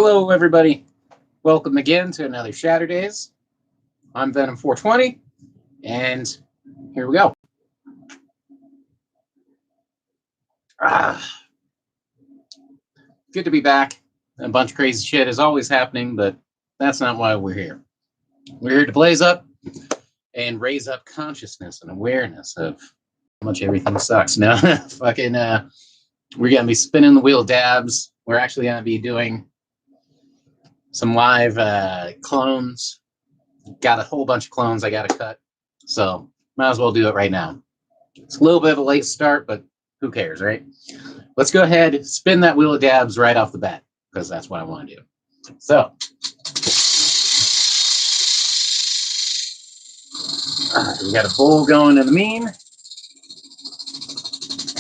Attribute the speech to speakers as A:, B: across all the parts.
A: Hello, everybody. Welcome again to another Shatterdaze. I'm Venom420, and here we go. Good to be back. A bunch of crazy shit is always happening, but that's not why we're here. We're here to blaze up and raise up consciousness and awareness of how much everything sucks. Now, we're going to be spinning the wheel dabs. We're actually going to be doing some live clones. Got a whole bunch of clones I got to cut, so might as well do it right now. It's a little bit of a late start, but who cares, right? Let's go ahead, spin that wheel of dabs right off the bat, because that's what I want to do. So, we got a bowl going in the mean,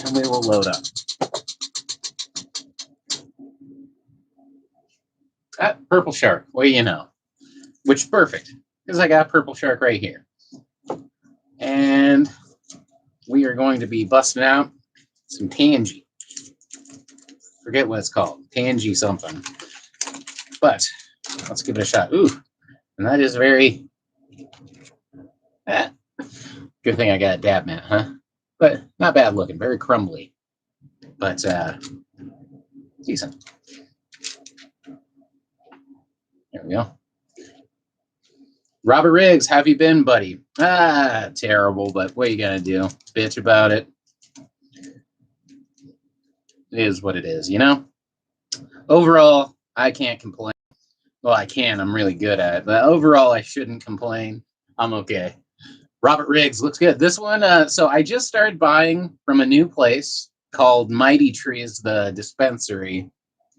A: and we will load up. Purple shark, what do you know? Which is perfect, because I got purple shark right here. And we are going to be busting out some Tangy. Forget what it's called. Tangy something. But let's give it a shot. Ooh, and that is very... good thing I got a dab mat, huh? But not bad looking. Very crumbly. But decent. There we go. Robert Riggs, how have you been, buddy? Terrible, but what are you gonna do? Bitch about it. It is what it is, you know? Overall, I can't complain. Well, I can. I'm really good at it. But overall, I shouldn't complain. I'm okay. Robert Riggs looks good. This one, so I just started buying from a new place called Mighty Trees, the dispensary.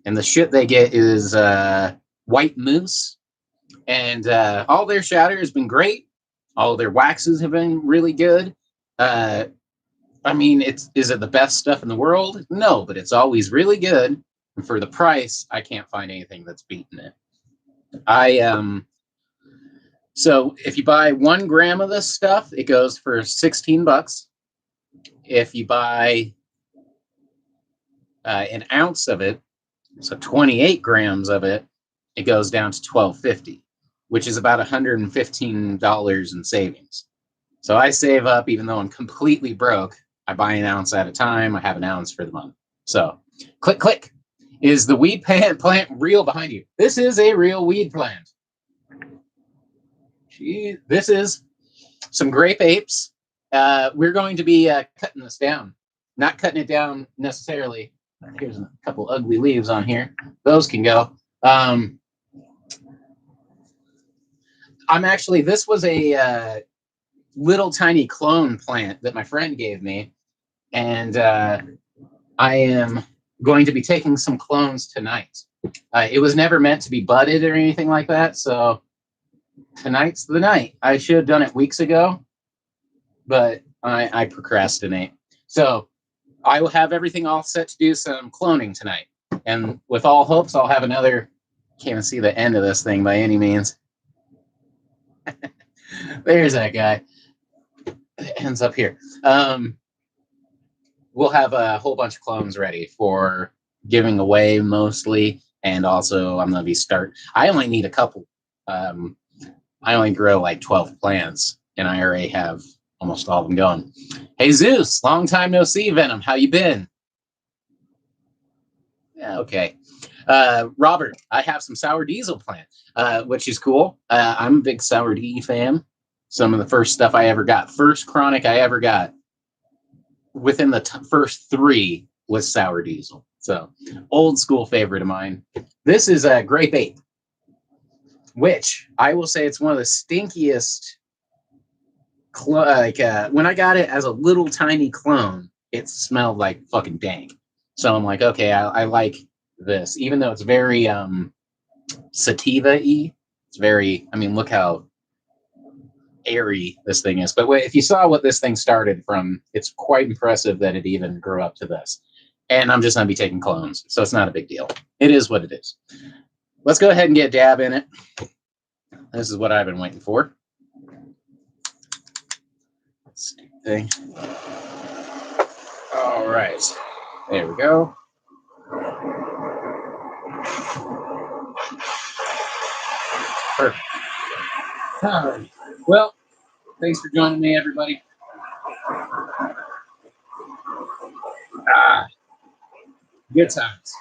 A: And the shit they get is white moose. And all their shatter has been great. All their waxes have been really good. I mean, is it the best stuff in the world? No, but it's always really good. And for the price, I can't find anything that's beaten it. So if you buy 1 gram of this stuff, it goes for $16. If you buy an ounce of it, so 28 grams of it, it goes down to $12.50, which is about $115 in savings. So I save up, even though I'm completely broke. I buy an ounce at a time. I have an ounce for the month. So click, click. Is the weed plant real behind you? This is a real weed plant. This is some grape apes. We're going to be cutting this down. Not cutting it down necessarily. Here's a couple ugly leaves on here. Those can go. This was a little tiny clone plant that my friend gave me. And I am going to be taking some clones tonight. It was never meant to be budded or anything like that. So tonight's the night. I should have done it weeks ago, but I procrastinate. So I will have everything all set to do some cloning tonight. And with all hopes, I'll have another... Can't even see the end of this thing by any means. There's that guy. It ends up here. We'll have a whole bunch of clones ready for giving away mostly. And also I'm going to be I only need a couple. I only grow like 12 plants, and I already have almost all of them going. Hey, Zeus, long time no see, Venom. How you been? Yeah, okay. Robert, I have some sour diesel plant, which is cool. I'm a big sour D fan. Some of the first stuff I ever got, first chronic I ever got, within the first 3 was sour diesel. So old school favorite of mine. This is a grape ape, which I will say it's one of the stinkiest. When I got it as a little tiny clone, it smelled like fucking dank. So I'm like, okay, I like this, even though it's very sativa-y. It's very, I mean, look how airy this thing is. But if you saw what this thing started from, it's quite impressive that it even grew up to this. And I'm just going to be taking clones, so it's not a big deal. It is what it is. Let's go ahead and get a dab in it. This is what I've been waiting for. Stupid thing. All right. There we go. Perfect. All right. Well, thanks for joining me, everybody. Good times.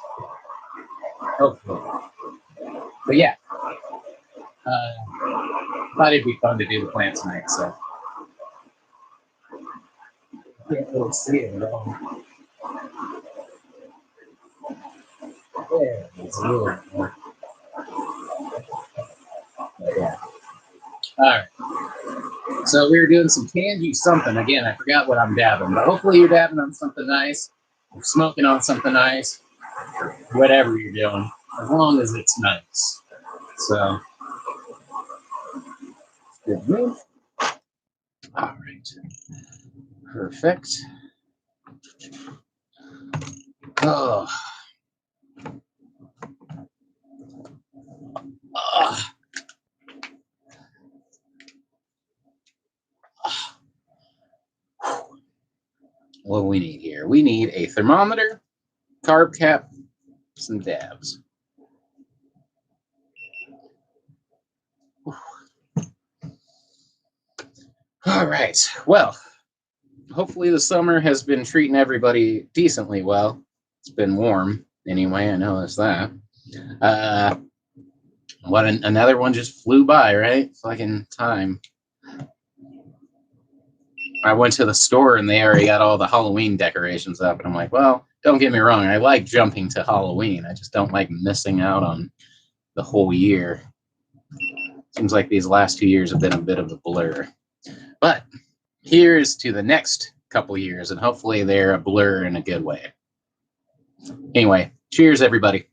A: Hopefully. But yeah, thought it'd be fun to do the plant tonight, so. Can't really see it at all. Yeah, it's a little more. But yeah. All right. So we were doing some Tangy something. Again, I forgot what I'm dabbing, but hopefully you're dabbing on something nice. You're smoking on something nice. Whatever you're doing, as long as it's nice. So, good move. All right. Perfect. Oh. What do we need here? We need a thermometer, carb cap, some dabs. All right. Well, hopefully the summer has been treating everybody decently well. It's been warm anyway. I noticed that. Another one just flew by, right? Fucking time. I went to the store and they already got all the Halloween decorations up, and I'm like, well, don't get me wrong, I like jumping to Halloween. I just don't like missing out on the whole year. Seems like these last 2 years have been a bit of a blur. But here's to the next couple years, and hopefully they're a blur in a good way. Anyway, cheers, everybody.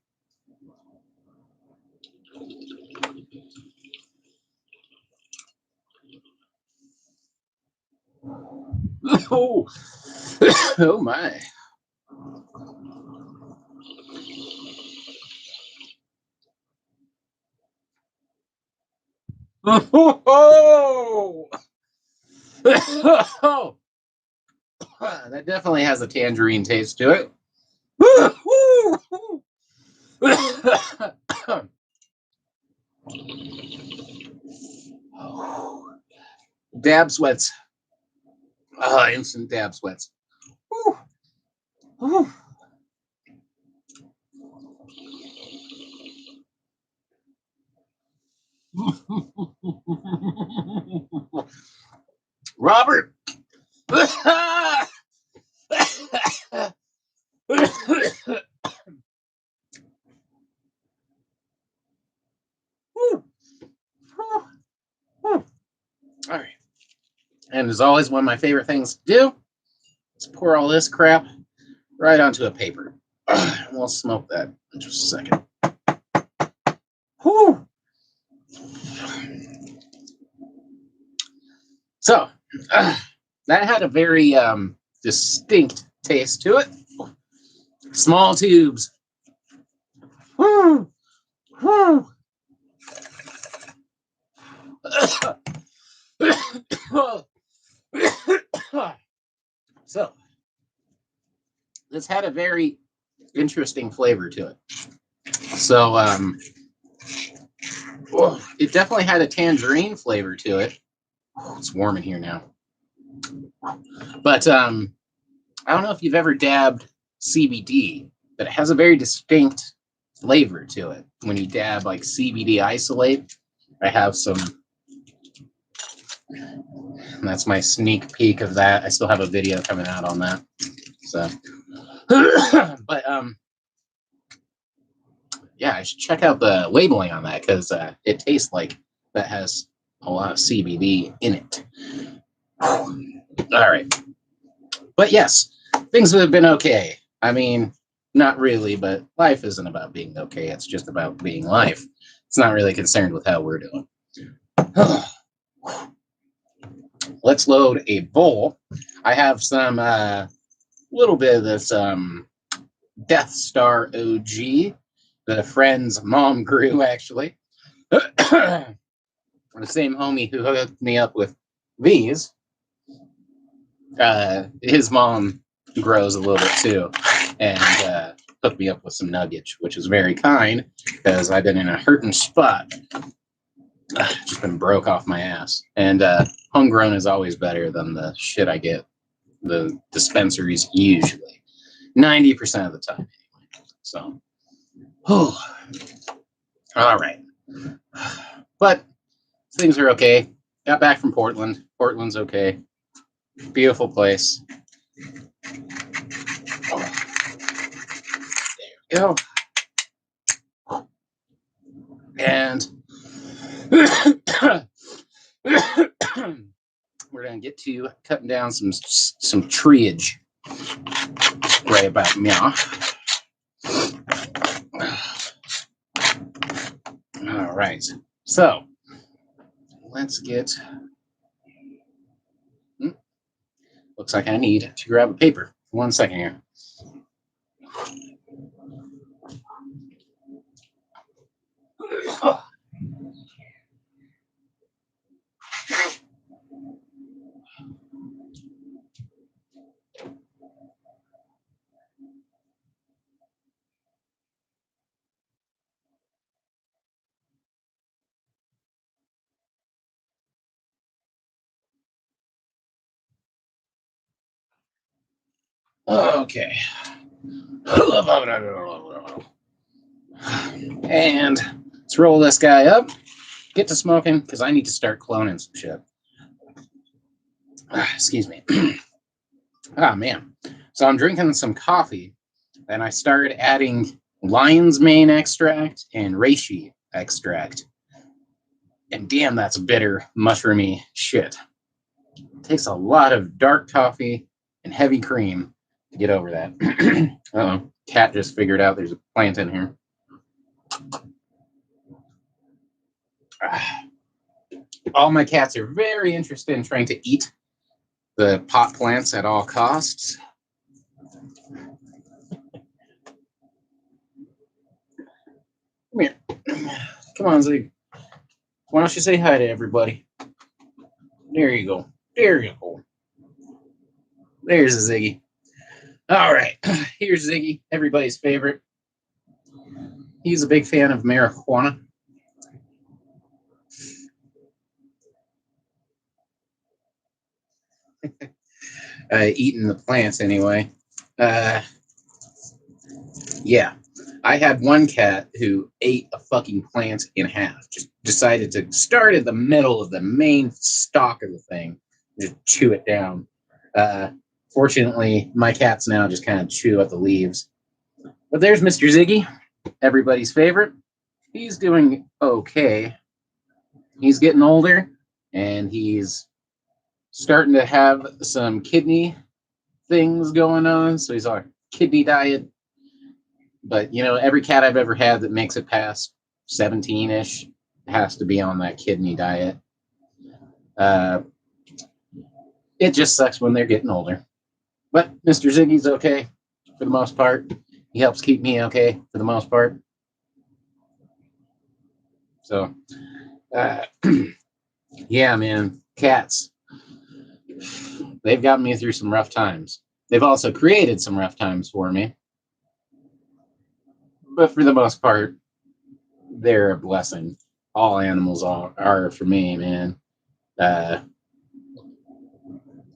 A: Oh, oh my. Oh, oh. That definitely has a tangerine taste to it. Dab sweats. Instant dab sweats. Robert. All right. And as always, one of my favorite things to do is pour all this crap right onto a paper. We'll smoke that in just a second. Whew. So, that had a very distinct taste to it. Small tubes. Whew. Whew. So, this had a very interesting flavor to it. So, it definitely had a tangerine flavor to it. Oh, it's warm in here now. But I don't know if you've ever dabbed CBD, but it has a very distinct flavor to it. When you dab like CBD isolate, I have some. And that's my sneak peek of that. I still have a video coming out on that. So, but yeah, I should check out the labeling on that because it tastes like that has a lot of CBD in it. All right. But yes, things have been okay. I mean, not really, but life isn't about being okay. It's just about being life. It's not really concerned with how we're doing. Let's load a bowl. I have some little bit of this Death Star OG that a friend's mom grew, actually. The same homie who hooked me up with these. His mom grows a little bit too, and hooked me up with some nuggets, which is very kind because I've been in a hurting spot. Just been broke off my ass. And homegrown is always better than the shit I get the dispensaries usually. 90% of the time anyway. So, all right. But things are okay. Got back from Portland. Portland's okay. Beautiful place. There we go. And we're gonna get to cutting down some treeage right about now. All right, so let's get. Looks like I need to grab a paper. 1 second here. Okay. And let's roll this guy up. Get to smoking because I need to start cloning some shit. Excuse me. Ah, man. So I'm drinking some coffee and I started adding lion's mane extract and reishi extract. And damn, that's bitter, mushroomy shit. It takes a lot of dark coffee and heavy cream to get over that. Uh-oh. Cat just figured out there's a plant in here. All my cats are very interested in trying to eat the pot plants at all costs. Come here. Come on, Zig. Why don't you say hi to everybody? There you go. There you go. There's a Ziggy. All right. Here's Ziggy, everybody's favorite. He's a big fan of marijuana. Eating the plants anyway. Yeah. I had one cat who ate a fucking plant in half. Just decided to start at the middle of the main stalk of the thing, just chew it down. Fortunately, my cats now just kind of chew at the leaves. But there's Mr. Ziggy, everybody's favorite. He's doing okay. He's getting older, and he's starting to have some kidney things going on. So he's on a kidney diet. But, you know, every cat I've ever had that makes it past 17-ish has to be on that kidney diet. It just sucks when they're getting older. But Mr. Ziggy's okay for the most part. He helps keep me okay for the most part. So, yeah, man, cats. They've gotten me through some rough times. They've also created some rough times for me. But for the most part, they're a blessing. All animals are for me, man.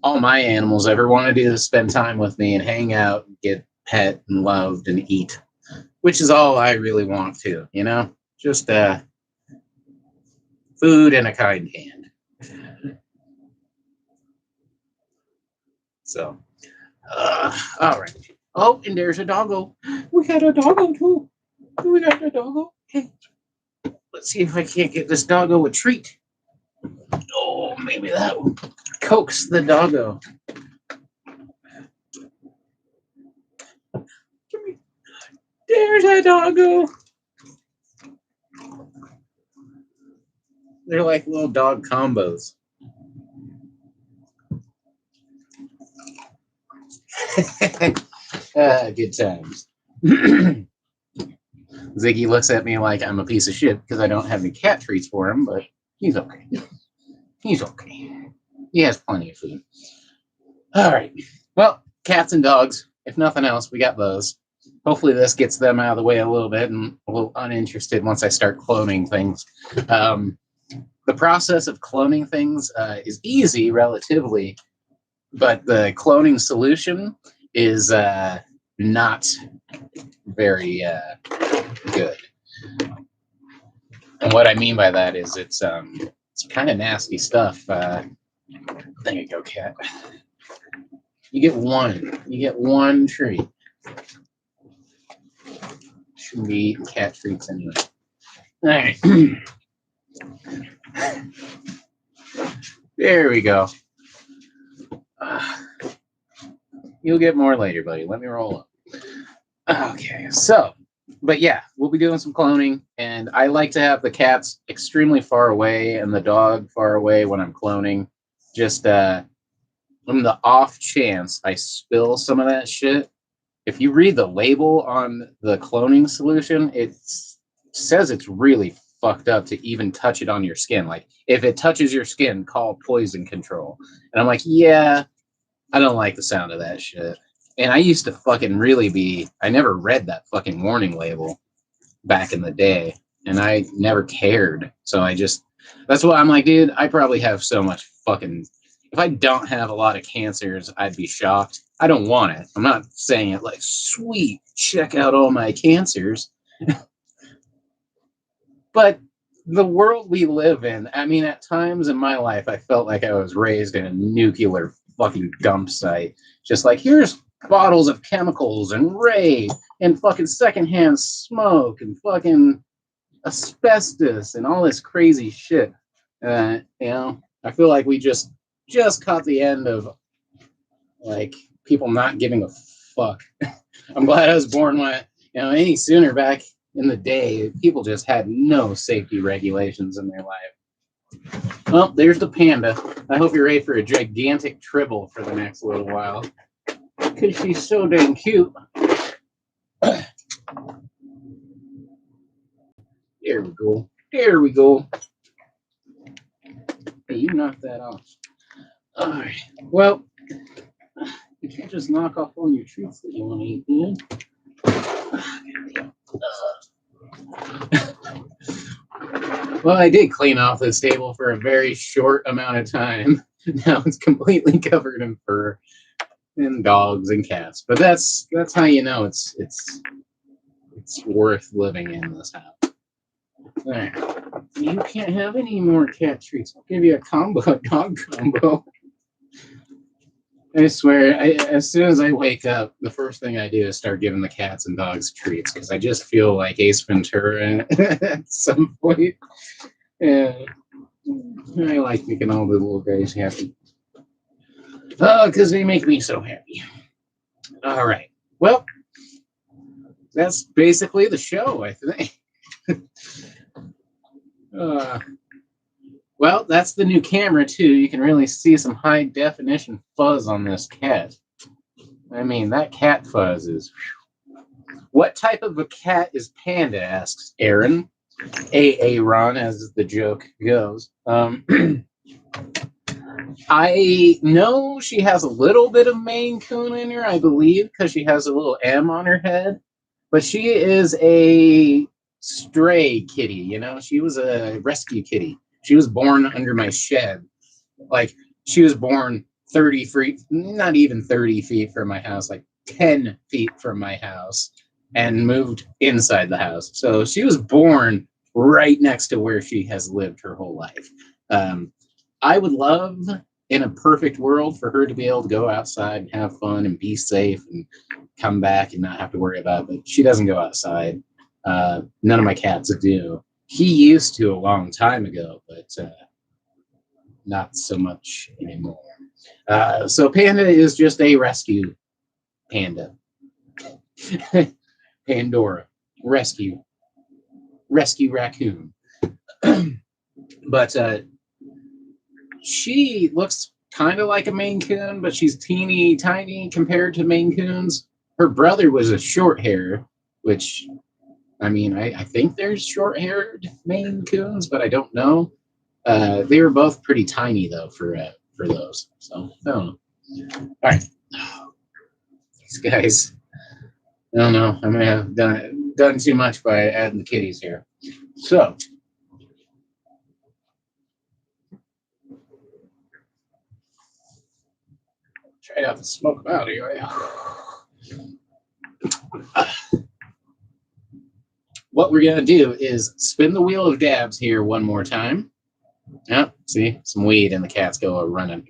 A: All my animals ever want to do is spend time with me and hang out, get pet and loved and eat, which is all I really want to, you know? Just food and a kind hand. So, all right. Oh, and there's a doggo. We got a doggo too. We got a doggo. Hey, let's see if I can't get this doggo a treat. Oh, maybe that will coax the doggo. There's a doggo. They're like little dog combos. Good times. Ziggy looks at me like I'm a piece of shit because I don't have any cat treats for him, but he's okay. He's okay. He has plenty of food. All right. Well, cats and dogs, if nothing else, we got those. Hopefully this gets them out of the way a little bit and a little uninterested once I start cloning things. the process of cloning things is easy relatively, but the cloning solution is not very good. And what I mean by that is it's kind of nasty stuff. There you go, cat. You get one treat. Shouldn't be eating cat treats anyway. All right. There we go. You'll get more later, buddy. Let me roll up. Okay, so, but yeah, we'll be doing some cloning, and I like to have the cats extremely far away and the dog far away when I'm cloning. Just on the off chance I spill some of that shit. If you read the label on the cloning solution, it says it's really fucked up to even touch it on your skin. Like, if it touches your skin, call poison control. And I'm like, yeah, I don't like the sound of that shit. And I used to fucking I never read that fucking warning label back in the day. And I never cared. So that's why I'm like, dude, I probably have so much fucking, if I don't have a lot of cancers, I'd be shocked. I don't want it. I'm not saying it like, sweet, check out all my cancers. But the world we live in, I mean, at times in my life, I felt like I was raised in a nuclear fucking dump site. Just like, here's bottles of chemicals and rape and fucking secondhand smoke and fucking asbestos and all this crazy shit. You know, I feel like we just caught the end of like people not giving a fuck. I'm glad I was born any sooner back in the day. People just had no safety regulations in their life. Well, there's the panda. I hope you're ready for a gigantic tribble for the next little while. Because she's so dang cute. There we go. There we go. Hey, you knocked that off. Alright. Well, you can't just knock off all your treats that you want to eat, man. Well, I did clean off this table for a very short amount of time. Now it's completely covered in fur and dogs and cats. But that's how you know it's worth living in this house. All right. You can't have any more cat treats. I'll give you a dog combo. I swear, as soon as I wake up, the first thing I do is start giving the cats and dogs treats because I just feel like Ace Ventura at some point. Yeah, I like making all the little guys happy. Oh, because they make me so happy. All right. Well, that's basically the show, I think. Well, that's the new camera, too. You can really see some high-definition fuzz on this cat. I mean, that cat fuzz is... What type of a cat is Panda, asks Aaron. Aaron, as the joke goes. I know she has a little bit of Maine Coon in her, I believe, because she has a little M on her head. But she is a stray kitty, you know? She was a rescue kitty. She was born under my shed. Like, she was born 30 feet, not even 30 feet from my house, like 10 feet from my house, and moved inside the house. So she was born right next to where she has lived her whole life. I would love, in a perfect world, for her to be able to go outside and have fun and be safe and come back and not have to worry about it. But she doesn't go outside. None of my cats do. He used to a long time ago, but not so much anymore. So Panda is just a rescue panda. Pandora. Rescue raccoon. But she looks kind of like a Maine Coon, but she's teeny tiny compared to Maine Coons. Her brother was a short hair, which... I mean, I think there's short-haired Maine Coons, but I don't know. They were both pretty tiny, though, for those. So, I don't know. All right. These guys. I don't know. I may have done too much by adding the kitties here. So, Try not to smoke them out here. What we're going to do is spin the wheel of dabs here one more time. Yep, see? Some weed and the cats go running.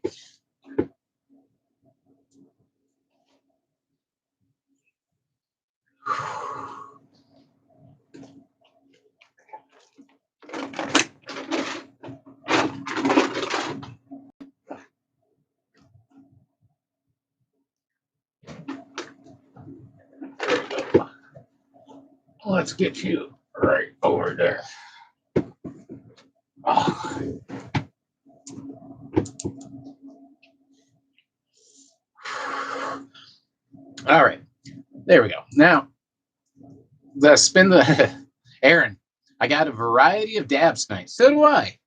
A: Let's get you right over there. Oh. All right, there we go. Now, Aaron, I got a variety of dabs tonight. So do I,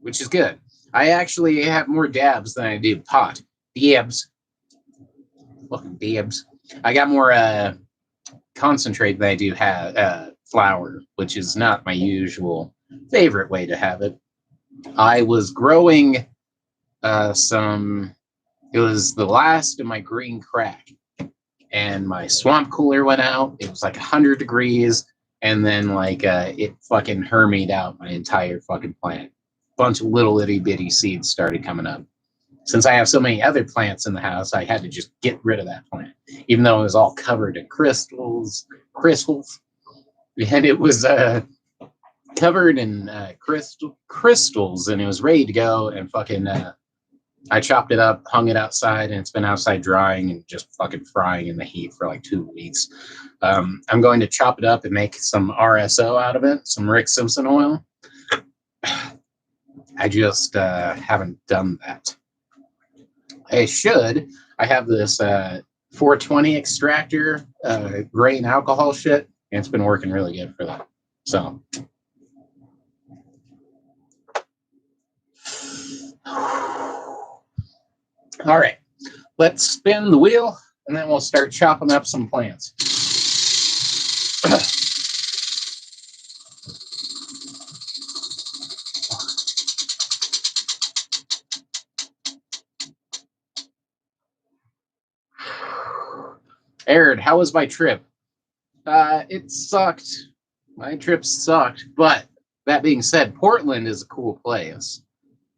A: which is good. I actually have more dabs than I do pot. Dabs. Fucking dabs. I got more concentrate than I do have flour, which is not my usual favorite way to have it. I was growing it was the last of my green crack, and my swamp cooler went out. It was like 100 degrees, and then it fucking hermied out my entire fucking plant. Bunch of little itty bitty seeds started coming up. Since I have so many other plants in the house, I had to just get rid of that plant, even though it was all covered in crystals, and it was covered in crystals, and it was ready to go. And fucking, I chopped it up, hung it outside, and it's been outside drying and just fucking frying in the heat for like 2 weeks. I'm going to chop it up and make some RSO out of it, some Rick Simpson oil. I just haven't done that. I should. I have this 420 extractor, grain alcohol shit, and it's been working really good for that. So, all right, let's spin the wheel, and then we'll start chopping up some plants. Aaron, how was my trip? It sucked. My trip sucked, but that being said, Portland is a cool place.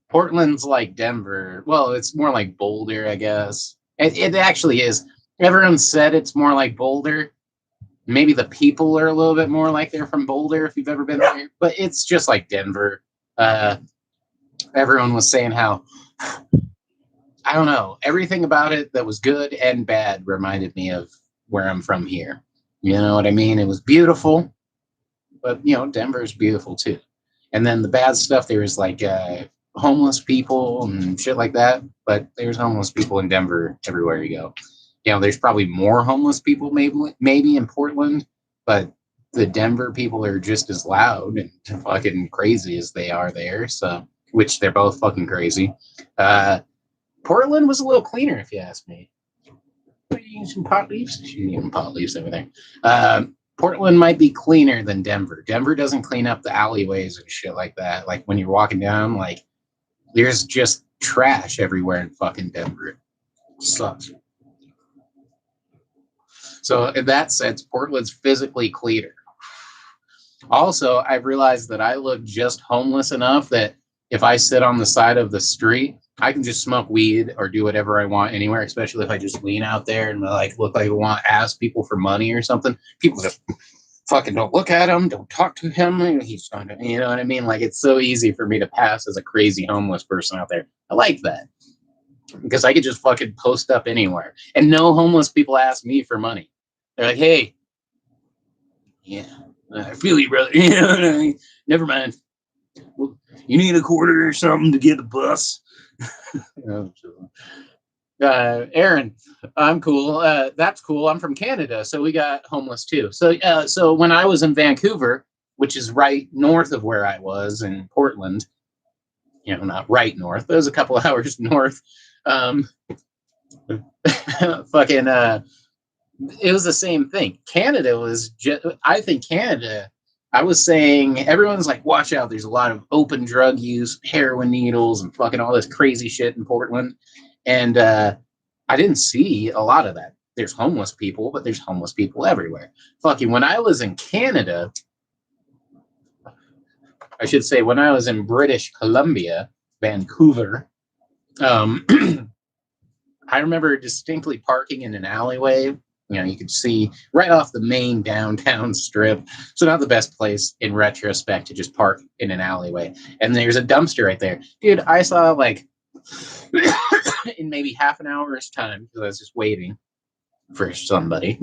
A: Portland's like Denver. Well, it's more like Boulder, I guess. It actually is. Everyone said it's more like Boulder. Maybe the people are a little bit more like they're from Boulder, if you've ever been there. But it's just like Denver. Everyone was saying how, I don't know, everything about it that was good and bad reminded me of where I'm from here. You know what I mean? It was beautiful, but, Denver's beautiful too. And then the bad stuff, there was like homeless people and shit like that. But there's homeless people in Denver everywhere you go. There's probably more homeless people maybe in Portland, but the Denver people are just as loud and fucking crazy as they are there. So, which they're both fucking crazy. Portland was a little cleaner, if you ask me. Are you eating some pot leaves? You're eating pot leaves over there. Portland might be cleaner than Denver. Denver doesn't clean up the alleyways and shit like that. Like when you're walking down, like there's just trash everywhere in fucking Denver. It sucks. So in that sense, Portland's physically cleaner. Also, I've realized that I look just homeless enough that if I sit on the side of the street, I can just smoke weed or do whatever I want anywhere, especially if I just lean out there and look like I want to ask people for money or something. People just fucking don't look at him, don't talk to him. He's trying to, you know what I mean? Like, it's so easy for me to pass as a crazy homeless person out there. I like that because I could just fucking post up anywhere and no homeless people ask me for money. They're like, hey, yeah, I feel you, brother. You know what I mean? Never mind. Well, you need a quarter or something to get a bus? Aaron, I'm cool. That's cool. I'm from Canada, so we got homeless too. So when I was in Vancouver, which is right north of where I was in Portland, not right north, but it was a couple of hours north. It was the same thing. Canada was just, I think Canada, I was saying, everyone's like, watch out, there's a lot of open drug use, heroin needles, and fucking all this crazy shit in Portland. And I didn't see a lot of that. There's homeless people, but there's homeless people everywhere. Fucking when I was in Canada, I should say when I was in British Columbia, Vancouver, um, I remember distinctly parking in an alleyway. You could see right off the main downtown strip. So not the best place in retrospect to just park in an alleyway. And there's a dumpster right there. Dude, I saw like in maybe half an hour's time because I was just waiting for somebody.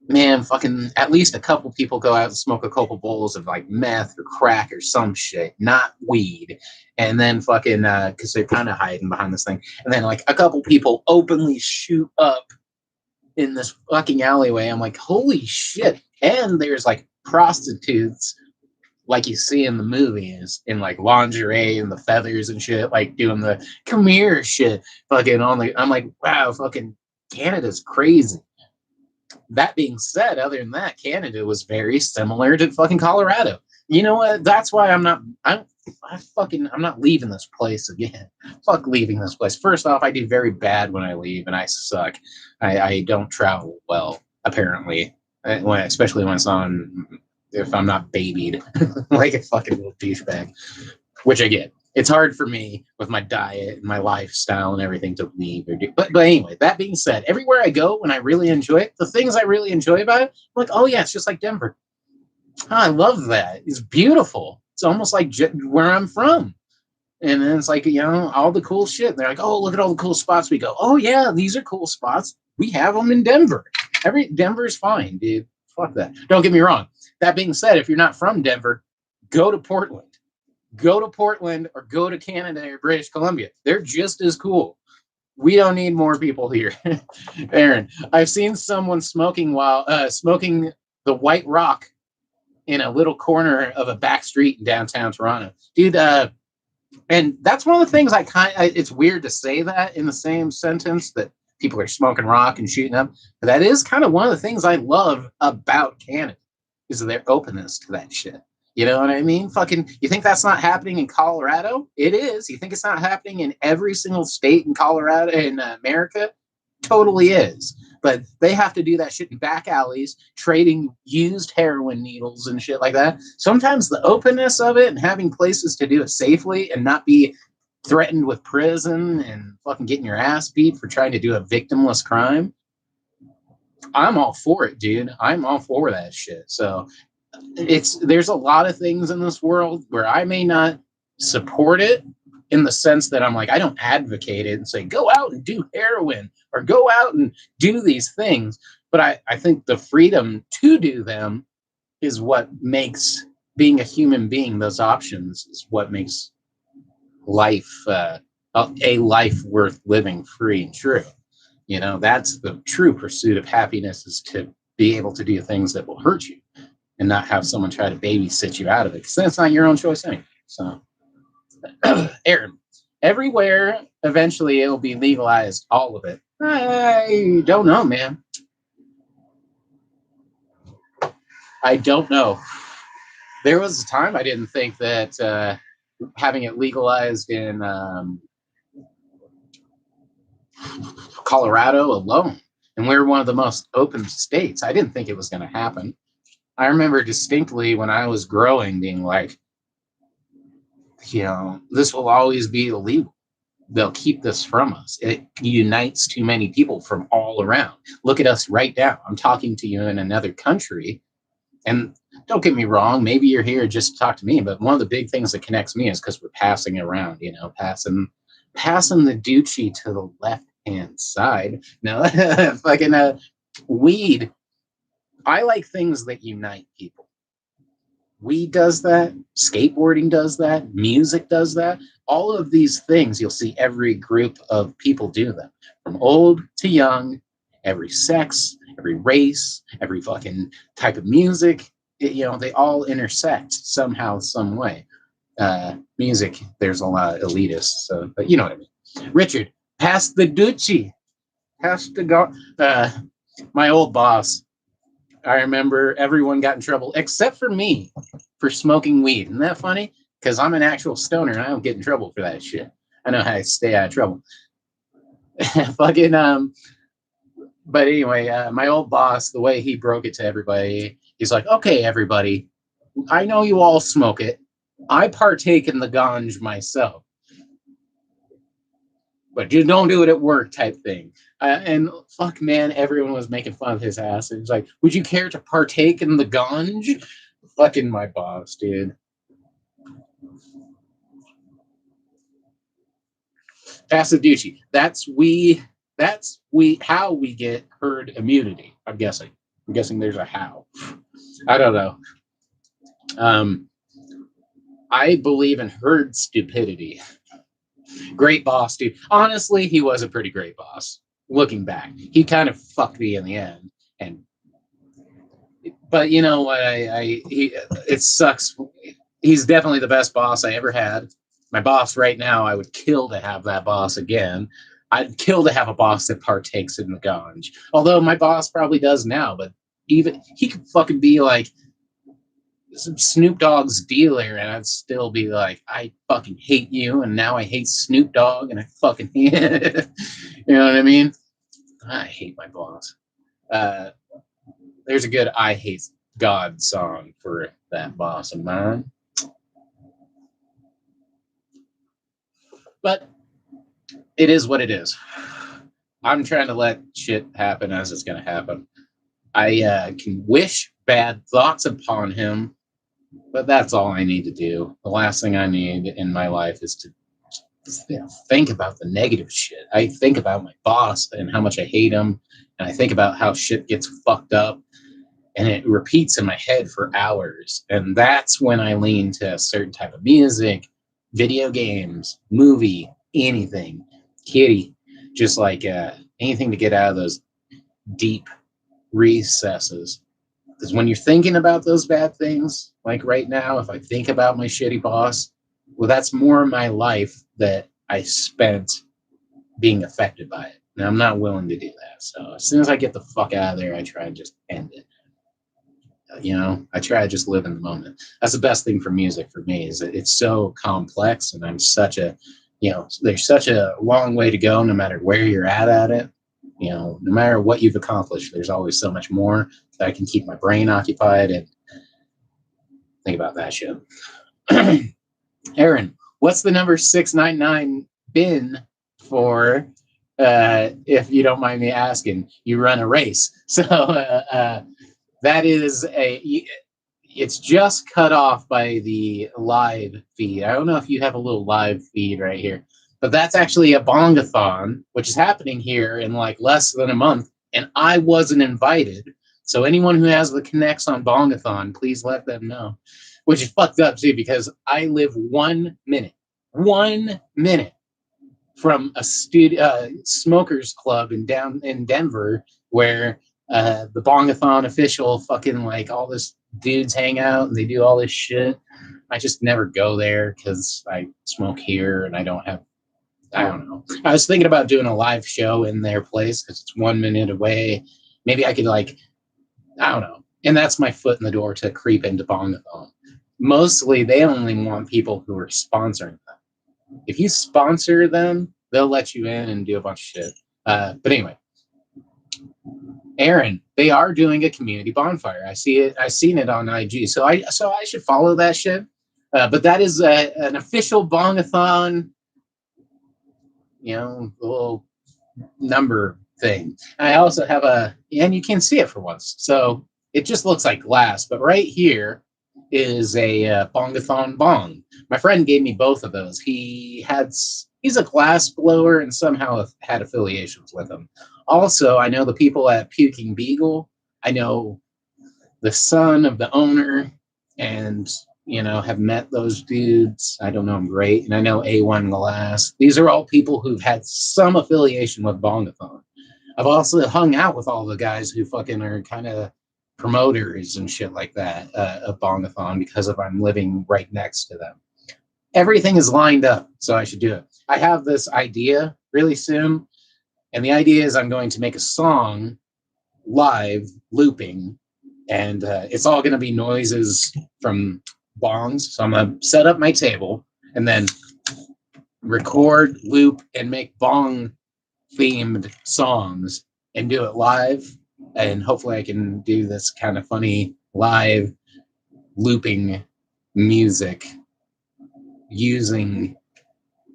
A: Man, fucking at least a couple people go out and smoke a couple bowls of like meth or crack or some shit, not weed. And then fucking, because they're kind of hiding behind this thing. And then like a couple people openly shoot up in this fucking alleyway. I'm like, holy shit. And there's like prostitutes like you see in the movies in like lingerie and the feathers and shit, like doing the come here shit. Fucking on the, I'm like, wow, fucking Canada's crazy. That being said, other than that, Canada was very similar to fucking Colorado. You know what? That's why I'm not leaving this place again. Fuck leaving this place. First off, I do very bad when I leave and I suck. I don't travel well, apparently. Especially when it's on, if I'm not babied like a fucking little douchebag, which I get. It's hard for me with my diet and my lifestyle and everything to leave or do. But anyway, that being said, everywhere I go when I really enjoy it, the things I really enjoy about it, I'm like, oh yeah, it's just like Denver. Oh, I love that. It's beautiful. It's almost like where I'm from. And then it's like, all the cool shit. And they're like, oh, look at all the cool spots we go. Oh yeah, these are cool spots. We have them in Denver. Denver's fine, dude. Fuck that. Don't get me wrong. That being said, if you're not from Denver, go to Portland. Go to Portland or go to Canada or British Columbia. They're just as cool. We don't need more people here. Aaron, I've seen someone smoking smoking the White Rock in a little corner of a back street in downtown Toronto. Dude, and that's one of the things it's weird to say that in the same sentence that people are smoking rock and shooting up. But that is kind of one of the things I love about Canada is their openness to that shit. You know what I mean? Fucking, you think that's not happening in Colorado? It is. You think it's not happening in every single state in Colorado, in America? Totally is. But they have to do that shit in back alleys, trading used heroin needles and shit like that. Sometimes the openness of it and having places to do it safely and not be threatened with prison and fucking getting your ass beat for trying to do a victimless crime. I'm all for it, dude. I'm all for that shit. So there's a lot of things in this world where I may not support it in the sense that I'm like, I don't advocate it and say, go out and do heroin or go out and do these things. But I think the freedom to do them is what makes being a human being, those options is what makes life, a life worth living free and true. That's the true pursuit of happiness, is to be able to do things that will hurt you and not have someone try to babysit you out of it, because that's not your own choice anyway. So, Aaron, everywhere eventually it'll be legalized, all of it. I don't know, man. I don't know. There was a time I didn't think that having it legalized in Colorado alone, and we're one of the most open states, I didn't think it was going to happen. I remember distinctly when I was growing being like, this will always be illegal. They'll keep this from us. It unites too many people from all around. Look at us right now. I'm talking to you in another country. And don't get me wrong, maybe you're here just to talk to me, but one of the big things that connects me is because we're passing around, passing the Ducci to the left-hand side. No, fucking weed. I like things that unite people. Weed does that. Skateboarding does that. Music does that. All of these things, you'll see every group of people do them. From old to young, every sex, every race, every fucking type of music. They all intersect somehow, some way. Music, there's a lot of elitists, but you know what I mean. Richard, pass the Ducci. Pass the go. My old boss, I remember everyone got in trouble except for me for smoking weed. Isn't that funny? Because I'm an actual stoner and I don't get in trouble for that shit. I know how to stay out of trouble. Fucking but anyway, my old boss, the way he broke it to everybody, he's like, okay, everybody, I know you all smoke it. I partake in the ganj myself, but you don't do it at work type thing. And fuck, man, everyone was making fun of his ass. And he's like, would you care to partake in the ganj? Fucking my boss, dude. Passiducci. That's how we get herd immunity. I'm guessing. I'm guessing there's a how. I don't know. Um, I believe in herd stupidity. Great boss, dude. Honestly, he was a pretty great boss. Looking back, he kind of fucked me in the end, and but you know what? It sucks. He's definitely the best boss I ever had. My boss right now, I would kill to have that boss again. I'd kill to have a boss that partakes in the ganj. Although my boss probably does now, but even he could fucking be like Snoop Dogg's dealer, and I'd still be like, I fucking hate you, and now I hate Snoop Dogg, and I fucking hate it. You know what I mean? I hate my boss. Uh, there's a good I Hate God song for that boss of mine. But it is what it is. I'm trying to let shit happen as it's going to happen. I can wish bad thoughts upon him, but that's all I need to do. The last thing I need in my life is to think about the negative shit. I think about my boss and how much I hate him, and I think about how shit gets fucked up, and it repeats in my head for hours. And that's when I lean to a certain type of music, video games, movie, anything, kitty, just like anything to get out of those deep recesses. Because when you're thinking about those bad things, like right now, if I think about my shitty boss, well, that's more of my life that I spent being affected by it. And I'm not willing to do that. So as soon as I get the fuck out of there, I try and just end it. You know, I try to just live in the moment. That's the best thing for music for me is that it's so complex, and I'm such a, there's such a long way to go no matter where you're at it. No matter what you've accomplished, there's always so much more that I can keep my brain occupied and think about that shit. Aaron, what's the number 699 been for, if you don't mind me asking? You run a race. So that is it's just cut off by the live feed. I don't know if you have a little live feed right here, but that's actually a bongathon, which is happening here in like less than a month, and I wasn't invited. So anyone who has the connects on bongathon, please let them know. Which is fucked up too, because I live 1 minute from a smokers club in Denver where the bongathon official fucking like all this dudes hang out and they do all this shit. I just never go there because I smoke here and I don't know. I was thinking about doing a live show in their place because it's 1 minute away. Maybe I could I don't know. And that's my foot in the door to creep into bongathon. Mostly they only want people who are sponsoring them. If you sponsor them, they'll let you in and do a bunch of shit. But anyway, Aaron, they are doing a community bonfire. I see it. I've seen it on IG. So I should follow that shit. But that is an official bongathon, little number thing. I also have and you can see it for once. So it just looks like glass, but right here is a bongathon bong. My friend gave me both of those. He's a glass blower and somehow had affiliations with them. Also, I know the people at Puking Beagle. I know the son of the owner, and have met those dudes. I don't know them great, and I know A1 Glass. These are all people who've had some affiliation with bongathon. I've also hung out with all the guys who fucking are kind of promoters and shit like that of bongathon because I'm living right next to them. Everything is lined up, so I should do it. I have this idea really soon, and the idea is I'm going to make a song live looping, and it's all going to be noises from bongs. So I'm going to set up my table and then record, loop, and make bong themed songs and do it live. And hopefully I can do this kind of funny live looping music using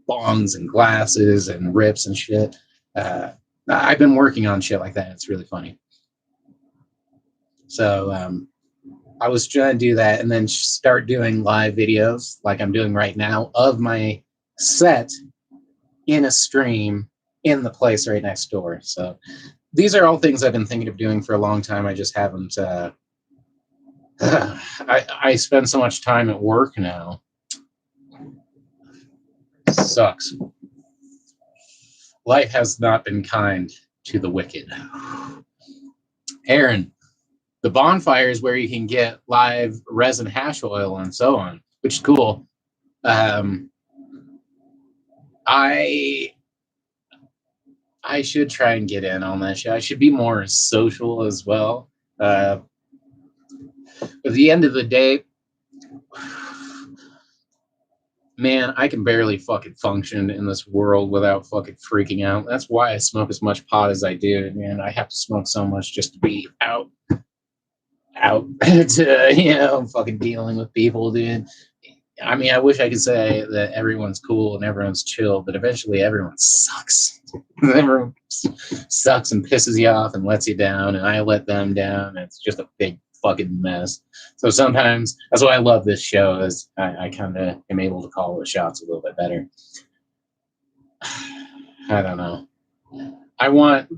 A: bongs and glasses and rips and shit. I've been working on shit like that. It's really funny. So I was trying to do that and then start doing live videos like I'm doing right now of my set in a stream in the place right next door. So these are all things I've been thinking of doing for a long time. I just haven't. I spend so much time at work now. Sucks. Life has not been kind to the wicked. Aaron, the bonfire is where you can get live resin hash oil and so on, which is cool. I should try and get in on that shit. I should be more social as well. At the end of the day, man, I can barely fucking function in this world without fucking freaking out. That's why I smoke as much pot as I do, man. I have to smoke so much just to be out to, fucking dealing with people, dude. I mean, I wish I could say that everyone's cool and everyone's chill, but eventually everyone sucks. Everyone sucks and pisses you off and lets you down, and I let them down. It's just a big fucking mess. So sometimes that's why I love this show, is I kind of am able to call the shots a little bit better. I don't know. I want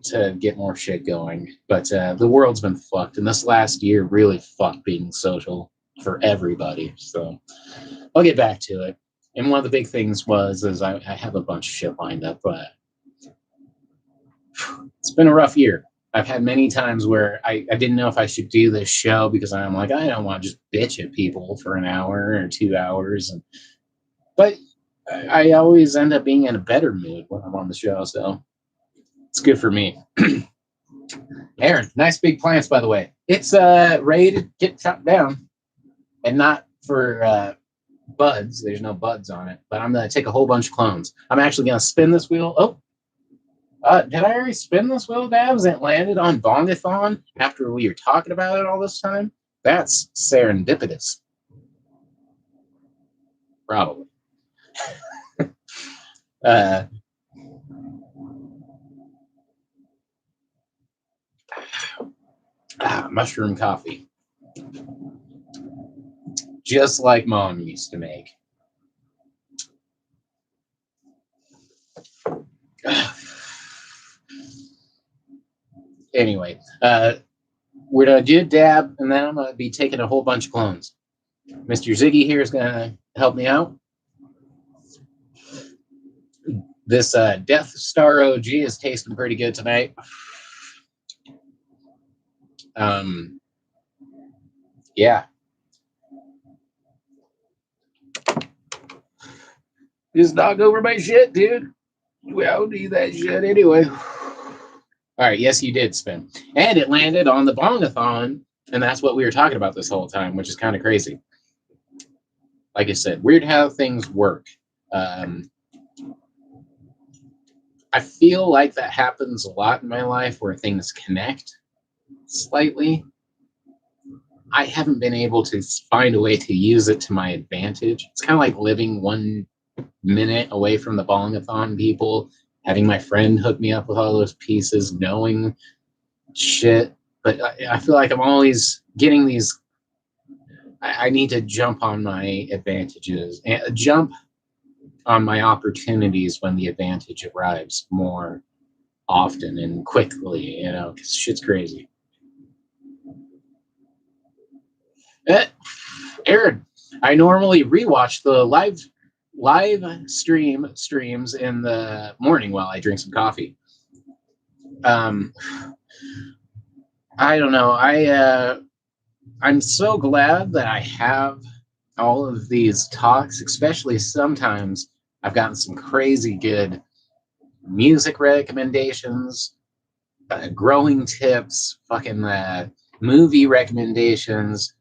A: to get more shit going, but the world's been fucked, and this last year really fucked being social for everybody. So I'll get back to it. And one of the big things is I have a bunch of shit lined up, but it's been a rough year. I've had many times where I didn't know if I should do this show because I'm like, I don't want to just bitch at people for an hour or 2 hours. But I always end up being in a better mood when I'm on the show, so it's good for me. Aaron, nice big plants, by the way. It's ready to get chopped down. And not for buds. There's no buds on it. But I'm going to take a whole bunch of clones. I'm actually going to spin this wheel. Oh, did I already spin this wheel, Dabs? It landed on Bongathon after we were talking about it all this time? That's serendipitous. Probably. Mushroom coffee. Just like Mom used to make. Anyway, we're going to do a dab, and then I'm going to be taking a whole bunch of clones. Mr. Ziggy here is going to help me out. This Death Star OG is tasting pretty good tonight. Yeah. Just knock over my shit, dude. We all need that shit anyway. All right, yes, you did spin. And it landed on the Bongathon, and that's what we were talking about this whole time, which is kind of crazy. Like I said, weird how things work. I feel like that happens a lot in my life where things connect slightly. I haven't been able to find a way to use it to my advantage. It's kind of like living 1 minute away from the Bongathon people, having my friend hook me up with all those pieces, knowing shit. But I feel like I'm always getting these. I need to jump on my advantages, jump on my opportunities when the advantage arrives more often and quickly, because shit's crazy. Aaron, I normally rewatch the live streams in the morning while I drink some coffee. I don't know. I'm so glad that I have all of these talks, especially sometimes I've gotten some crazy good music recommendations, growing tips, fucking movie recommendations,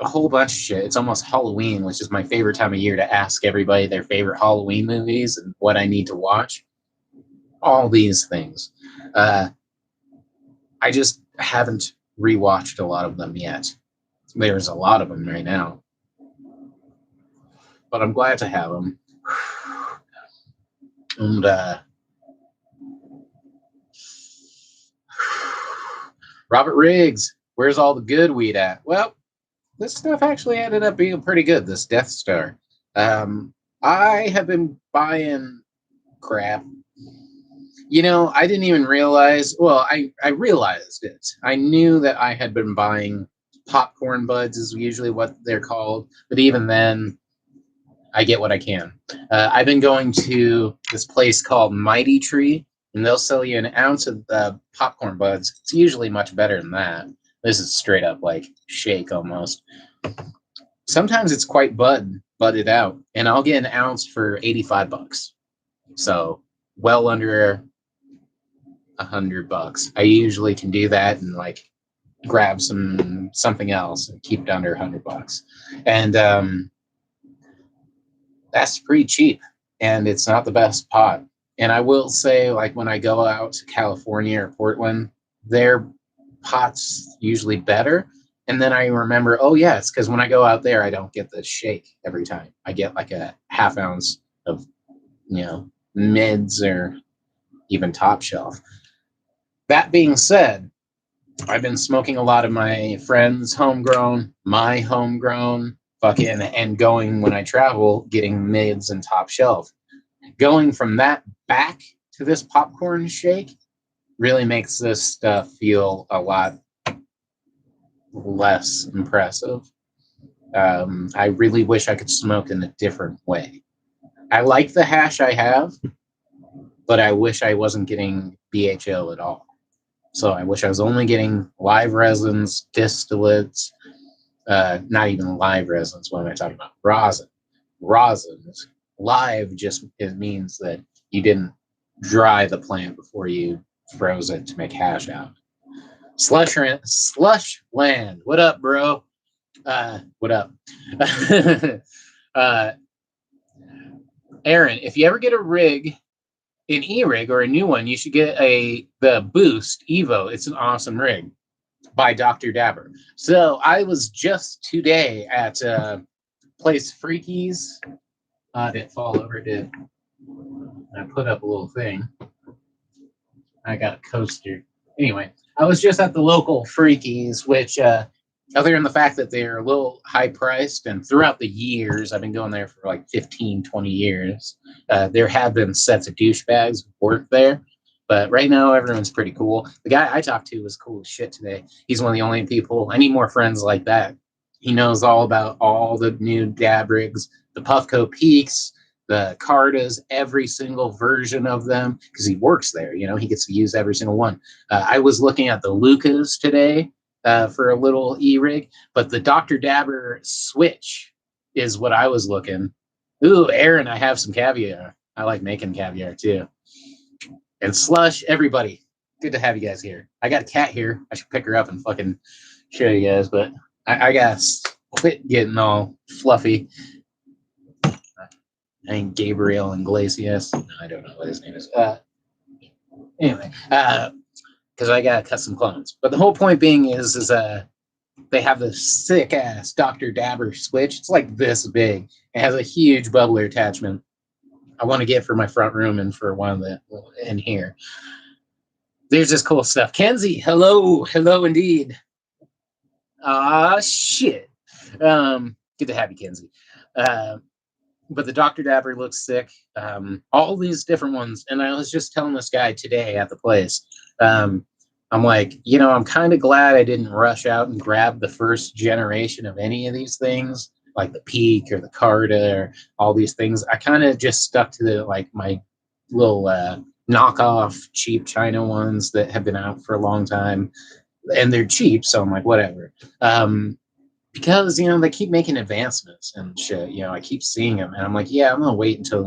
A: a whole bunch of shit. It's almost Halloween, which is my favorite time of year to ask everybody their favorite Halloween movies and what I need to watch. all these things. I just haven't rewatched a lot of them yet. There's a lot of them right now, but I'm glad to have them. And Robert Riggs, where's all the good weed at? Well, this stuff actually ended up being pretty good, this Death Star. I have been buying crap. You know, I didn't even realize, well, I realized it. I knew that I had been buying popcorn buds, is usually what they're called. But even then, I get what I can. I've been going to this place called Mighty Tree, and they'll sell you an ounce of popcorn buds. It's usually much better than that. This is straight up like shake almost. Sometimes it's quite budded out, and I'll get an ounce for $85. So well under $100. I usually can do that and like grab something else and keep it under $100. And that's pretty cheap, and it's not the best pot. And I will say, like when I go out to California or Portland, their pot's usually better. And then I remember, oh yeah, it's because when I go out there, I don't get the shake every time. I get like a half ounce of, mids or even top shelf. That being said, I've been smoking a lot of my friends' homegrown, my homegrown, and going when I travel, getting mids and top shelf. Going from that back to this popcorn shake really makes this stuff feel a lot less impressive. I really wish I could smoke in a different way. I like the hash I have, but I wish I wasn't getting BHO at all. So I wish I was only getting live resins, distillates, not even live resins. What am I talking about? Rosins. Live just it means that you didn't dry the plant before you froze it to make hash out. Slush Land. What up, bro? What up? Aaron, if you ever get a rig, an E-rig or a new one, you should get the Boost Evo. It's an awesome rig by Dr. Dabber. So I was just today at place Freakies. Didn't fall over, did I put up a little thing? I got a coaster. Anyway, I was just at the local Freakies, which other than the fact that they're a little high priced, and throughout the years, I've been going there for like 15, 20 years, there have been sets of douchebags who work there. But right now, everyone's pretty cool. The guy I talked to was cool as shit today. He's one of the only people. I need more friends like that. He knows all about all the new dab rigs, the Puffco Peaks, the Cartas, every single version of them, because he works there. He gets to use every single one. I was looking at the Lucas today for a little E-rig, but the Dr. Dabber Switch is what I was looking. Ooh, Aaron, I have some caviar. I like making caviar too. And Slush, everybody, good to have you guys here. I got a cat here. I should pick her up and fucking show you guys, but I gotta quit getting all fluffy. I think Gabriel Iglesias. I don't know what his name is. Anyway, because I got custom clones. But the whole point being is they have this sick ass Dr. Dabber switch. It's like this big. It has a huge bubbler attachment. I want to get for my front room and for one of the in here. There's this cool stuff. Kenzie, hello indeed. Shit. Good to have you, Kenzie. But the Dr. Dabber looks sick. All these different ones. And I was just telling this guy today at the place, I'm like, I'm kind of glad I didn't rush out and grab the first generation of any of these things, like the Peak or the Carta or all these things. I kind of just stuck to my little knockoff cheap China ones that have been out for a long time. And they're cheap, so I'm like, whatever. Because they keep making advancements and shit. I keep seeing them, and I'm like, yeah, I'm gonna wait until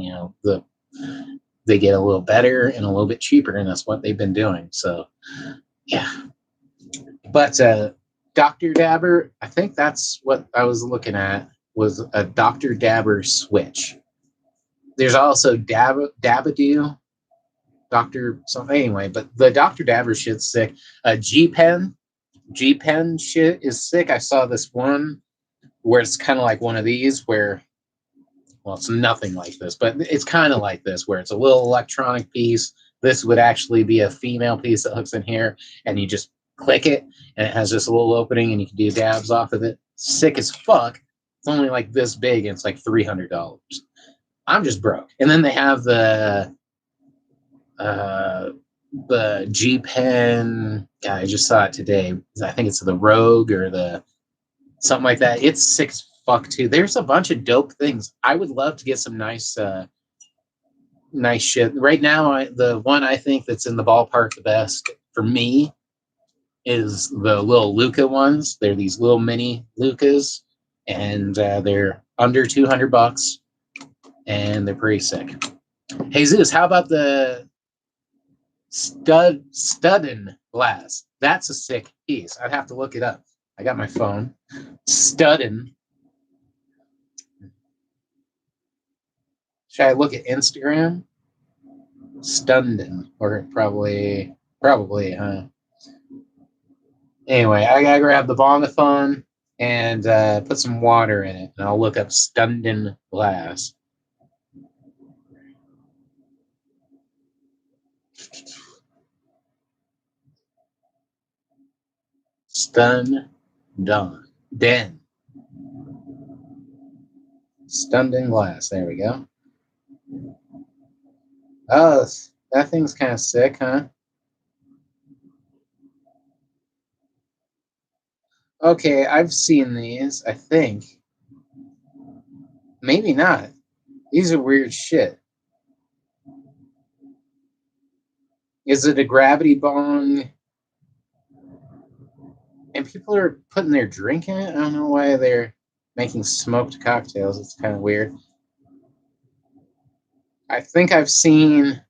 A: they get a little better and a little bit cheaper, and that's what they've been doing. So, yeah. But Dr. Dabber, I think that's what I was looking at, was a Dr. Dabber switch. There's also Dabadoo. Dr. something. Anyway, but the Dr. Dabber shit's sick. G-Pen shit is sick. I saw this one where it's kind of like one of these where, well, it's nothing like this, but it's kind of like this where it's a little electronic piece. This would actually be a female piece that hooks in here, and you just click it, and it has this little opening, and you can do dabs off of it. Sick as fuck. It's only like this big, and it's like $300. I'm just broke. And then they have the G Pen. God, I just saw it today. I think it's the Rogue or the something like that. It's sick as fuck too. There's a bunch of dope things. I would love to get some nice shit. Right now, the one I think that's in the ballpark the best for me is the little Luca ones. They're these little mini Lucas, and they're under $200, and they're pretty sick. Jesus, how about the Studden glass? That's a sick piece. I'd have to look it up. I got my phone. Studden. Should I look at Instagram? Stunden, or probably, huh? Anyway, I gotta grab the bongathon and put some water in it, and I'll look up Stunden glass. Den. Stunden glass. There we go. Oh, that thing's kind of sick, huh? Okay, I've seen these, I think. Maybe not. These are weird shit. Is it a gravity bong? And people are putting their drink in it? I don't know why they're making smoked cocktails. It's kind of weird. I think I've seen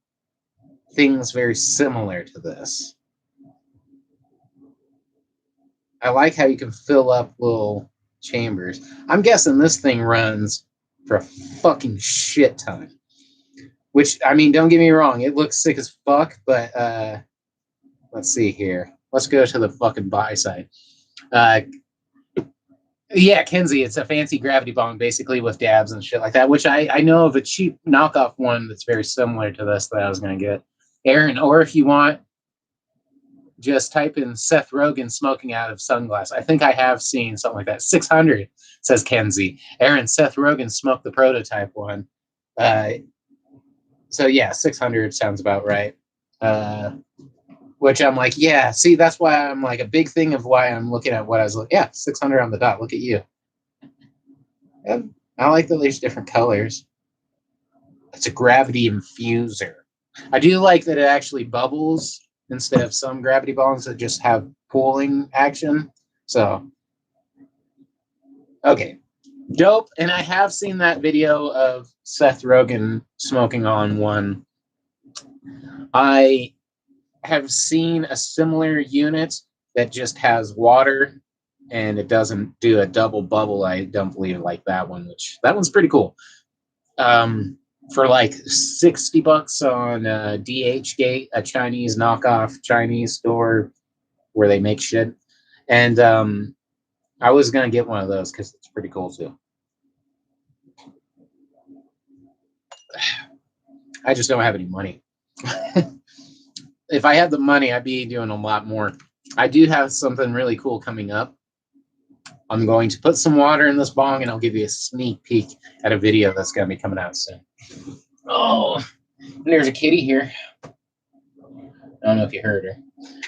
A: things very similar to this. I like how you can fill up little chambers. I'm guessing this thing runs for a fucking shit ton. Which, I mean, don't get me wrong, it looks sick as fuck, but let's see here. Let's go to the fucking buy side. Yeah, Kenzie, it's a fancy gravity bong, basically with dabs and shit like that, which I know of a cheap knockoff one that's very similar to this that I was going to get. Aaron, or if you want, just type in Seth Rogen smoking out of sunglass. I think I have seen something like that. 600, says Kenzie. Aaron, Seth Rogen smoked the prototype one. So yeah, 600 sounds about right. Which I'm like, yeah, see, that's why I'm like a big thing of why I'm looking at what I was looking. Yeah, 600 on the dot. Look at you. Yeah, I like that there's different colors. It's a gravity infuser. I do like that it actually bubbles instead of some gravity bongs that just have pooling action. So, okay, dope. And I have seen that video of Seth Rogen smoking on one. I have seen a similar unit that just has water and it doesn't do a double bubble. I don't believe like that one, which that one's pretty cool. For like $60 on DH Gate, a Chinese knockoff Chinese store where they make shit. And I was going to get one of those because it's pretty cool too. I just don't have any money. If I had the money, I'd be doing a lot more. I do have something really cool coming up. I'm going to put some water in this bong, and I'll give you a sneak peek at a video that's going to be coming out soon. Oh, there's a kitty here. I don't know if you heard her.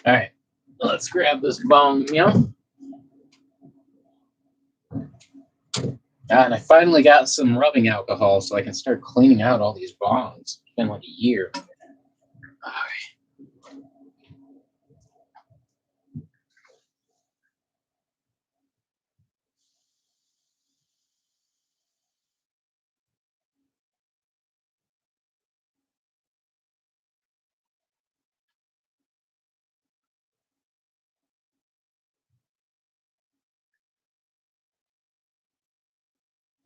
A: All right, let's grab this bong, and I finally got some rubbing alcohol so I can start cleaning out all these bongs. It's been like a year.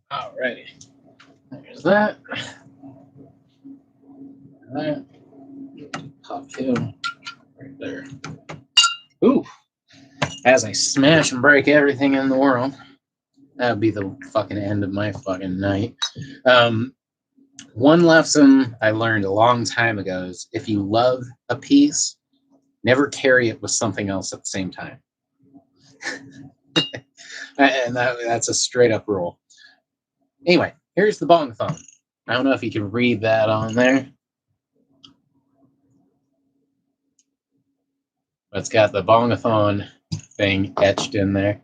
A: Alrighty. There's that. That. Pop two right there. Ooh, as I smash and break everything in the world. That would be the fucking end of my fucking night. One lesson I learned a long time ago is if you love a piece, never carry it with something else at the same time. And that's a straight up rule. Anyway, here's the bong phone. I don't know if you can read that on there. But it's got the bongathon thing etched in there.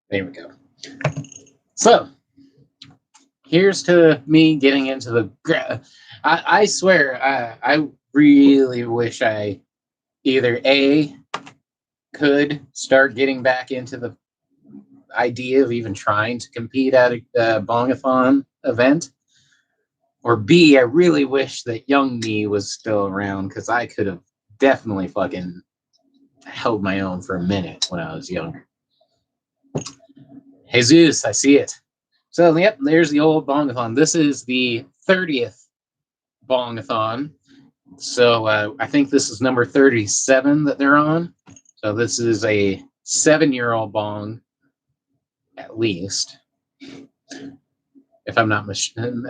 A: There we go. So, here's to me getting into the... I swear, I really wish I either A, could start getting back into the idea of even trying to compete at a bongathon event, or B, I really wish that young me was still around, because I could have definitely fucking held my own for a minute when I was younger. Jesus, I see it. So, yep, there's the old bongathon. This is the 30th bongathon. So, I think this is number 37 that they're on. So, this is a 7-year-old bong, at least. If I'm not mistaken.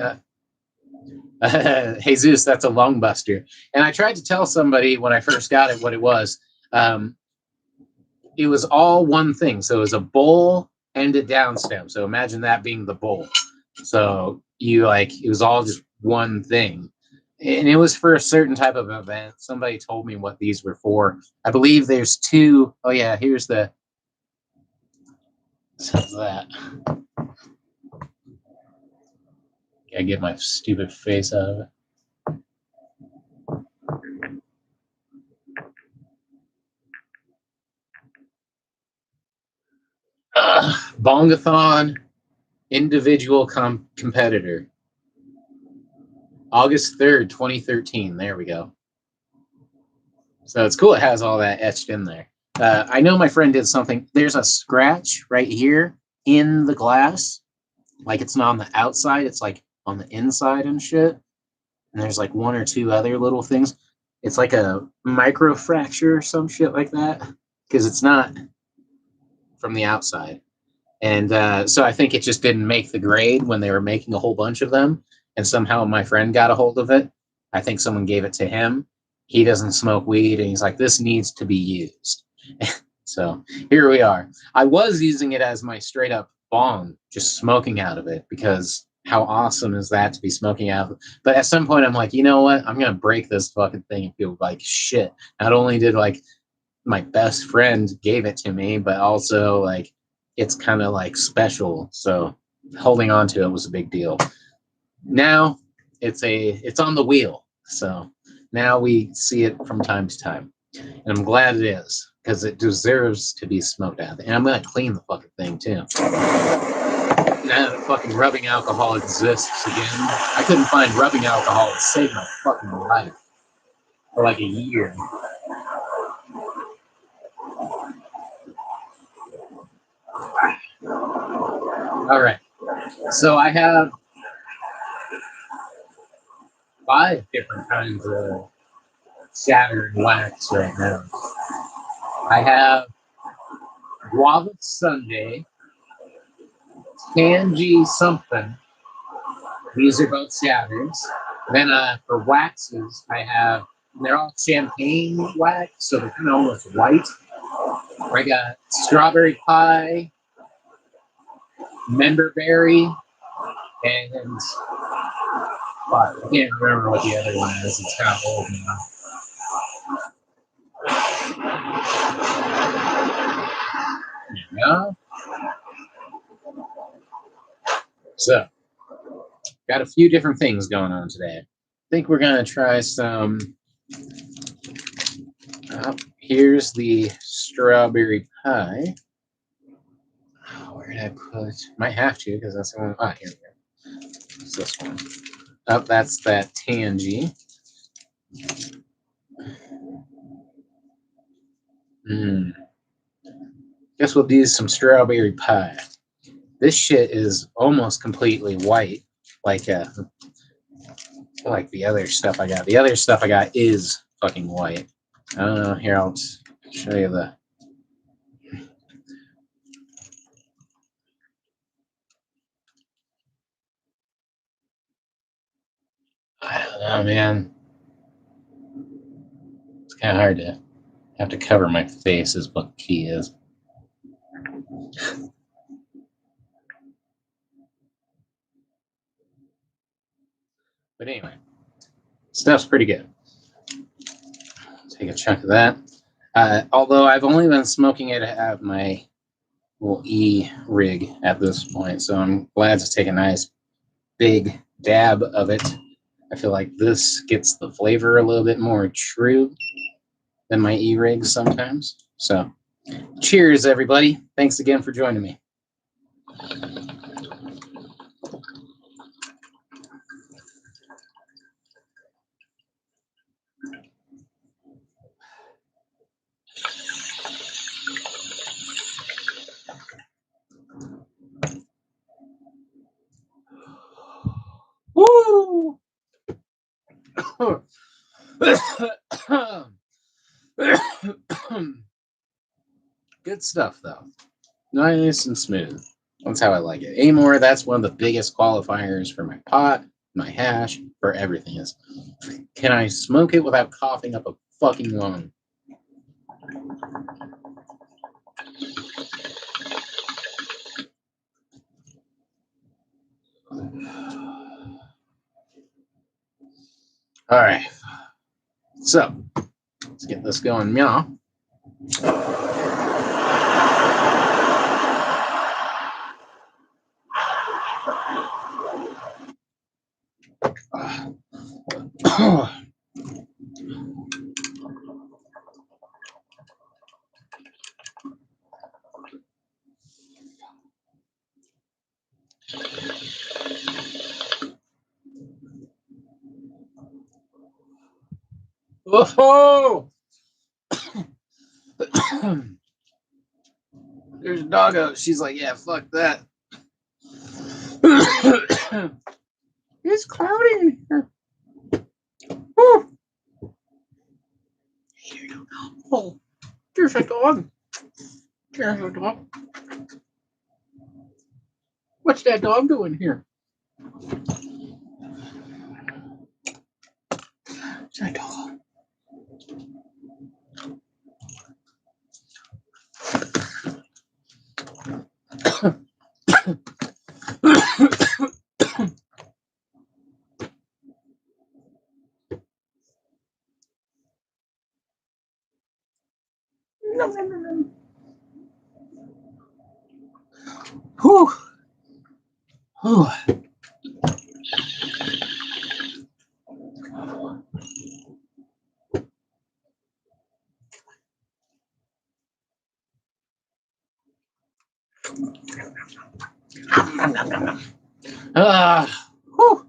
A: Jesus, that's a long buster. And I tried to tell somebody when I first got it what it was. It was all one thing. So, it was a bowl and a down stem. So imagine that being the bowl. So it was all just one thing. And it was for a certain type of event. Somebody told me what these were for. I believe there's two. Oh yeah, here's the... How's that? Gotta get my stupid face out of it. Bongathon individual competitor. August 3rd, 2013. There we go. So it's cool. It has all that etched in there. I know my friend did something. There's a scratch right here in the glass. Like it's not on the outside. It's like on the inside and shit. And there's like one or two other little things. It's like a micro fracture or some shit like that. Because it's not from the outside. And so I think it just didn't make the grade when they were making a whole bunch of them. And somehow my friend got a hold of it. I think someone gave it to him. He doesn't smoke weed. And he's like, this needs to be used. So here we are. I was using it as my straight up bong, just smoking out of it, because how awesome is that to be smoking out of it? But at some point I'm like, you know what? I'm going to break this fucking thing and feel like shit. Not only did like my best friend gave it to me, but also like it's kind of like special. So holding on to it was a big deal. Now it's on the wheel. So now we see it from time to time. And I'm glad it is, because it deserves to be smoked out. And I'm going to clean the fucking thing, too. Now that fucking rubbing alcohol exists again. I couldn't find rubbing alcohol to save my fucking life for like a year. All right. So I have 5 different kinds of shattered wax right now. I have guava sundae, tangy something. These are both shatters. Then for waxes, they're all champagne wax, so they're kind of almost white. I got strawberry pie, memberberry, and I can't remember what the other one is. It's kind of old now. Yeah. So, got a few different things going on today. I think we're going to try some... here's the strawberry pie. Oh, where did I put... Might have to, because that's the one... here we go. It's this one. That's that tangy. Guess we'll do some strawberry pie. This shit is almost completely white, like the other stuff I got. The other stuff I got is fucking white. Here, I'll show you the. I don't know, man. It's kind of hard to have to cover my face, is what the key is. But anyway, stuff's pretty good. Take a chunk of that. Although I've only been smoking it at my little E-rig at this point, so I'm glad to take a nice big dab of it. I feel like this gets the flavor a little bit more true than my E-rigs sometimes. So, cheers, everybody. Thanks again for joining me. Woo! Good stuff, though. Nice and smooth. That's how I like it. Anymore, that's one of the biggest qualifiers for my pot, my hash, for everything is, can I smoke it without coughing up a fucking lung? All right. So, let's get this going now. Whoa! There's a doggo. She's like, yeah, fuck that. It's cloudy in here. Oh, here you go. Oh, there's a dog. There's a dog. What's that dog doing here? It's a dog. Whew. Whew. Whew.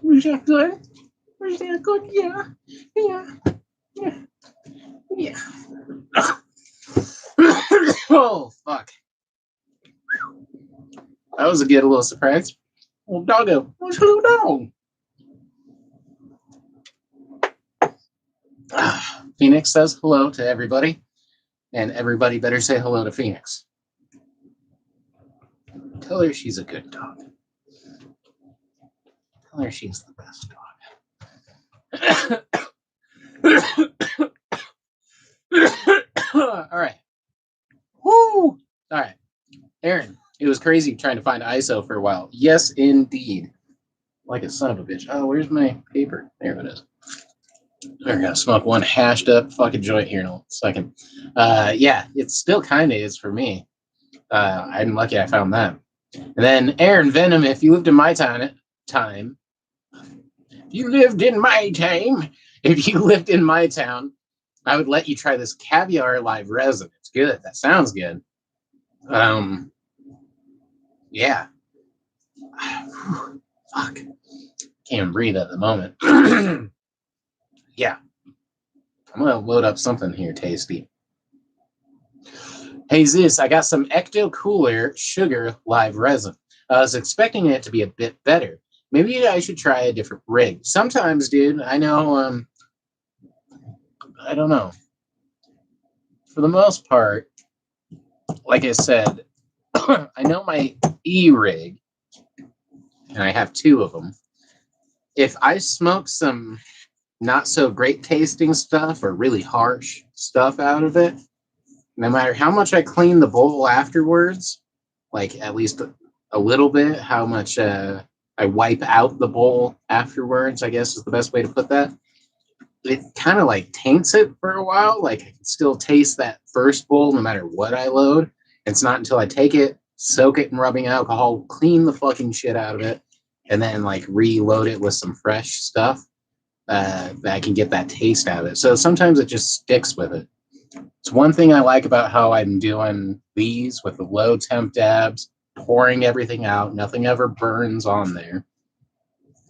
A: Was that good? Was that good? Yeah. Yeah. Yeah. Yeah. Oh, fuck. That was a good little surprise. Oh, doggo. What's a little dog? Phoenix says hello to everybody, and everybody better say hello to Phoenix. Tell her she's a good dog. Tell her she's the best dog. All right. Woo! All right. Aaron, it was crazy trying to find ISO for a while. Yes, indeed. Like a son of a bitch. Oh, where's my paper? There it is. We're gonna smoke one hashed up fucking joint here in a second. Yeah, it still kind of is for me. I'm lucky I found that. And then Aaron Venom, if you lived in my time, if you lived in my town, I would let you try this caviar live resin. It's good. That sounds good. Yeah. Fuck. Can't breathe at the moment. Yeah. I'm going to load up something here tasty. Hey, Zeus, I got some Ecto Cooler Sugar Live Resin. I was expecting it to be a bit better. Maybe I should try a different rig. Sometimes, dude, I know, I don't know. For the most part, like I said, I know my E-rig, and I have 2 of them. If I smoke some not so great tasting stuff or really harsh stuff out of it, no matter how much I clean the bowl afterwards, like at least a little bit, how much I wipe out the bowl afterwards, I guess is the best way to put that. It kind of like taints it for a while. Like I can still taste that first bowl no matter what I load. It's not until I take it, soak it in rubbing alcohol, clean the fucking shit out of it, and then like reload it with some fresh stuff that I can get that taste out of it. So sometimes it just sticks with it. It's one thing I like about how I'm doing these with the low temp dabs, pouring everything out, nothing ever burns on there.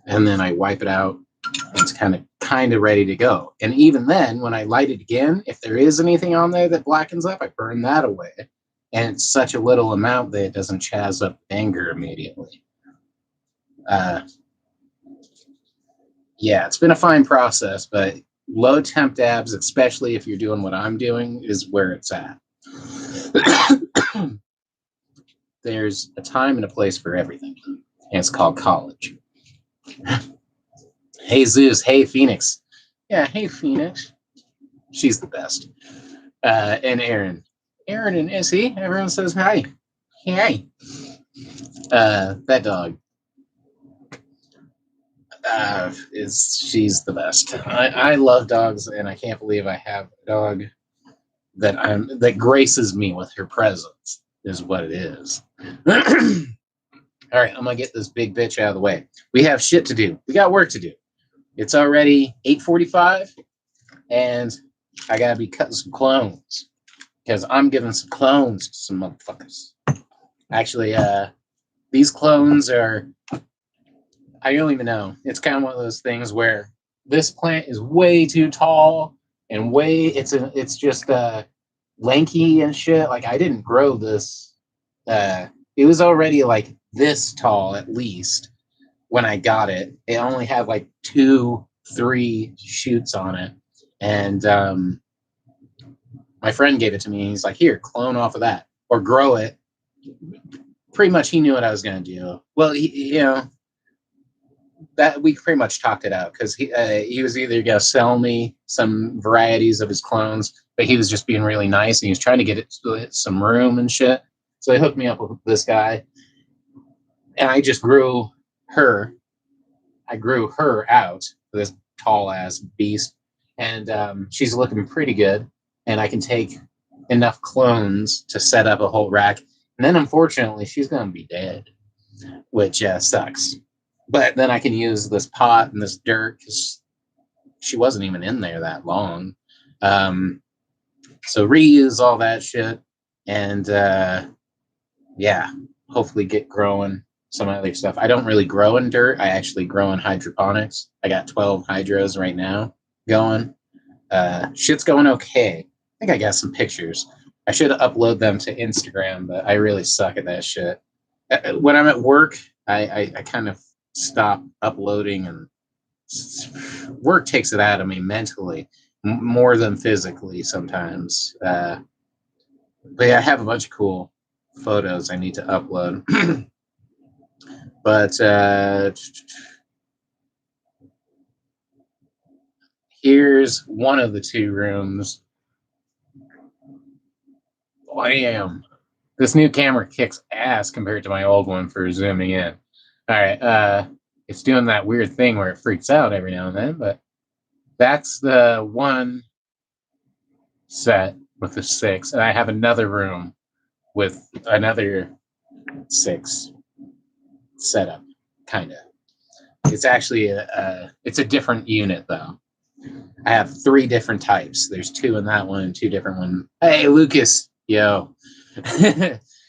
A: And then I wipe it out. It's kind of ready to go. And even then, when I light it again, if there is anything on there that blackens up, I burn that away. And it's such a little amount that it doesn't chaz up anger immediately. Yeah, it's been a fine process, but low temp dabs, especially if you're doing what I'm doing, is where it's at. There's a time and a place for everything, and it's called college. Hey, Zeus. Hey, Phoenix. Yeah, hey, Phoenix. She's the best. And Aaron. Aaron and Issy. Everyone says hi. Hey. That dog. She's the best. I love dogs, and I can't believe I have a dog that graces me with her presence. Is what it is. All right, I'm gonna get this big bitch out of the way. We have shit to do. We got work to do. It's already 8:45, and I gotta be cutting some clones because I'm giving some clones to some motherfuckers. Actually, these clones are, I don't even know. It's kind of one of those things where this plant is way too tall and it's just lanky and shit. Like I didn't grow this. It was already like this tall at least when I got it. It only had like 2-3 shoots on it, and my friend gave it to me. He's like, "Here, clone off of that or grow it." Pretty much, he knew what I was going to do. Well, that we pretty much talked it out because he was either going to sell me some varieties of his clones, but he was just being really nice and he was trying to get it some room and shit. So he hooked me up with this guy, and I just grew her. I grew her out, this tall ass beast, and she's looking pretty good. And I can take enough clones to set up a whole rack. And then, unfortunately, she's going to be dead, which sucks. But then I can use this pot and this dirt because she wasn't even in there that long. So reuse all that shit and yeah, hopefully get growing some other stuff. I don't really grow in dirt. I actually grow in hydroponics. I got 12 hydros right now going. Shit's going okay. I think I got some pictures. I should upload them to Instagram, but I really suck at that shit. When I'm at work, I kind of stop uploading, and work takes it out of me mentally more than physically sometimes. But yeah, I have a bunch of cool photos I need to upload. But here's one of the 2 rooms. Bam! This new camera kicks ass compared to my old one for zooming in. All right, it's doing that weird thing where it freaks out every now and then, but that's the one set with the 6, and I have another room with another 6 setup, kind of. It's actually it's a different unit though. I have 3 different types. There's 2 in that one and 2 different ones. Hey, Lucas, yo.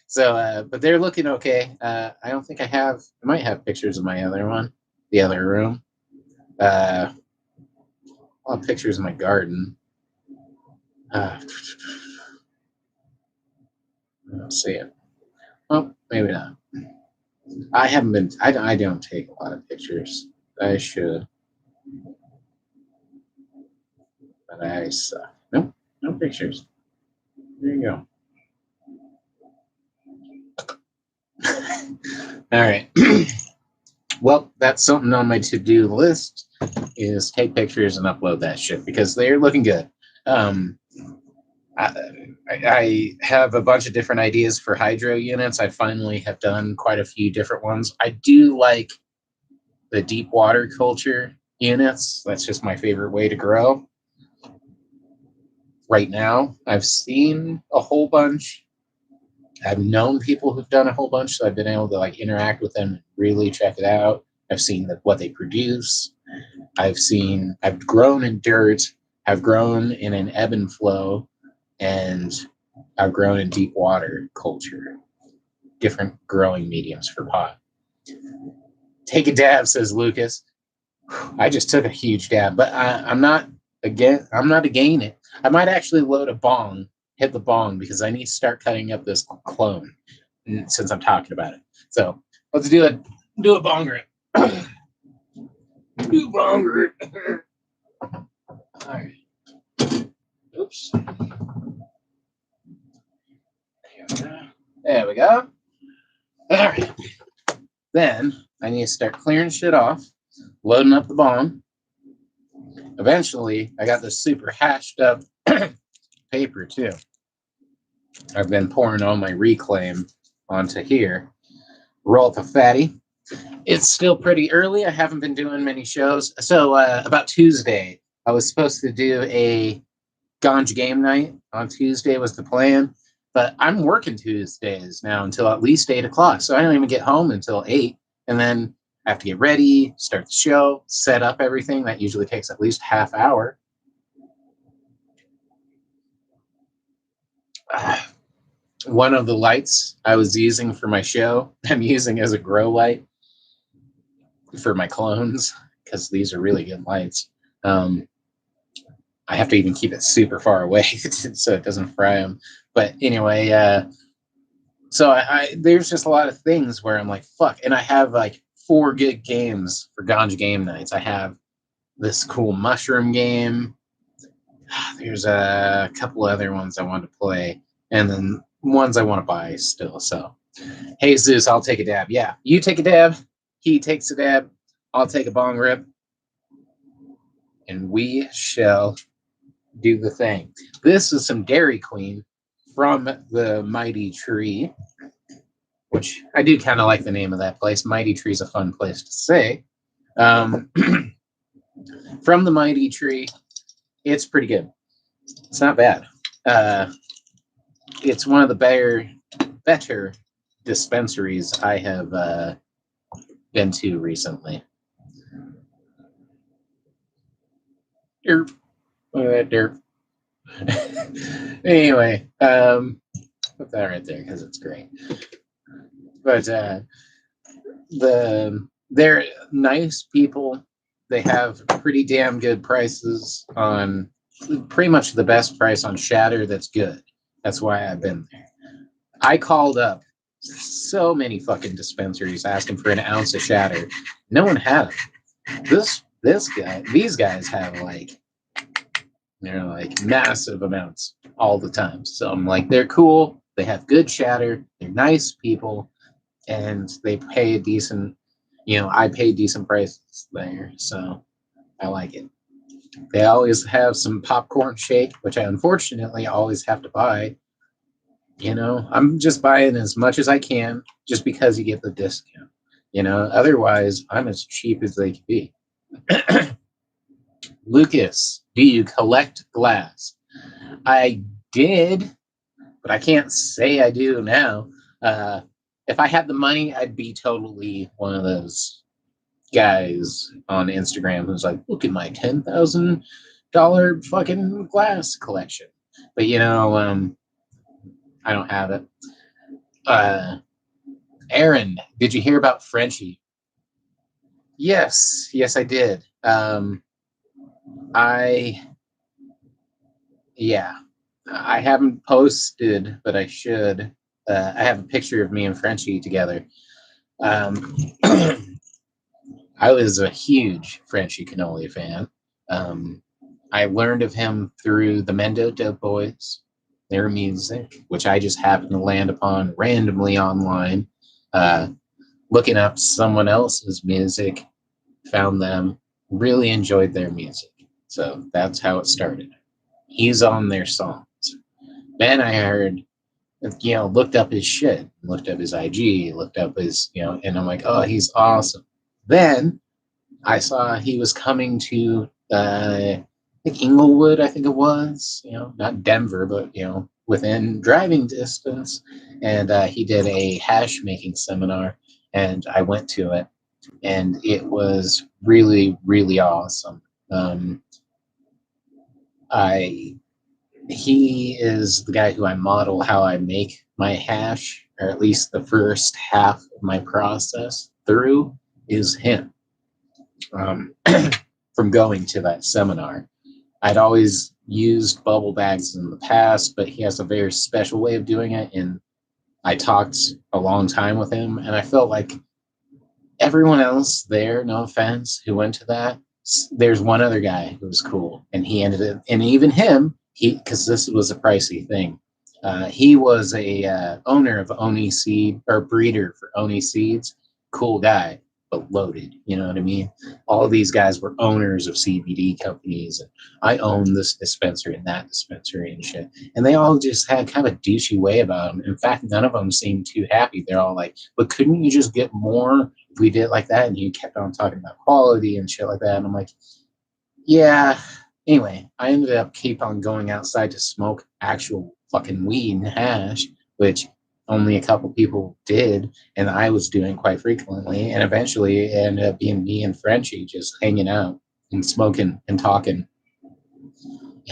A: So, but they're looking okay. I don't think I might have pictures of my other one. the other room. A lot of pictures of my garden. I don't see it. Oh, maybe not. I haven't been. I don't take a lot of pictures. I should, but I suck. Nope, no pictures. There you go. All right. Well, that's something on my to-do list is take pictures and upload that shit because they're looking good. I have a bunch of different ideas for hydro units. I finally have done quite a few different ones. I do like the deep water culture units. That's just my favorite way to grow. Right now, I've seen a whole bunch. I've known people who've done a whole bunch, so I've been able to like interact with them and really check it out. I've seen what they produce. I've grown in dirt. I've grown in an ebb and flow, and I've grown in deep water culture. Different growing mediums for pot. Take a dab, says Lucas. I just took a huge dab, but I'm not again it. I might actually load a bong, hit the bong, because I need to start cutting up this clone since I'm talking about it. So let's do it. Do a bong rip. Do bong rip. All right. Oops. There we go. All right. Then I need to start clearing shit off, loading up the bong. Eventually, I got this super hashed up paper too. I've been pouring all my reclaim onto here. Roll up a fatty. It's still pretty early. I haven't been doing many shows. So about Tuesday, I was supposed to do a Ganj game night. On Tuesday was the plan. But I'm working Tuesdays now until at least 8 o'clock. So I don't even get home until 8. And then I have to get ready, start the show, set up everything. That usually takes at least half hour. One of the lights I was using for my show, I'm using as a grow light for my clones because these are really good lights. I have to even keep it super far away so it doesn't fry them. But anyway, so there's just a lot of things where I'm like, fuck. And I have like 4 good games for Ganja game nights. I have this cool mushroom game. There's a couple other ones I want to play. And then ones I want to buy still. So, hey, Zeus, I'll take a dab. Yeah, you take a dab. He takes a dab. I'll take a bong rip. And we shall do the thing. This is some Dairy Queen from the Mighty Tree, which I do kind of like the name of that place. Mighty Tree is a fun place to say. From the Mighty Tree, it's pretty good. It's not bad. It's one of the better dispensaries I have been to recently. Derp. Look at that derp. Anyway, put that right there because it's great. But they're nice people. They have pretty damn good prices on pretty much the best price on shatter that's good. That's why I've been there. I called up so many fucking dispensaries asking for an ounce of shatter. No one had it. These guys have like, they're like massive amounts all the time. So I'm like, they're cool. They have good shatter. They're nice people, and they pay a decent. I pay decent prices there, so I like it. They always have some popcorn shake, which I unfortunately always have to buy. I'm just buying as much as I can just because you get the discount. Otherwise I'm as cheap as they can be. Lucas, do you collect glass? I did, but I can't say I do now. If I had the money, I'd be totally one of those guys on Instagram who's like, look at my $10,000 fucking glass collection. But I don't have it. Aaron, did you hear about Frenchie? Yes, I did. I Yeah, I haven't posted, but I should. I have a picture of me and Frenchie together. Um, I was a huge Frenchie Cannoli fan. Um, I learned of him through the Mendo Dope Boys, their music, which I just happened to land upon randomly online, uh, looking up someone else's music, found them, really enjoyed their music. So that's how it started. He's on their songs. Then I heard, looked up his shit, looked up his IG, looked up his, and I'm like, oh, he's awesome. Then I saw he was coming to, I think Inglewood, I think it was, not Denver, but, within driving distance. And he did a hash making seminar, and I went to it, and it was really, really awesome. Um, I He is the guy who I model how I make my hash, or at least the first half of my process through is him. Um, from going to that seminar, I'd always used bubble bags in the past, but he has a very special way of doing it. And I talked a long time with him, and I felt like everyone else there, no offense, who went to that, there's one other guy who was cool, and he ended up, and even him, because this was a pricey thing. He was a owner of Oni Seed or breeder for Oni Seeds. Cool guy, but loaded. You know what I mean? All these guys were owners of CBD companies, and I own this dispensary and that dispensary and shit. And they all just had kind of a douchey way about them. In fact, none of them seemed too happy. They're all like, "But couldn't you just get more if we did it like that?" And you kept on talking about quality and shit like that. And I'm like, yeah. Anyway, I ended up keep on going outside to smoke actual fucking weed and hash, which only a couple people did, and I was doing quite frequently. And eventually, it ended up being me and Frenchie just hanging out and smoking and talking.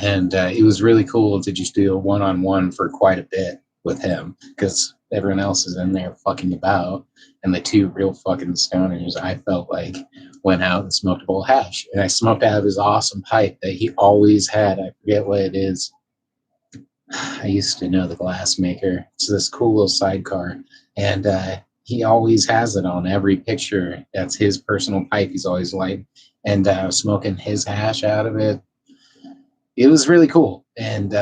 A: And it was really cool to just do a one-on-one for quite a bit with him because everyone else is in there fucking about, and the two real fucking stoners I felt like went out and smoked a bowl of hash, and I smoked out of his awesome pipe that he always had. I forget what it is. I used to know the glass maker. It's this cool little sidecar, and he always has it on every picture. That's his personal pipe. He's always lighting and smoking his hash out of it. It was really cool, and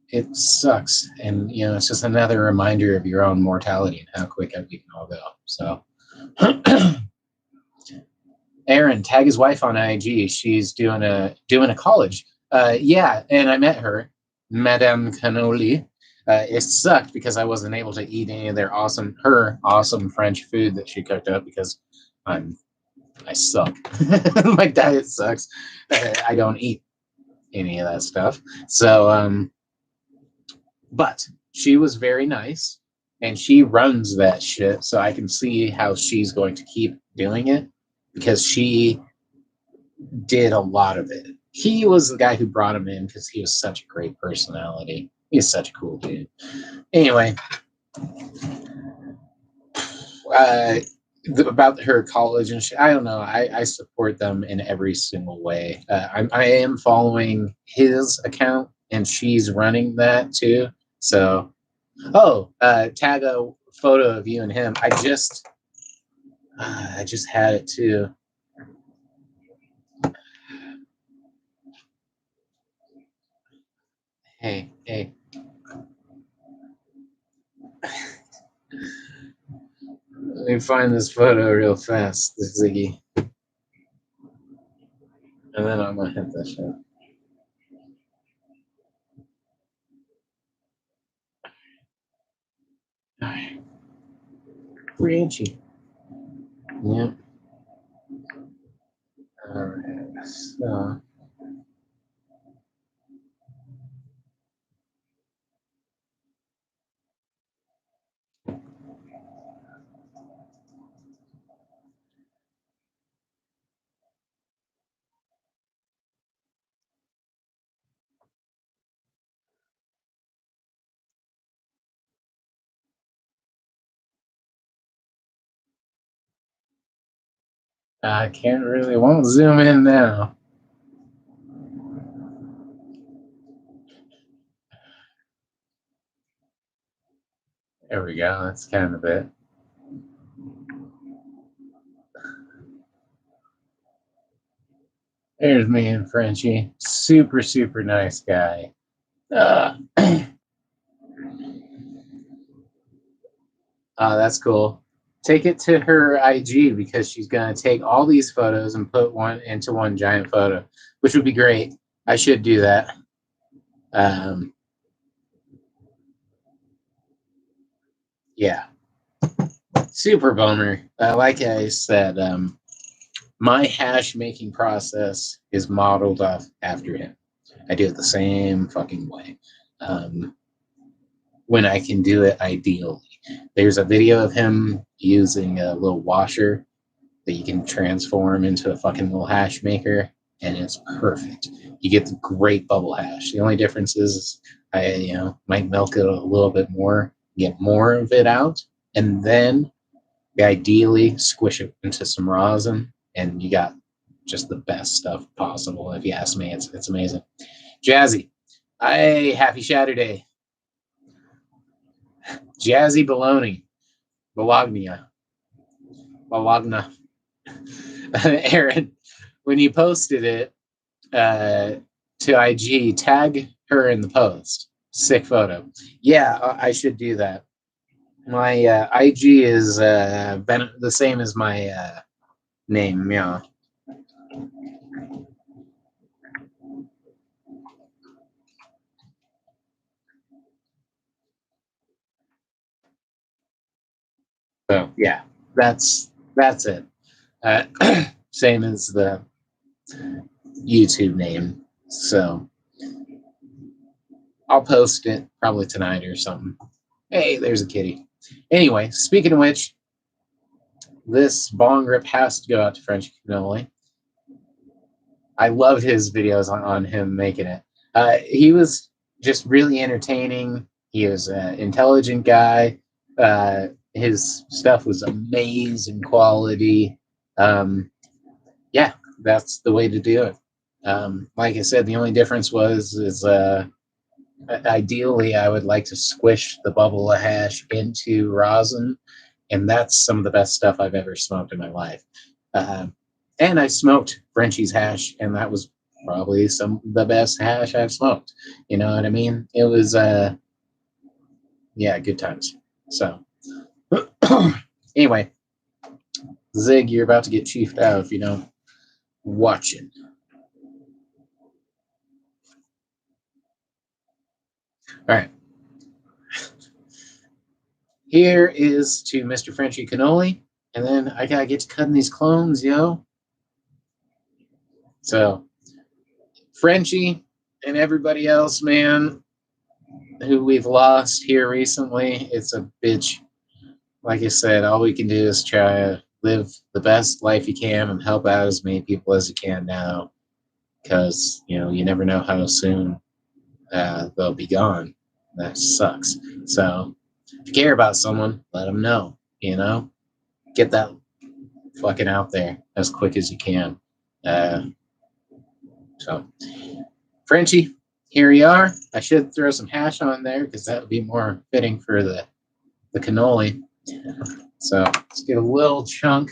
A: it sucks. And it's just another reminder of your own mortality and how quick we can all go. So, Aaron, tag his wife on IG. She's doing a college. Yeah, and I met her, Madame Cannoli. It sucked because I wasn't able to eat any of her awesome French food that she cooked up because I'm I suck. My diet sucks. I don't eat any of that stuff. So but she was very nice, and she runs that shit, so I can see how she's going to keep doing it because she did a lot of it. He was the guy who brought him in because he was such a great personality. He's such a cool dude. Anyway, uh, about her college and shit, I don't know. I support them in every single way. I am following his account, and she's running that too. So, tag a photo of you and him. I just had it too. Hey, let me find this photo real fast, this Ziggy, and then I'm gonna hit that shit. All right, Richie. Yep. All right. So I can't really, won't zoom in now. There we go. That's kind of it. There's me and Frenchie. Super, super nice guy. That's cool. Take it to her IG because she's going to take all these photos and put one into one giant photo, which would be great. I should do that. Yeah. Super bummer. Like I said, my hash making process is modeled off after him. I do it the same fucking way. When I can do it ideally. There's a video of him using a little washer that you can transform into a fucking little hash maker, and it's perfect. You get the great bubble hash. The only difference is I might milk it a little bit more, get more of it out, and then ideally squish it into some rosin, and you got just the best stuff possible. If you ask me, it's amazing. Jazzy, happy Shatterday. Jazzy Baloney, Bologna. Aaron, when you posted it to IG, tag her in the post. Sick photo. Yeah, I should do that. My IG is the same as my name. Yeah. So yeah, that's it. Uh, same as the YouTube name. So I'll post it probably tonight or something. Hey, there's a kitty. Anyway, speaking of which, this bong rip has to go out to French Cannoli. I loved his videos on him making it. He was just really entertaining. He was an intelligent guy. His stuff was amazing quality. Yeah, that's the way to do it. Like I said, the only difference is ideally I would like to squish the bubble hash into rosin, and that's some of the best stuff I've ever smoked in my life. Uh, and I smoked Frenchie's hash, and that was probably some of the best hash I've smoked. You know what I mean? It was, yeah, good times. So, anyway, Zig, you're about to get chiefed out if you don't watch it. All right. Here is to Mr. Frenchie Cannoli, and then I gotta get to cutting these clones, yo. So, Frenchie and everybody else, man, who we've lost here recently, it's a bitch. Like I said, all we can do is try to live the best life you can and help out as many people as you can now, because you never know how soon they'll be gone. That sucks. So if you care about someone, let them know. Get that fucking out there as quick as you can. So Frenchie, here you are. I should throw some hash on there because that would be more fitting for the cannoli. So let's get a little chunk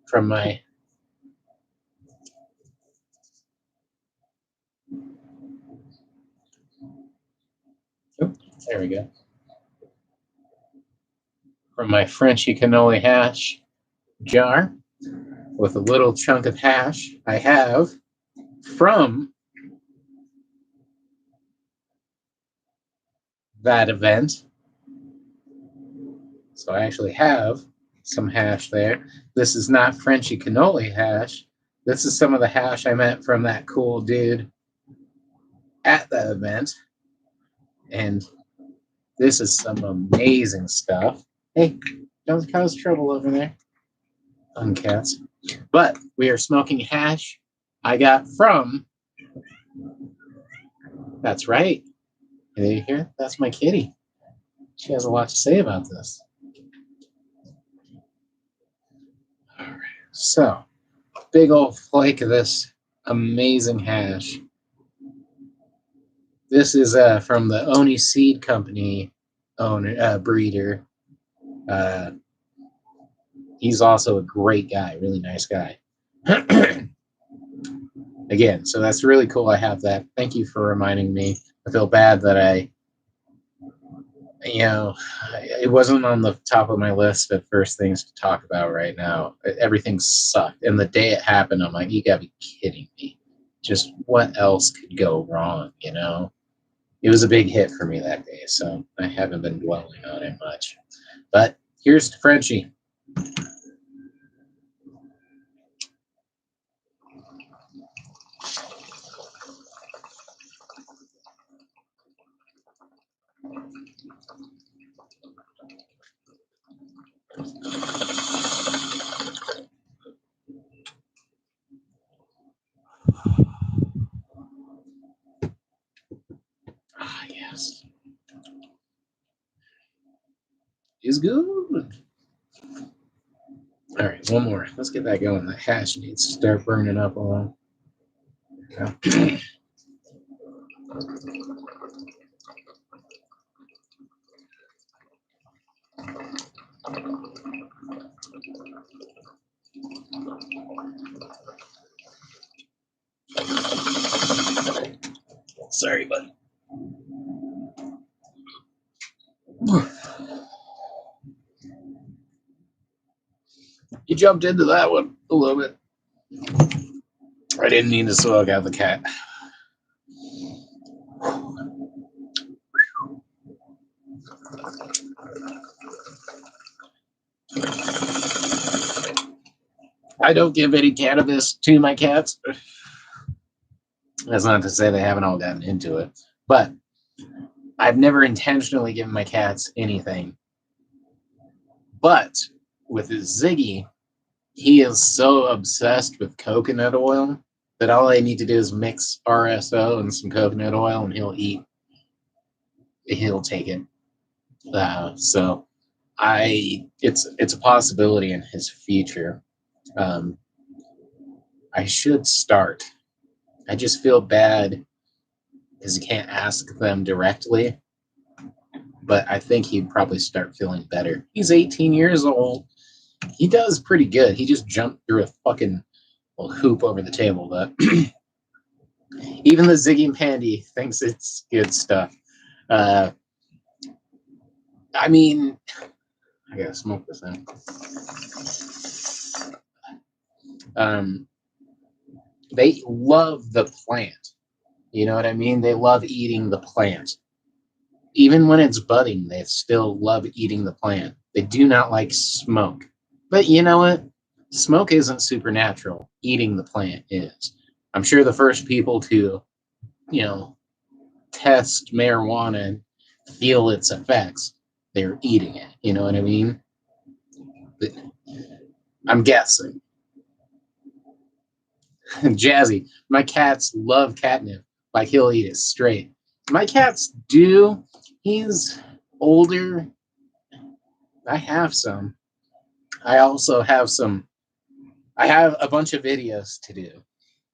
A: from my there we go. From my Frenchie cannoli hash jar with a little chunk of hash I have from that event. So I actually have some hash there. This is not Frenchie cannoli hash. This is some of the hash I met from that cool dude at the event. And this is some amazing stuff. Hey, don't cause trouble over there. Uncats. But we are smoking hash I got from. That's right. Did you hear? That's my kitty. She has a lot to say about this. So, big old flake of this amazing hash. This is from the Oni Seed Company breeder. He's also a great guy, really nice guy. Again, so that's really cool. I have that. Thank you for reminding me. I feel bad that it wasn't on the top of my list of first things to talk about right now. Everything sucked. And the day it happened, I'm like, you gotta be kidding me. Just what else could go wrong, you know? It was a big hit for me that day, so I haven't been dwelling on it much. But here's to Frenchie. Ah, yes. Is good. All right, one more. Let's get that going. The hash needs to start burning up a little. Sorry, bud. You jumped into that one a little bit. I didn't mean to slug out the cat. I don't give any cannabis to my cats. That's not to say they haven't all gotten into it, but I've never intentionally given my cats anything. But with Ziggy, he is so obsessed with coconut oil that all I need to do is mix RSO and some coconut oil, and he'll eat. He'll take it. So it's a possibility in his future. I should start. I just feel bad because you can't ask them directly. But I think he'd probably start feeling better. He's 18 years old. He does pretty good. He just jumped through a fucking hoop over the table. But even the Ziggy Pandy thinks it's good stuff. I mean, I gotta smoke this thing. They love the plant. You know what I mean? They love eating the plant. Even when it's budding, they still love eating the plant. They do not like smoke. But you know what? Smoke isn't supernatural. Eating the plant is. I'm sure the first people to, test marijuana and feel its effects, they're eating it. You know what I mean? But I'm guessing. Jazzy, my cats love catnip. Like he'll eat it straight. My cats do. He's older. I have some. I also have some. I have a bunch of videos to do.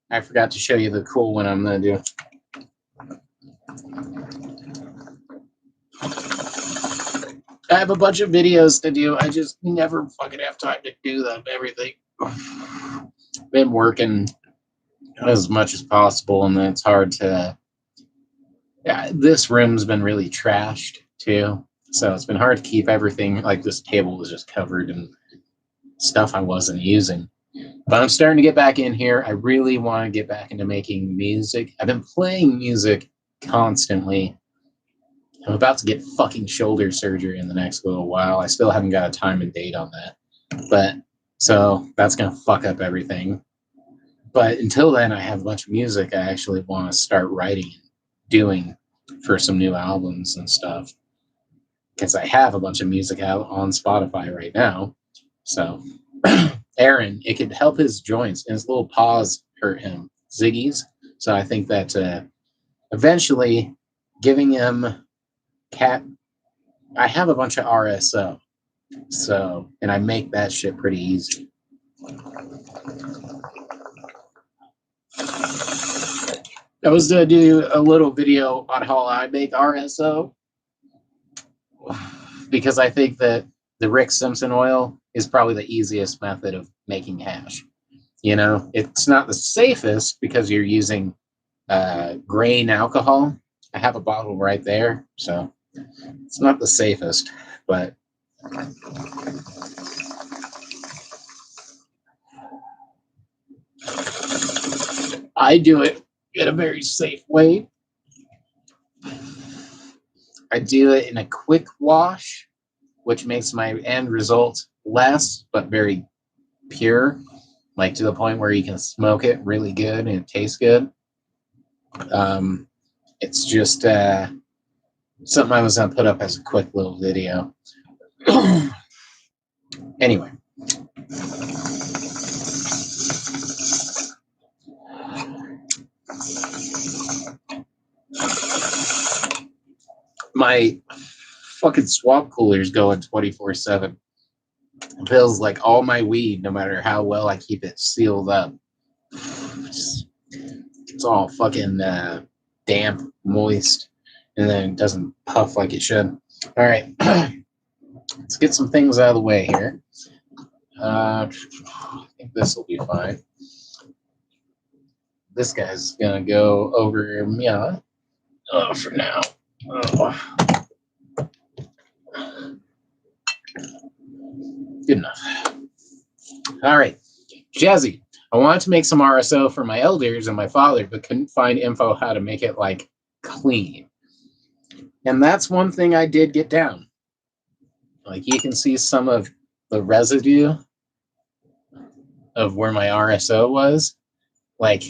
A: I forgot to show you the cool one I'm going to do. I have a bunch of videos to do. I just never fucking have time to do them. Everything. Been working as much as possible, and then it's hard to. Yeah, this room's been really trashed too, so it's been hard to keep everything. Like this table was just covered in stuff I wasn't using. But I'm starting to get back in here. I really want to get back into making music. I've been playing music constantly. I'm about to get fucking shoulder surgery in the next little while. I still haven't got a time and date on that. But so that's going to fuck up everything. But until then, I have a bunch of music I actually want to start writing and doing for some new albums and stuff. Because I have a bunch of music out on Spotify right now. So, Aaron, it could help his joints, and his little paws hurt him. Ziggy's. So I think that eventually giving him cat. I have a bunch of RSO. So, and I make that shit pretty easy. I was going to do a little video on how I make RSO because I think that the Rick Simpson oil is probably the easiest method of making hash. You know, it's not the safest because you're using grain alcohol. I have a bottle right there, so it's not the safest, but I do it in a very safe way. I do it in a quick wash, which makes my end result less, but very pure, like to the point where you can smoke it really good and it tastes good. It's just something I was going to put up as a quick little video. Anyway. My fucking swamp cooler is going 24/7. It feels like all my weed, no matter how well I keep it sealed up. It's all fucking damp, moist, and then it doesn't puff like it should. All right. Let's get some things out of the way here. I think this will be fine. This guy's going to go over Mia for now. Good enough. All right. Jazzy. I wanted to make some RSO for my elders and my father, but couldn't find info how to make it like clean. And that's one thing I did get down. Like you can see some of the residue of where my RSO was. Like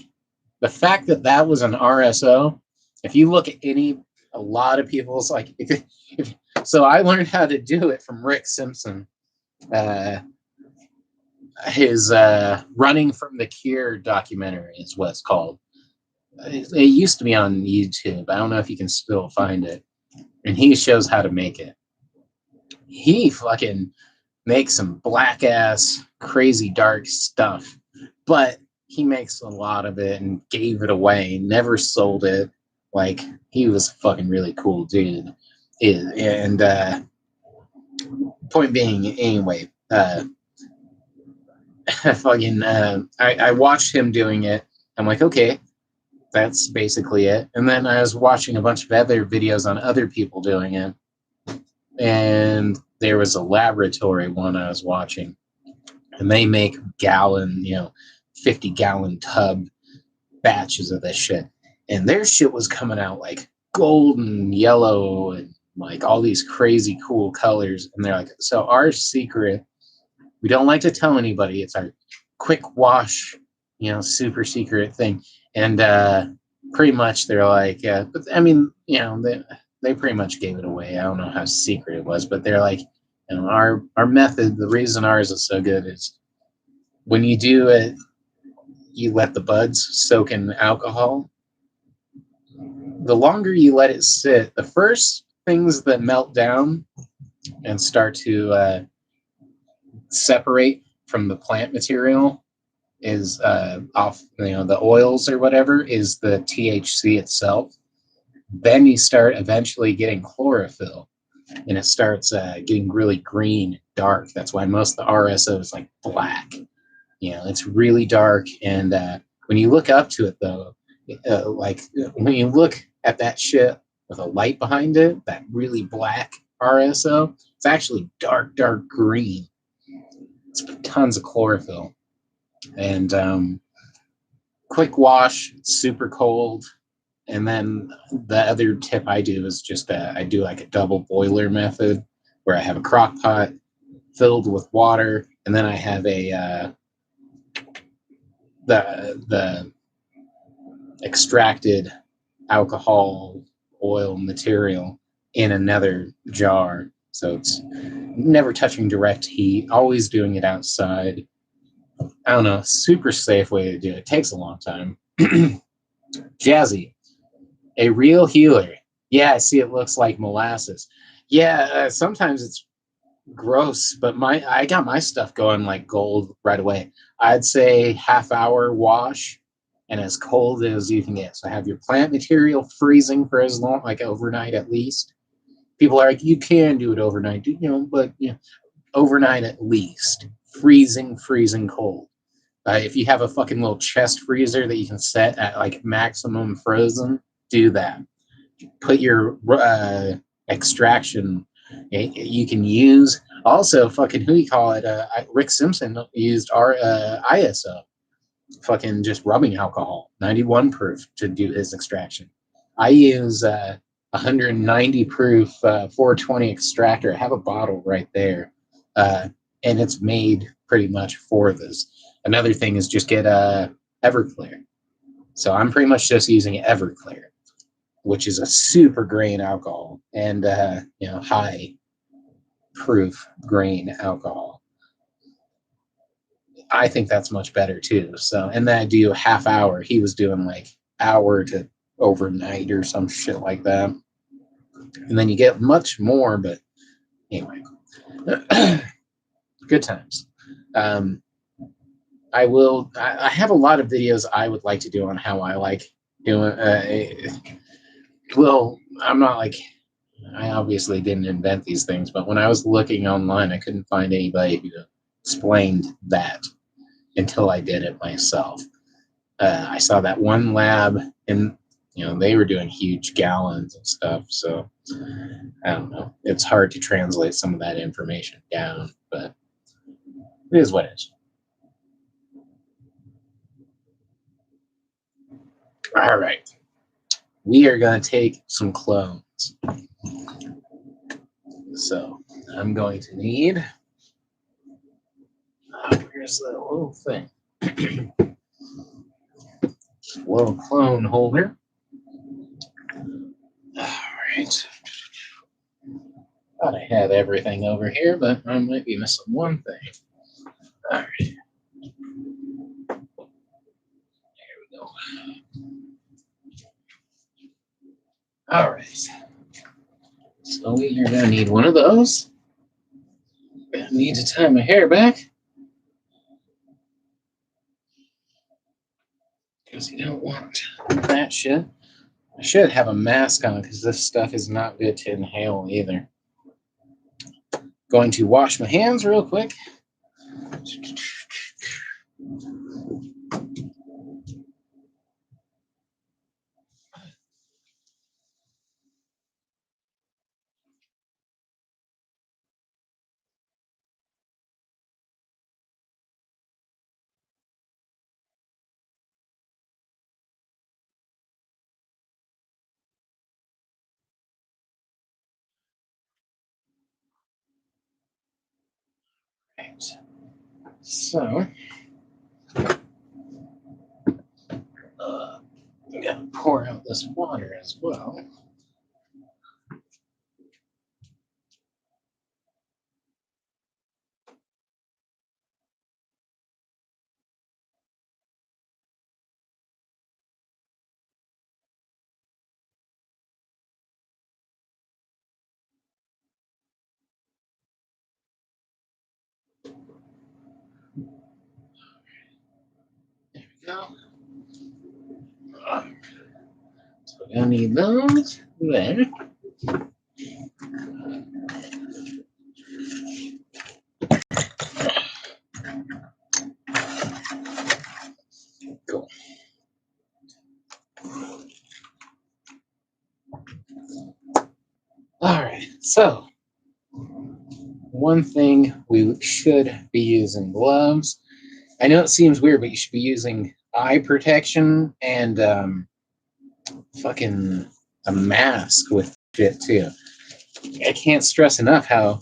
A: the fact that that was an RSO, if you look at a lot of people's like, so I learned how to do it from Rick Simpson. His Running from the Cure documentary is what it's called. It used to be on YouTube. I don't know if you can still find it. And he shows how to make it. He fucking makes some black ass, crazy dark stuff. But he makes a lot of it and gave it away, never sold it. Like, he was a fucking really cool dude. And point being, anyway, I watched him doing it. I'm like, okay, that's basically it. And then I was watching a bunch of other videos on other people doing it. And there was a laboratory one I was watching. And they make 50-gallon tub batches of this shit. And their shit was coming out like golden yellow and like all these crazy cool colors. And they're like, so our secret, we don't like to tell anybody. It's our quick wash, super secret thing. And pretty much they're like, but I mean, they pretty much gave it away. I don't know how secret it was, but they're like, our method, the reason ours is so good is when you do it, you let the buds soak in alcohol. The longer you let it sit, the first things that melt down and start to separate from the plant material is off, the oils or whatever, is the THC itself. Then you start eventually getting chlorophyll, and it starts getting really green, dark. That's why most of the RSO is like black. It's really dark, and when you look up to it, though, like when you look at that shit with a light behind it, that really black RSO, it's actually dark green. It's tons of chlorophyll. And quick wash, super cold. And then the other tip I do is just I do like a double boiler method where I have a crock pot filled with water, and then I have the extracted alcohol oil material in another jar. So it's never touching direct heat, always doing it outside. I don't know, super safe way to do it. It takes a long time. Jazzy, a real healer. Yeah, I see it looks like molasses. Yeah, sometimes it's gross, but I got my stuff going like gold right away. I'd say half-hour wash and as cold as you can get. So have your plant material freezing for as long, like overnight at least. People are like, you can do it overnight, but overnight at least. Freezing cold. If you have a fucking little chest freezer that you can set at like maximum frozen, do that. Put your extraction you can use. Also, fucking who you call it? Rick Simpson used our ISO, fucking just rubbing alcohol, 91 proof to do his extraction. I use 190 proof 420 extractor. I have a bottle right there, and it's made pretty much for this. Another thing is just get Everclear. So I'm pretty much just using Everclear, which is a super grain alcohol and high proof grain alcohol. I think that's much better too. So, and then I do half hour. He was doing like hour to overnight or some shit like that. And then you get much more, but anyway, good times. I have a lot of videos I would like to do on how I like doing. Well, I'm not like, I obviously didn't invent these things, but when I was looking online, I couldn't find anybody who explained that until I did it myself. I saw that one lab, and they were doing huge gallons and stuff. So I don't know. It's hard to translate some of that information down, but it is what it is. All right, we are going to take some clones. So I'm going to need. Where's the little thing? Little clone holder. All right. Thought I had everything over here, but I might be missing one thing. All right. There we go. All right. So we are going to need one of those. I need to tie my hair back. Because you don't want that shit. I should have a mask on because this stuff is not good to inhale either. Going to wash my hands real quick. Right. So, I'm going to pour out this water as well. There we go. So we're going to need those there. Cool. All right. So, one thing we should be using gloves. I know it seems weird, but you should be using eye protection and fucking a mask with shit too. I can't stress enough how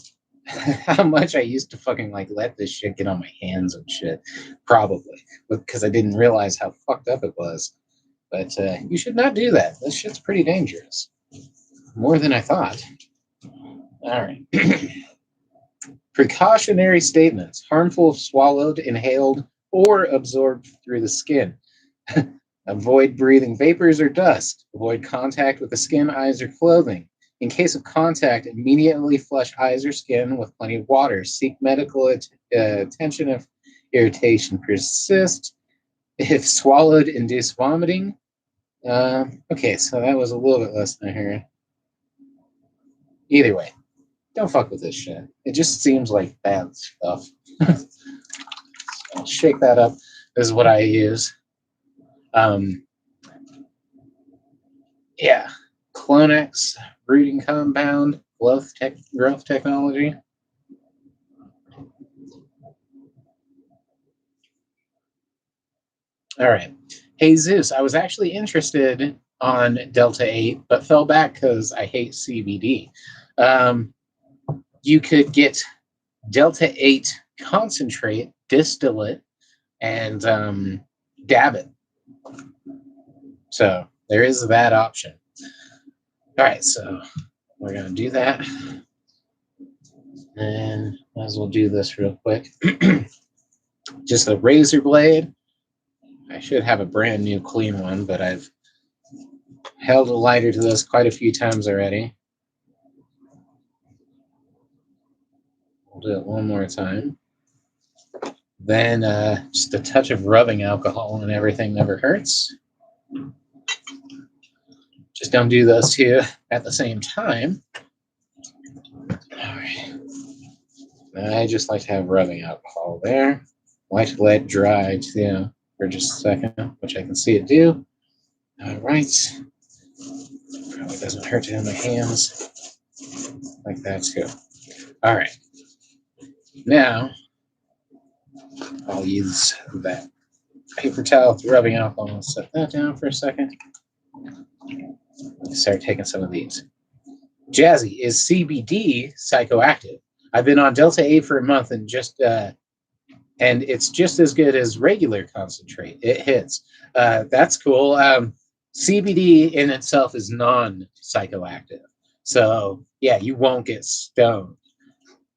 A: much I used to fucking like let this shit get on my hands and shit. Probably because I didn't realize how fucked up it was. But you should not do that. This shit's pretty dangerous. More than I thought. All right. Precautionary statements. Harmful if swallowed, inhaled, or absorbed through the skin. Avoid breathing vapors or dust. Avoid contact with the skin, eyes, or clothing. In case of contact, immediately flush eyes or skin with plenty of water. Seek medical attention if irritation persists. If swallowed, induce vomiting. Okay, so that was a little bit less than I heard. Either way, don't fuck with this shit. It just seems like bad stuff. So I'll shake that up. This is what I use. Yeah, Clonex breeding compound, growth technology. All right. Hey Zeus, I was actually interested on Delta 8, but fell back because I hate CBD. You could get Delta 8 concentrate, distill it, and dab it. So there is that option. All right, so we're going to do that. And might as well do this real quick. Just a razor blade. I should have a brand new clean one, but I've held a lighter to this quite a few times already. We'll do it one more time. Then just a touch of rubbing alcohol and everything never hurts. Just don't do those two at the same time. All right. I just like to have rubbing alcohol there. I like to let it dry too for just a second, which I can see it do. All right. Probably doesn't hurt to have my hands like that too. All right. Now I'll use that paper towel with rubbing alcohol and set that down for a second. Start taking some of these. Jazzy, is CBD psychoactive? I've been on Delta 8 for a month and it's just as good as regular concentrate. It hits. That's cool. CBD in itself is non-psychoactive. So yeah, you won't get stoned.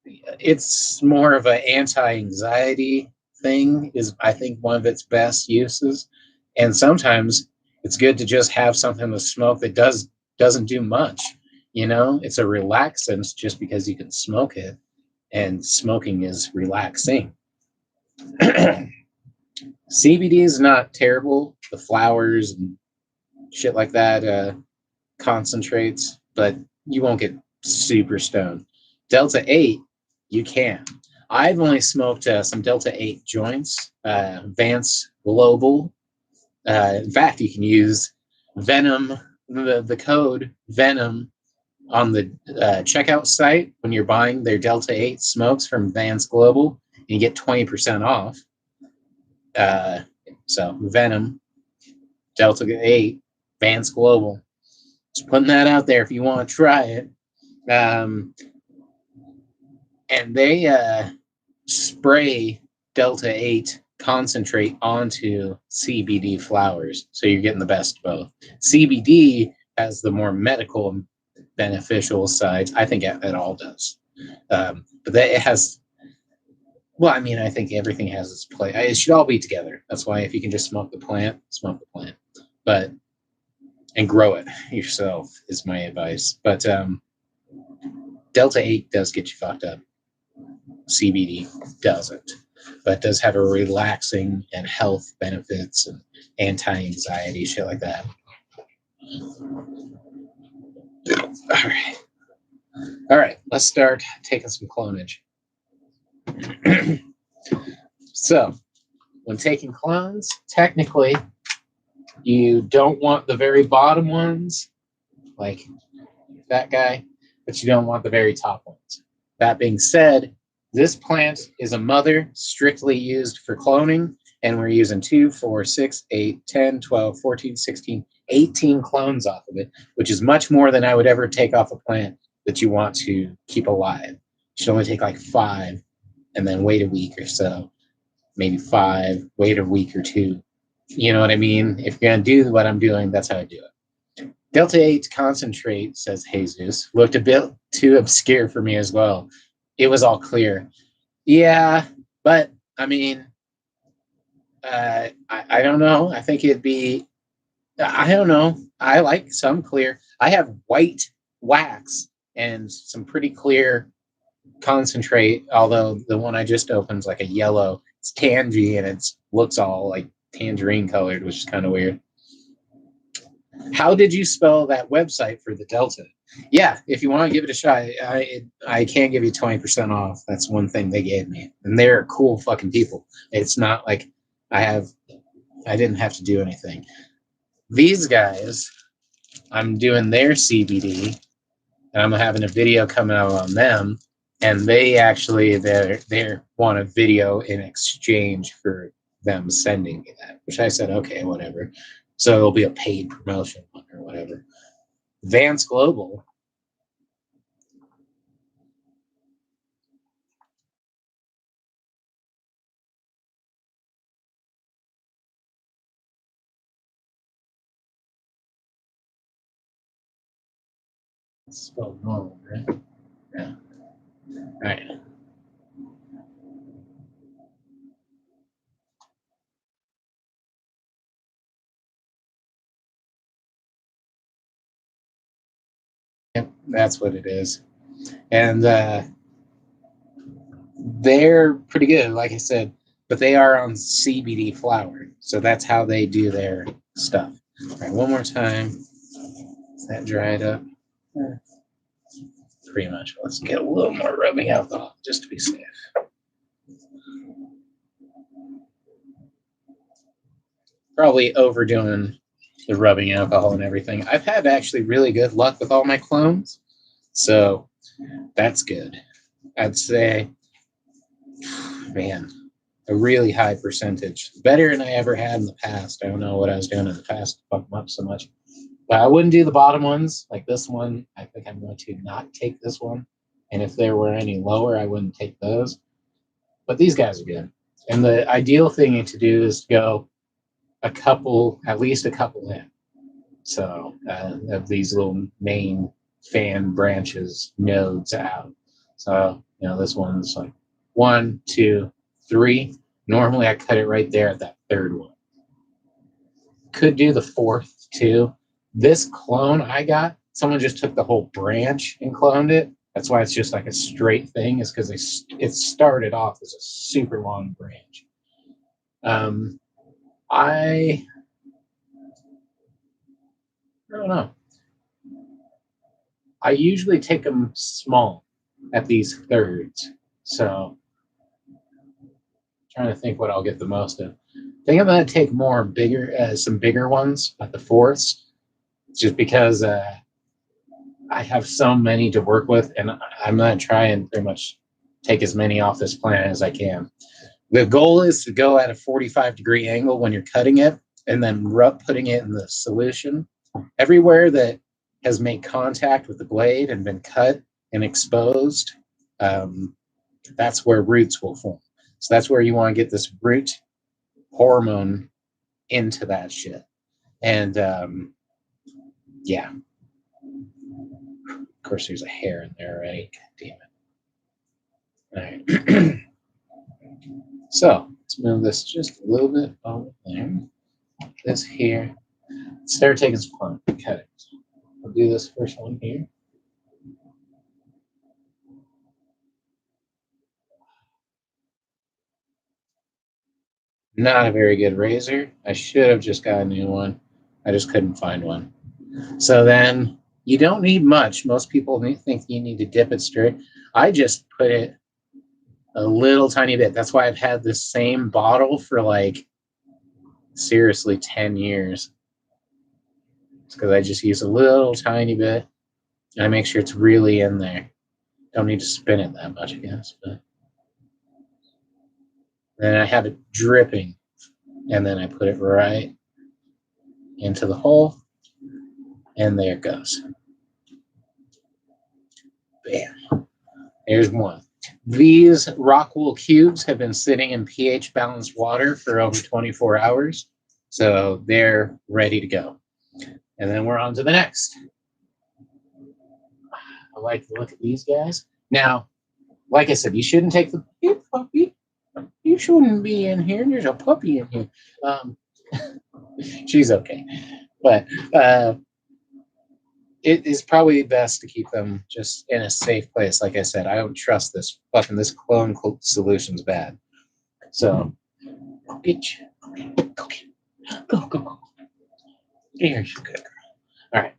A: It's more of an anti-anxiety thing is I think one of its best uses. And sometimes it's good to just have something to smoke that doesn't do much. It's a relaxant just because you can smoke it, and smoking is relaxing. CBD is not terrible. The flowers and shit like that concentrates, but you won't get super stoned. Delta 8, you can. I've only smoked some Delta 8 joints, Vance Global. In fact, you can use Venom, the code Venom on the checkout site when you're buying their Delta 8 smokes from Vance Global, and you get 20% off. So Venom, Delta 8, Vance Global. Just putting that out there if you want to try it. And they spray Delta 8 concentrate onto CBD flowers. So you're getting the best of both. CBD has the more medical beneficial sides. I think it all does. But that it has, well, I mean, I think everything has its place. It should all be together. That's why if you can just smoke the plant, smoke the plant. And grow it yourself is my advice. But Delta 8 does get you fucked up. CBD doesn't, but does have a relaxing and health benefits and anti-anxiety, shit like that. All right, let's start taking some clonage. So, when taking clones, technically, you don't want the very bottom ones, like that guy, but you don't want the very top ones. That being said, this plant is a mother strictly used for cloning, and we're using 2, 4, 6, 8, 10, 12, 14, 16, 18 clones off of it, which is much more than I would ever take off a plant that you want to keep alive. You should only take like 5 and then wait a week or so. Maybe 5, wait a week or 2. You know what I mean? If you're going to do what I'm doing, that's how I do it. Delta 8 concentrate, says Jesus, looked a bit too obscure for me as well. It was all clear. Yeah, but I mean, I don't know. I think it'd be, I don't know. I like some clear. I have white wax and some pretty clear concentrate, although the one I just opened is like a yellow. It's tangy and it looks all like tangerine colored, which is kind of weird. How did you spell that website for the Delta? Yeah, if you want to give it a shot, I can give you 20% off. That's one thing they gave me. And they're cool fucking people. It's not like I didn't have to do anything. These guys, I'm doing their CBD and I'm having a video coming out on them. And they actually they want a video in exchange for them sending me that, which I said, okay, whatever. So it'll be a paid promotion one or whatever. Vance Global. It's spelled normal, right? Yeah. All right. Yep, that's what it is. And they're pretty good, like I said, but they are on CBD flower. So that's how they do their stuff. All right, one more time. Is that dried up? Pretty much. Let's get a little more rubbing alcohol just to be safe. Probably overdoing the rubbing alcohol and everything. I've had actually really good luck with all my clones. So that's good. I'd say, man, a really high percentage. Better than I ever had in the past. I don't know what I was doing in the past to bump them up so much. But I wouldn't do the bottom ones. Like this one, I think I'm going to not take this one. And if there were any lower, I wouldn't take those. But these guys are good. And the ideal thing to do is to go at least a couple in. So of these little main fan branches, nodes out. So, this one's like 1, 2, 3. Normally I cut it right there at that third one. Could do the fourth too. This clone I got, someone just took the whole branch and cloned it. That's why it's just like a straight thing, is because it started off as a super long branch. I don't know. I usually take them small at these thirds. So trying to think what I'll get the most of. I think I'm going to take some bigger ones at the fourths, just because I have so many to work with, and I'm going to try and pretty much take as many off this plant as I can. The goal is to go at a 45-degree angle when you're cutting it, and then putting it in the solution. Everywhere that has made contact with the blade and been cut and exposed, that's where roots will form. So that's where you want to get this root hormone into that shit. And yeah. Of course, there's a hair in there already. God damn it. All right. So let's move this just a little bit over there. This here. Let's start taking some fun. Cut it. I'll do this first one here. Not a very good razor. I should have just got a new one. I just couldn't find one. So then you don't need much. Most people think you need to dip it straight. I just put it a little tiny bit. That's why I've had the same bottle for like seriously 10 years. It's because I just use a little tiny bit and I make sure it's really in there. Don't need to spin it that much, I guess. But then I have it dripping, and then I put it right into the hole, and there it goes. Bam. There's one. These rock wool cubes have been sitting in pH balanced water for over 24 hours, so they're ready to go. And then we're on to the next. I like to look at these guys. Now, like I said, you shouldn't take the puppy. You shouldn't be in here. There's a puppy in here. She's okay. But it is probably best to keep them just in a safe place. Like I said, I don't trust this clone solution's bad. So go get you. Go get go. Here's your good girl. All right.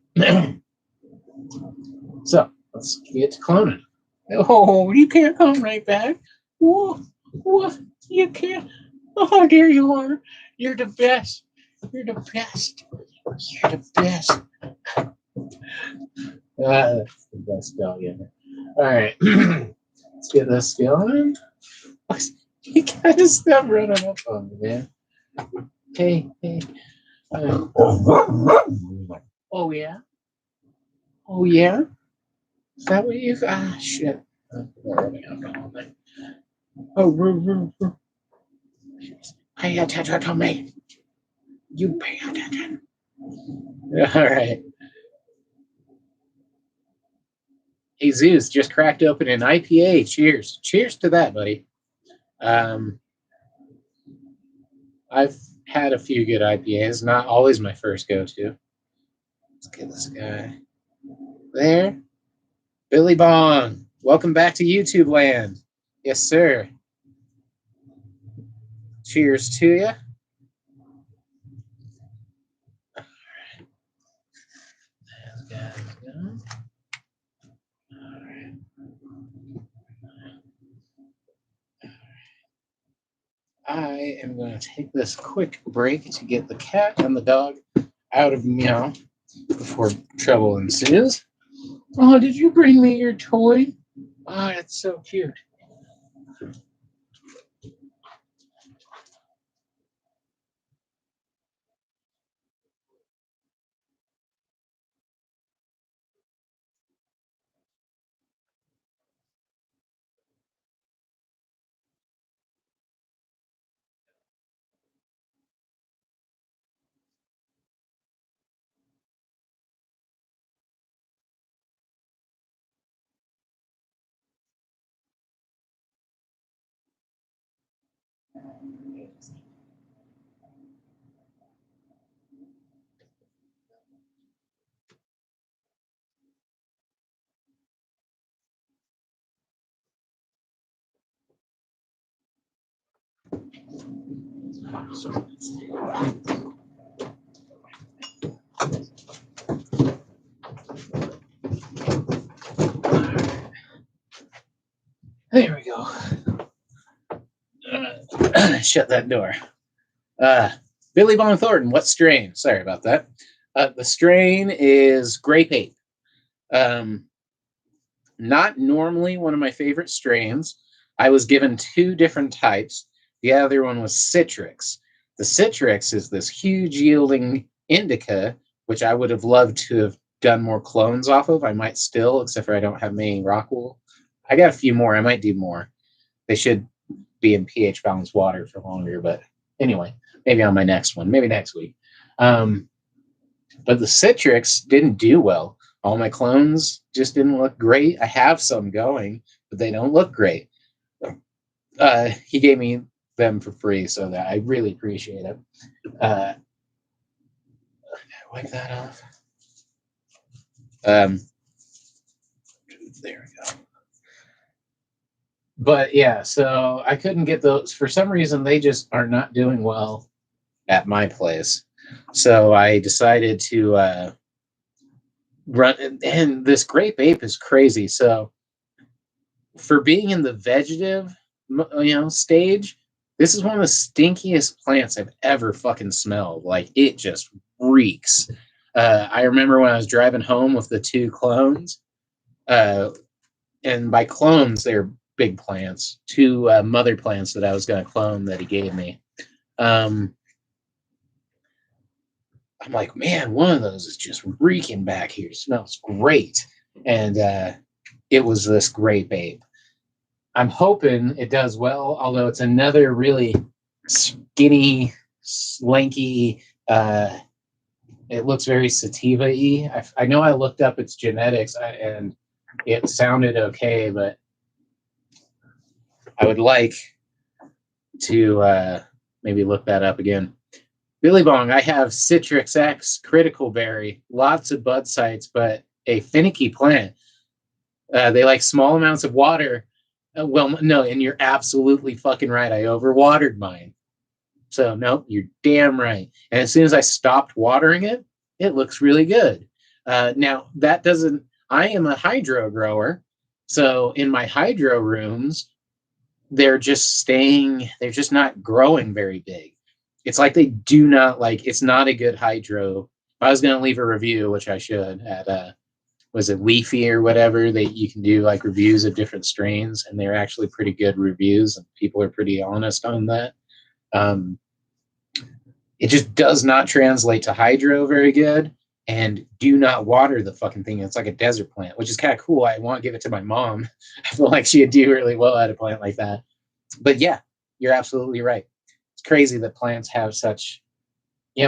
A: So let's get to cloning. Oh, you can't come right back. Whoa, what? You can't. Oh, there you are. You're the best. You're the best. You're the best. That's the best dog ever. All right. Let's get this going. You gotta stop running up on me, man. Hey, hey. Oh, yeah? Oh, yeah? Is that what you got? Ah, shit. Oh, pay attention to me. You pay attention. All right. Hey, Zeus just cracked open an IPA. Cheers. Cheers to that, buddy. I've had a few good IPAs. Not always my first go-to. Let's get this guy there. Billy Bong. Welcome back to YouTube land. Yes, sir. Cheers to you. I am going to take this quick break to get the cat and the dog out of meow before trouble ensues. Oh, did you bring me your toy? Oh, it's so cute. There we go. Shut that door. Billy Bong Thornton, what strain? Sorry about that. The strain is Grape Ape. Not normally one of my favorite strains. I was given two different types. The other one was Citrix. The Citrix is this huge yielding indica, which I would have loved to have done more clones off of. I might still, except for I don't have many Rockwool. I got a few more. I might do more. They should be in pH balanced water for longer, but anyway, maybe on my next one, maybe next week. But the Citrix didn't do well. All my clones just didn't look great. I have some going, but they don't look great. He gave me them for free, so that I really appreciate it. Wipe that off. There we go. But yeah, so I couldn't get those. For some reason, they just are not doing well at my place. So I decided to run. And this Grape Ape is crazy. So for being in the vegetative, stage, this is one of the stinkiest plants I've ever fucking smelled. Like, it just reeks. I remember when I was driving home with the two clones, and by clones, they're big plants, two mother plants that I was going to clone that he gave me. I'm like, man, one of those is just reeking back here. It smells great. And it was this Grape Ape. I'm hoping it does well, although it's another really skinny, slanky, it looks very sativa-y. I know I looked up its genetics and it sounded okay, but I would like to maybe look that up again. Billy Bong, I have Citrix X, Critical Berry, lots of bud sites, but a finicky plant. They like small amounts of water. Well, no, and you're absolutely fucking right. I overwatered mine. So, no, you're damn right. And as soon as I stopped watering it, it looks really good. Now, that doesn't, I am a hydro grower. So, in my hydro rooms, they're just not growing very big. It's like they do not like, it's not a good hydro. I was going to leave a review, which I should, at was it Leafy or whatever, that you can do like reviews of different strains, and they're actually pretty good reviews, and people are pretty honest on that. It just does not translate to hydro very good, and do not water the fucking thing. It's like a desert plant, which is kind of cool. I want to give it to my mom. I feel like she'd do really well at a plant like that. But yeah, you're absolutely right. It's crazy that plants have such,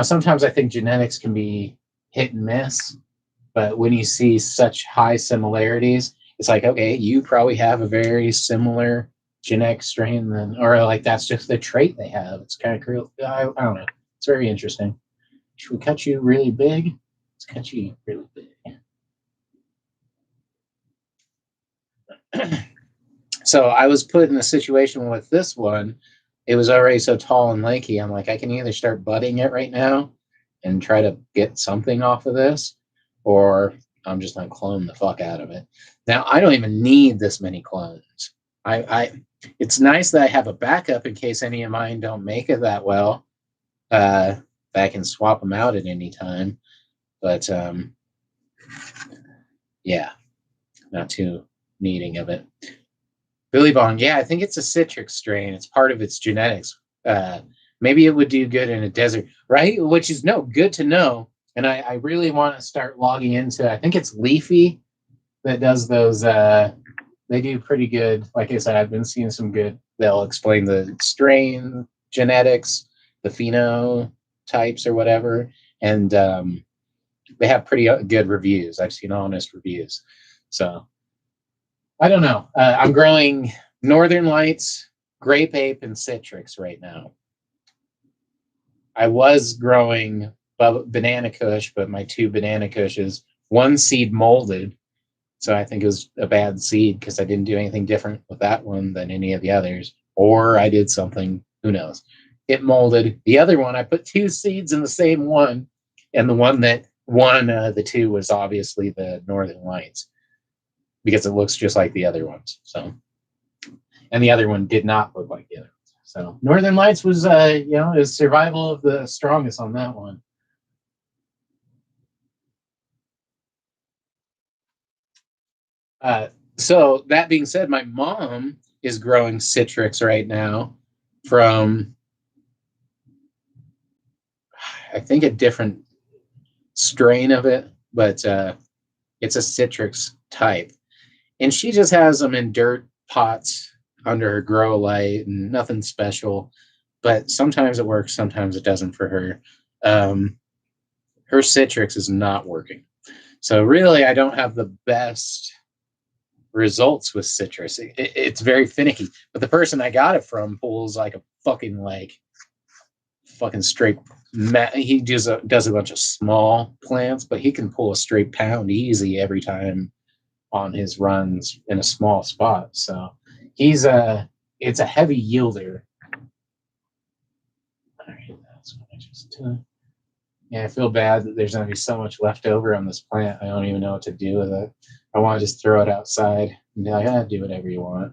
A: sometimes I think genetics can be hit and miss, but when you see such high similarities, it's like, okay, you probably have a very similar genetic strain then, or like that's just the trait they have. It's kind of cool. I don't know. It's very interesting. Should we cut you really big? Let's cut you really big. So I was put in a situation with this one. It was already so tall and lanky. I'm like, I can either start budding it right now and try to get something off of this, or I'm just gonna clone the fuck out of it. Now I don't even need this many clones. It's nice that I have a backup in case any of mine don't make it that well. I can swap them out at any time. But yeah, not too needing of it. Billy Bong, yeah, I think it's a citrus strain. It's part of its genetics. Maybe it would do good in a desert, right? Which is good to know. And I really want to start logging into, I think it's Leafy that does those. They do pretty good. Like I said, I've been seeing some good. They'll explain the strain genetics, the phenotypes or whatever. And they have pretty good reviews. I've seen honest reviews. So I don't know. I'm growing Northern Lights, Grape Ape, and Citrix right now. I was growing Banana Kush, but my 2 Banana Kushes, one seed molded. So I think it was a bad seed because I didn't do anything different with that one than any of the others. Or I did something, who knows. It molded. The other one, I put 2 seeds in the same one. And the one that won the 2 was obviously the Northern Lights, because it looks just like the other ones. So, and the other one did not look like the other ones. So Northern Lights was, is survival of the strongest on that one. So that being said, my mom is growing Citrix right now from, I think, a different strain of it, but it's a Citrix type. And she just has them in dirt pots under her grow light and nothing special. But sometimes it works, sometimes it doesn't for her. Her Citrix is not working. So really, I don't have the best results with citrus. It's very finicky. But the person I got it from pulls like a fucking straight. He does a bunch of small plants, but he can pull a straight pound easy every time on his runs in a small spot. So it's a heavy yielder. All right, that's what I just took. Yeah, I feel bad that there's going to be so much left over on this plant. I don't even know what to do with it. I want to just throw it outside and be like, do whatever you want.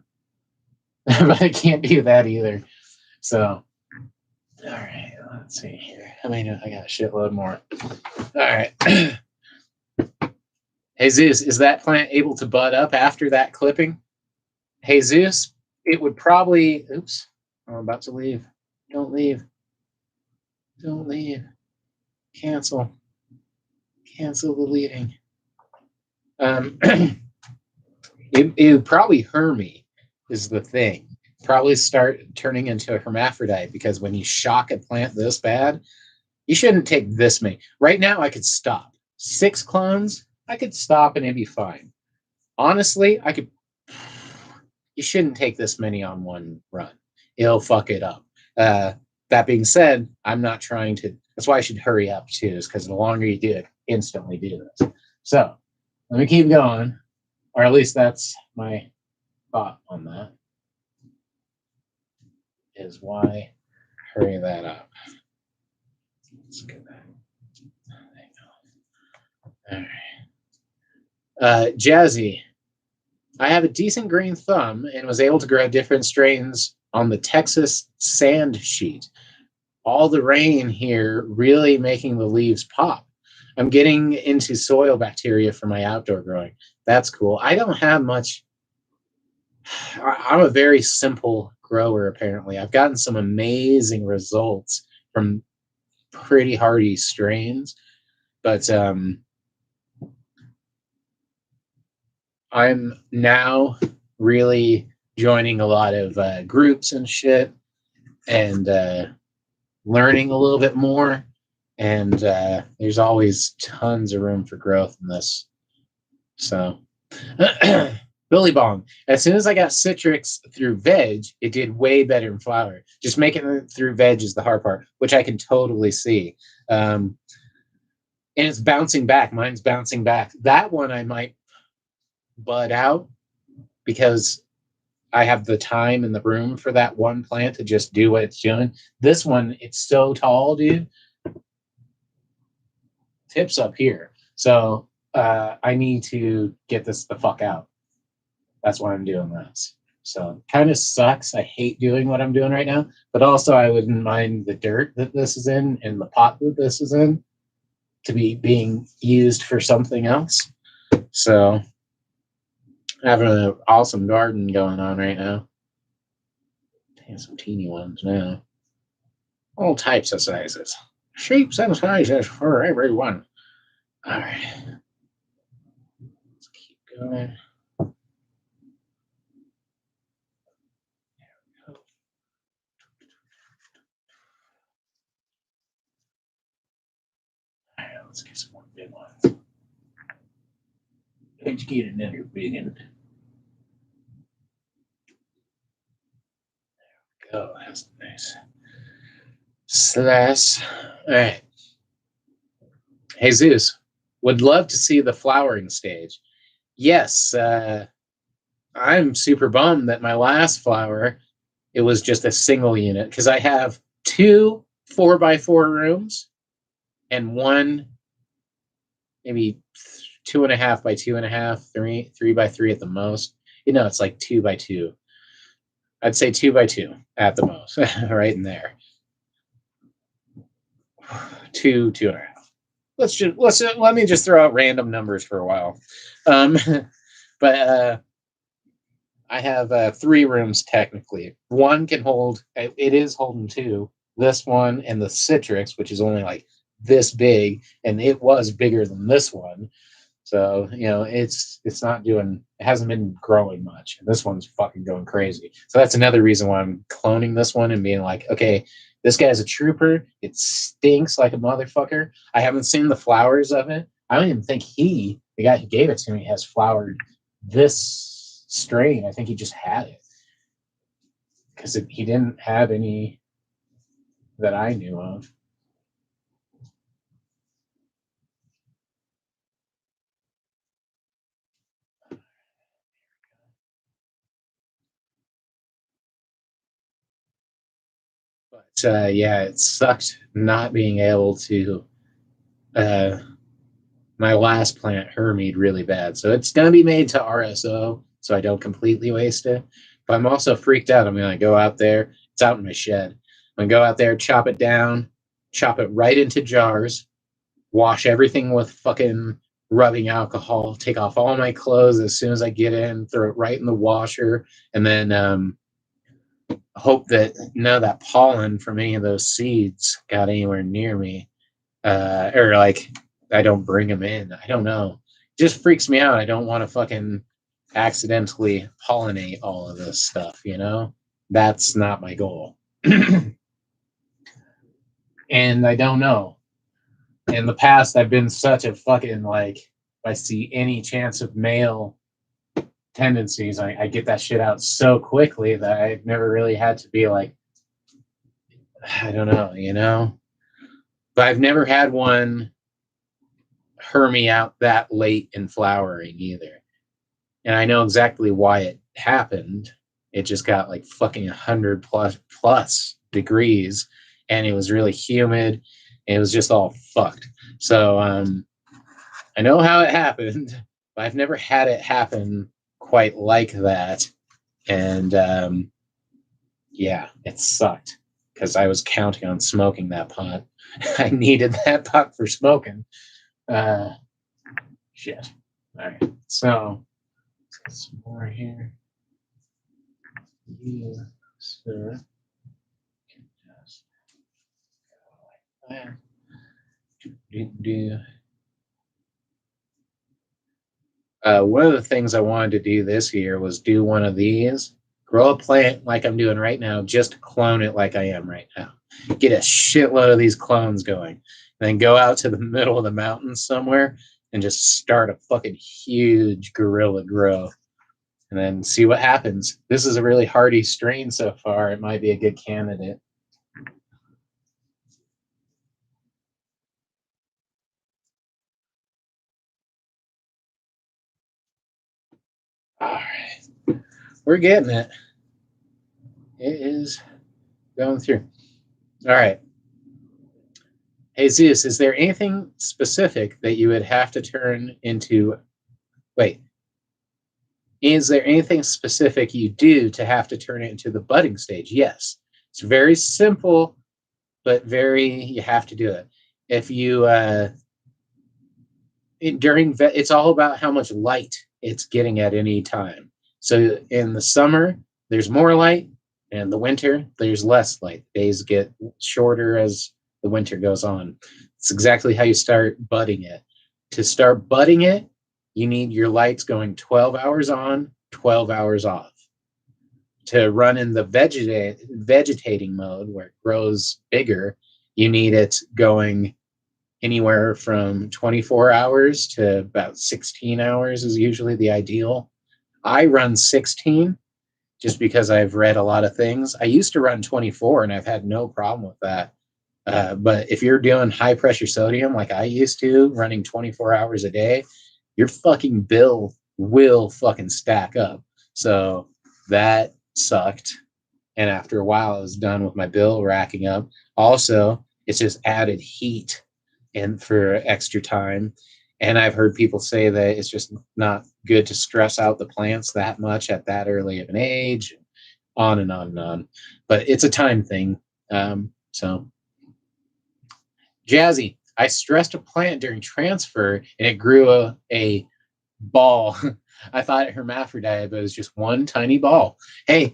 A: But I can't do that either. So, all right, let's see here. I got a shitload more. All right. Jesus, is that plant able to bud up after that clipping? Jesus, it would probably, oops, I'm about to leave. Don't leave. Don't leave. Cancel the leaving. It would probably hermy is the thing. Probably start turning into a hermaphrodite, because when you shock a plant this bad, you shouldn't take this many. Right now, I could stop. 6 clones, I could stop and it'd be fine. Honestly, you shouldn't take this many on one run. It'll fuck it up. That being said, I'm not trying to. That's why I should hurry up too, is because the longer you do it, instantly do this. So let me keep going, or at least that's my thought on that. Is why hurry that up. Let's get that. There you go. All right. Jazzy, I have a decent green thumb and was able to grow different strains on the Texas sand sheet. All the rain here really making the leaves pop. I'm getting into soil bacteria for my outdoor growing. That's cool. I don't have much. I'm a very simple grower, apparently. I've gotten some amazing results from pretty hardy strains, but I'm now really joining a lot of groups and shit and learning a little bit more. And there's always tons of room for growth in this. So, Billy Bong. As soon as I got Citrix through veg, it did way better in flower. Just making it through veg is the hard part, which I can totally see. And it's bouncing back. Mine's bouncing back. That one I might bud out because I have the time and the room for that one plant to just do what it's doing. This one, it's so tall, dude. Tips up here. So I need to get this the fuck out. That's why I'm doing this. So kind of sucks. I hate doing what I'm doing right now, but also I wouldn't mind the dirt that this is in and the pot that this is in to be being used for something else. So having an awesome garden going on right now. And some teeny ones now. All types of sizes. Shapes and sizes for everyone. All right. Let's keep going. Let's get some more big ones. Let's get another big one. There we go. That's nice. Slash. All right. Jesus, would love to see the flowering stage. Yes, I'm super bummed that my last flower, it was just a single unit because I have 2 4x4 rooms and one maybe 2.5 by 2.5, 3x3 at the most. You know, it's like 2x2. I'd say 2x2 at the most, right in there. 2.5. Let me just throw out random numbers for a while. But I have 3 rooms technically. One can hold. It is holding 2. This one and the Citrix, which is only like this big, and it was bigger than this one. So, you know, it's not doing, it hasn't been growing much. And this one's fucking going crazy. So that's another reason why I'm cloning this one and being like, okay, this guy's a trooper. It stinks like a motherfucker. I haven't seen the flowers of it. I don't even think the guy who gave it to me, has flowered this strain. I think he just had it. Because he didn't have any that I knew of. But yeah, it sucked not being able to. My last plant, Hermide, really bad. So it's going to be made to RSO so I don't completely waste it. But I'm also freaked out. I'm going to go out there. It's out in my shed. I'm going to go out there, chop it down, chop it right into jars, wash everything with fucking rubbing alcohol, take off all my clothes as soon as I get in, throw it right in the washer, and then hope that none of that pollen from any of those seeds got anywhere near me. Or like I don't bring them in. I don't know. It just freaks me out. I don't want to fucking accidentally pollinate all of this stuff, you know? That's not my goal. And I don't know. In the past, I've been such a fucking, like, if I see any chance of male tendencies, I get that shit out so quickly that I've never really had to be like, I don't know, you know? But I've never had one hermy out that late in flowering either. And I know exactly why it happened. It just got like fucking 100 plus degrees, and it was really humid. And it was just all fucked. So I know how it happened, but I've never had it happen quite like that. And yeah, it sucked because I was counting on smoking that pot. I needed that pot for smoking. Shit. All right. So, some more here. You, sir, can just go like that. One of the things I wanted to do this year was do one of these, grow a plant like I'm doing right now, just clone it like I am right now. Get a shitload of these clones going, and then go out to the middle of the mountains somewhere and just start a fucking huge gorilla grow, and then see what happens. This is a really hardy strain so far. It might be a good candidate. All right. We're getting it. It is going through. All right. Hey, Zeus, is there anything specific that you would have to turn into? Wait. Is there anything specific you do to have to turn it into the budding stage? Yes. It's very simple, but you have to do it. If you, it's all about how much light it's getting at any time. So in the summer, there's more light, and in the winter, there's less light. Days get shorter as the winter goes on. It's exactly how you start budding it. To start budding it, you need your lights going 12 hours on, 12 hours off. To run in the vegetating mode where it grows bigger, you need it going anywhere from 24 hours to about 16 hours is usually the ideal. I run 16 just because I've read a lot of things. I used to run 24 and I've had no problem with that. But if you're doing high pressure sodium like I used to, running 24 hours a day, your fucking bill will fucking stack up. So that sucked. And after a while, I was done with my bill racking up. Also, it's just added heat and for extra time. And I've heard people say that it's just not good to stress out the plants that much at that early of an age, on and on and on. But it's a time thing. So, Jazzy, I stressed a plant during transfer and it grew a ball. I thought hermaphrodite, but it was just one tiny ball. Hey,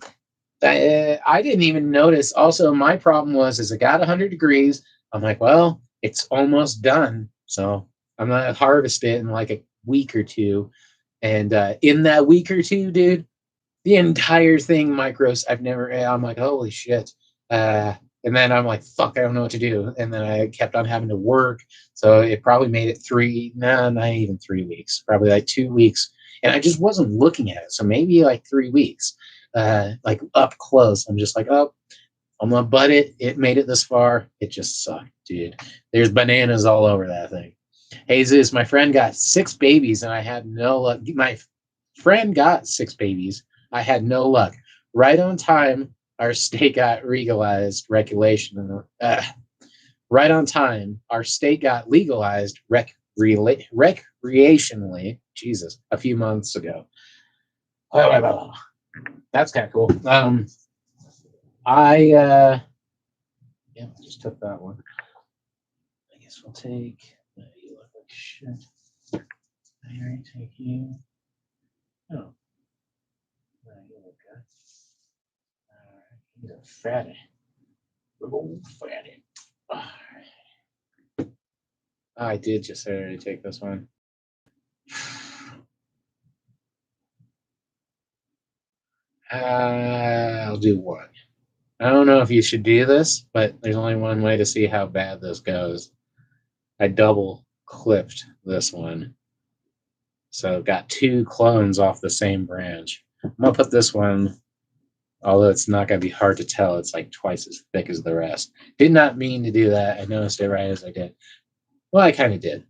A: I didn't even notice. Also, my problem is it got 100 degrees. I'm like, well, it's almost done. So I'm going to harvest it in like a week or two. And in that week or two, dude, the entire thing micros, I'm like, holy shit. And then I'm like, fuck, I don't know what to do. And then I kept on having to work. So it probably made it not even 3 weeks, probably like 2 weeks. And I just wasn't looking at it. So maybe like 3 weeks, like up close. I'm just like, oh, I'm going to bud it. It made it this far. It just sucked, dude. There's bananas all over that thing. Hey, Zeus, my friend got 6 babies and I had no luck. My friend got 6 babies. I had no luck. Right on time, our state got legalized regulation. Right on time, our state got legalized recreationally. Jesus, a few months ago. That's kind of cool. I just took that one. I guess we'll take. You look like shit. I already take you. Oh, no, you look good. All right, he's a fatty. Big old fatty. All right. I did just already take this one. I'll do one. I don't know if you should do this, but there's only one way to see how bad this goes. I double clipped this one. So got 2 clones off the same branch. I'm going to put this one, although it's not going to be hard to tell, it's like twice as thick as the rest. Did not mean to do that. I noticed it right as I did. Well, I kind of did.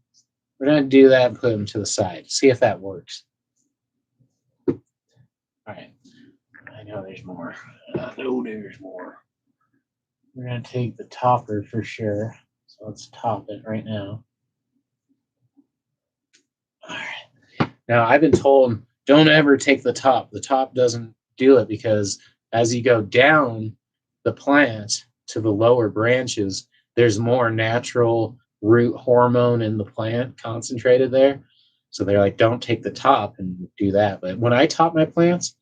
A: We're going to do that and put them to the side. See if that works. All right. I know there's more. I know there's more. We're going to take the topper for sure. So let's top it right now. All right. Now, I've been told don't ever take the top. The top doesn't do it because as you go down the plant to the lower branches, there's more natural root hormone in the plant concentrated there. So they're like, don't take the top and do that. But when I top my plants,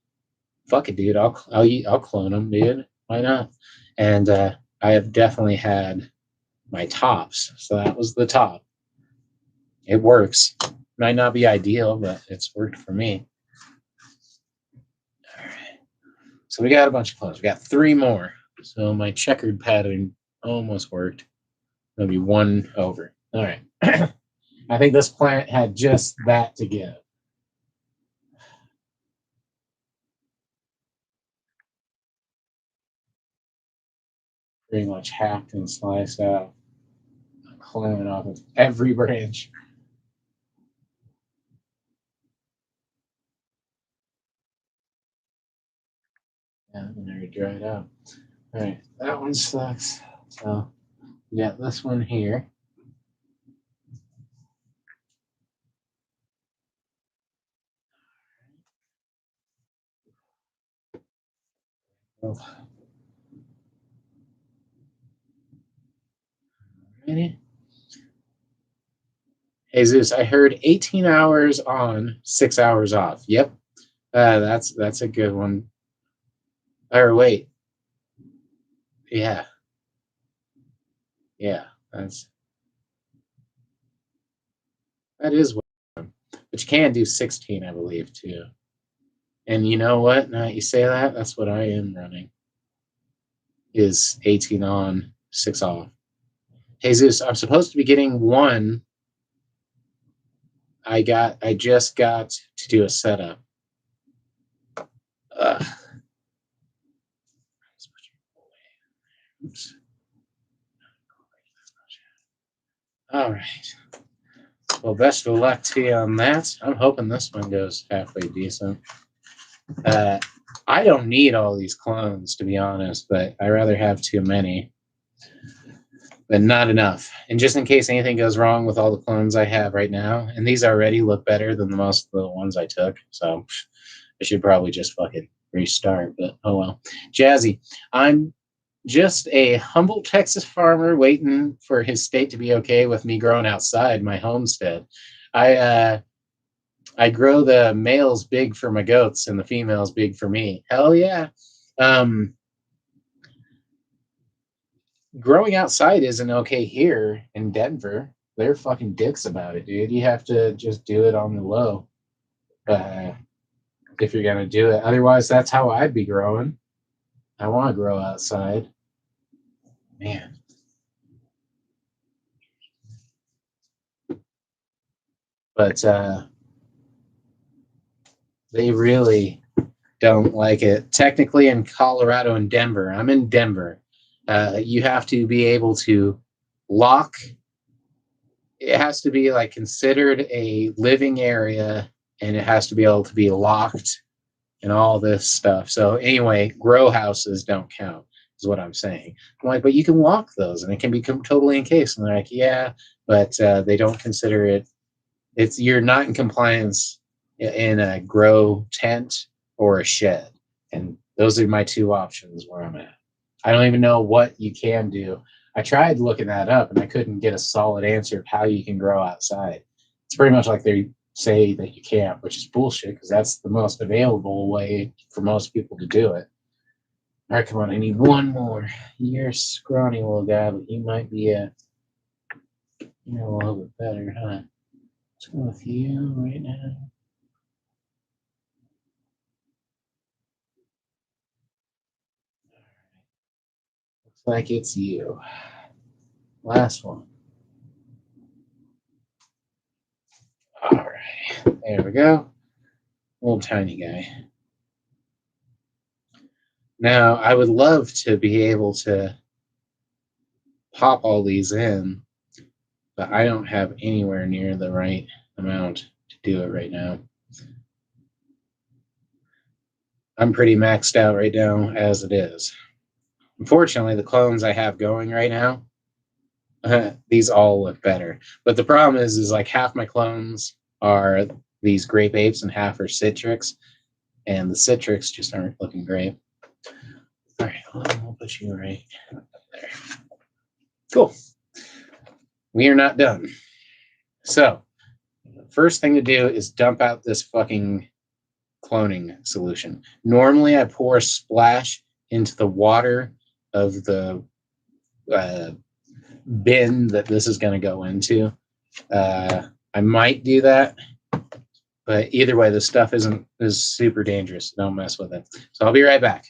A: fuck it, dude. I'll clone them, dude. Why not? And I have definitely had my tops. So that was the top. It works. Might not be ideal, but it's worked for me. All right. So we got a bunch of clones. We got 3 more. So my checkered pattern almost worked. Maybe 1 over. All right. I think this plant had just that to give. Pretty much hacked and sliced out. Clone off of every branch. Yeah, and there it dried out. All right, that one sucks. So we got this one here. Alrighty. Jesus, I heard 18 hours on, 6 hours off. Yep, that's a good one. Or wait, yeah, that is what. But you can do 16, I believe, too. And you know what? Now that you say that, that's what I am running. Is 18 on, 6 off. Jesus, I'm supposed to be getting 1. I just got to do a setup. Oops. All right. Well, best of luck to you on that. I'm hoping this one goes halfway decent. I don't need all these clones, to be honest, but I rather have too many. But not enough. And just in case anything goes wrong with all the clones I have right now, and these already look better than the most of the ones I took, so I should probably just fucking restart, but oh well. Jazzy, I'm just a humble Texas farmer waiting for his state to be okay with me growing outside my homestead. I grow the males big for my goats and the females big for me. Hell yeah. Growing outside isn't okay here in Denver. They're fucking dicks about it, dude. You have to just do it on the low if you're gonna do it. Otherwise, that's how I'd be growing. I want to grow outside. Man. But they really don't like it. Technically, in Colorado and Denver, I'm in Denver. You have to be able to lock. It has to be like considered a living area, and it has to be able to be locked and all this stuff. So anyway, grow houses don't count, is what I'm saying. I'm like, but you can lock those, and it can be totally encased. And they're like, yeah, but they don't consider it. You're not in compliance in a grow tent or a shed, and those are my 2 options where I'm at. I don't even know what you can do. I tried looking that up, and I couldn't get a solid answer of how you can grow outside. It's pretty much like they say that you can't, which is bullshit because that's the most available way for most people to do it. All right, come on, I need 1 more. You're a scrawny little guy, but you might be a little bit better, huh? Let's go with you right now. Looks like it's you. Last one. All right, there we go. Little tiny guy. Now, I would love to be able to pop all these in, but I don't have anywhere near the right amount to do it right now. I'm pretty maxed out right now as it is. Unfortunately, the clones I have going right now, these all look better. But the problem is like half my clones are these grape apes and half are citrix, and the citrix just aren't looking great. All right, we'll put you right there. Cool. We are not done. So, first thing to do is dump out this fucking cloning solution. Normally, I pour a splash into the water of the bin that this is going to go into. I might do that, but either way, this stuff is super dangerous. Don't mess with it. So I'll be right back.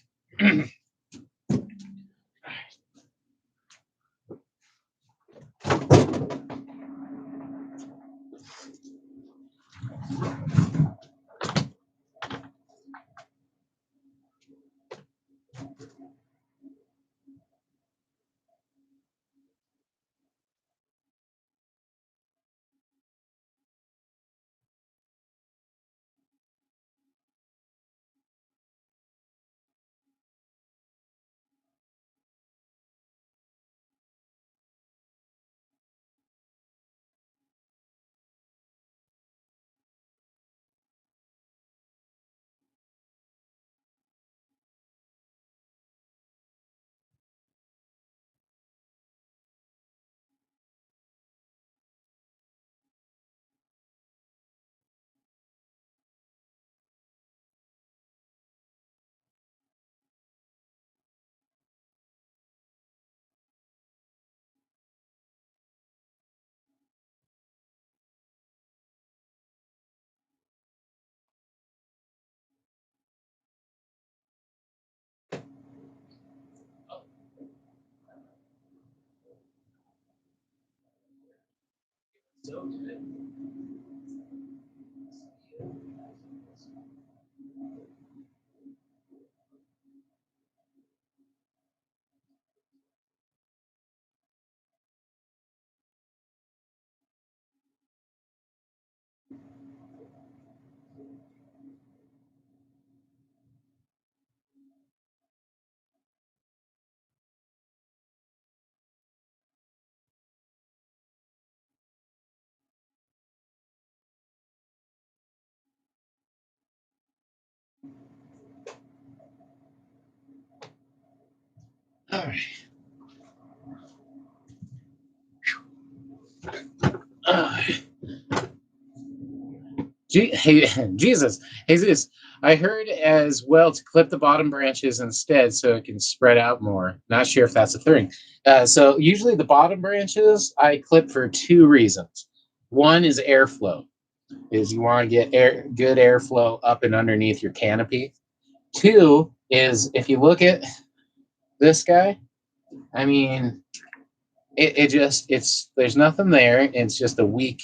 A: All right. Hey, Jesus, Jesus, I heard as well to clip the bottom branches instead so it can spread out more. Not sure if that's a thing. So usually the bottom branches I clip for two reasons. One is airflow, is you want to get good airflow up and underneath your canopy. Two is if you look at this guy, I mean, it just there's nothing there. It's just a weak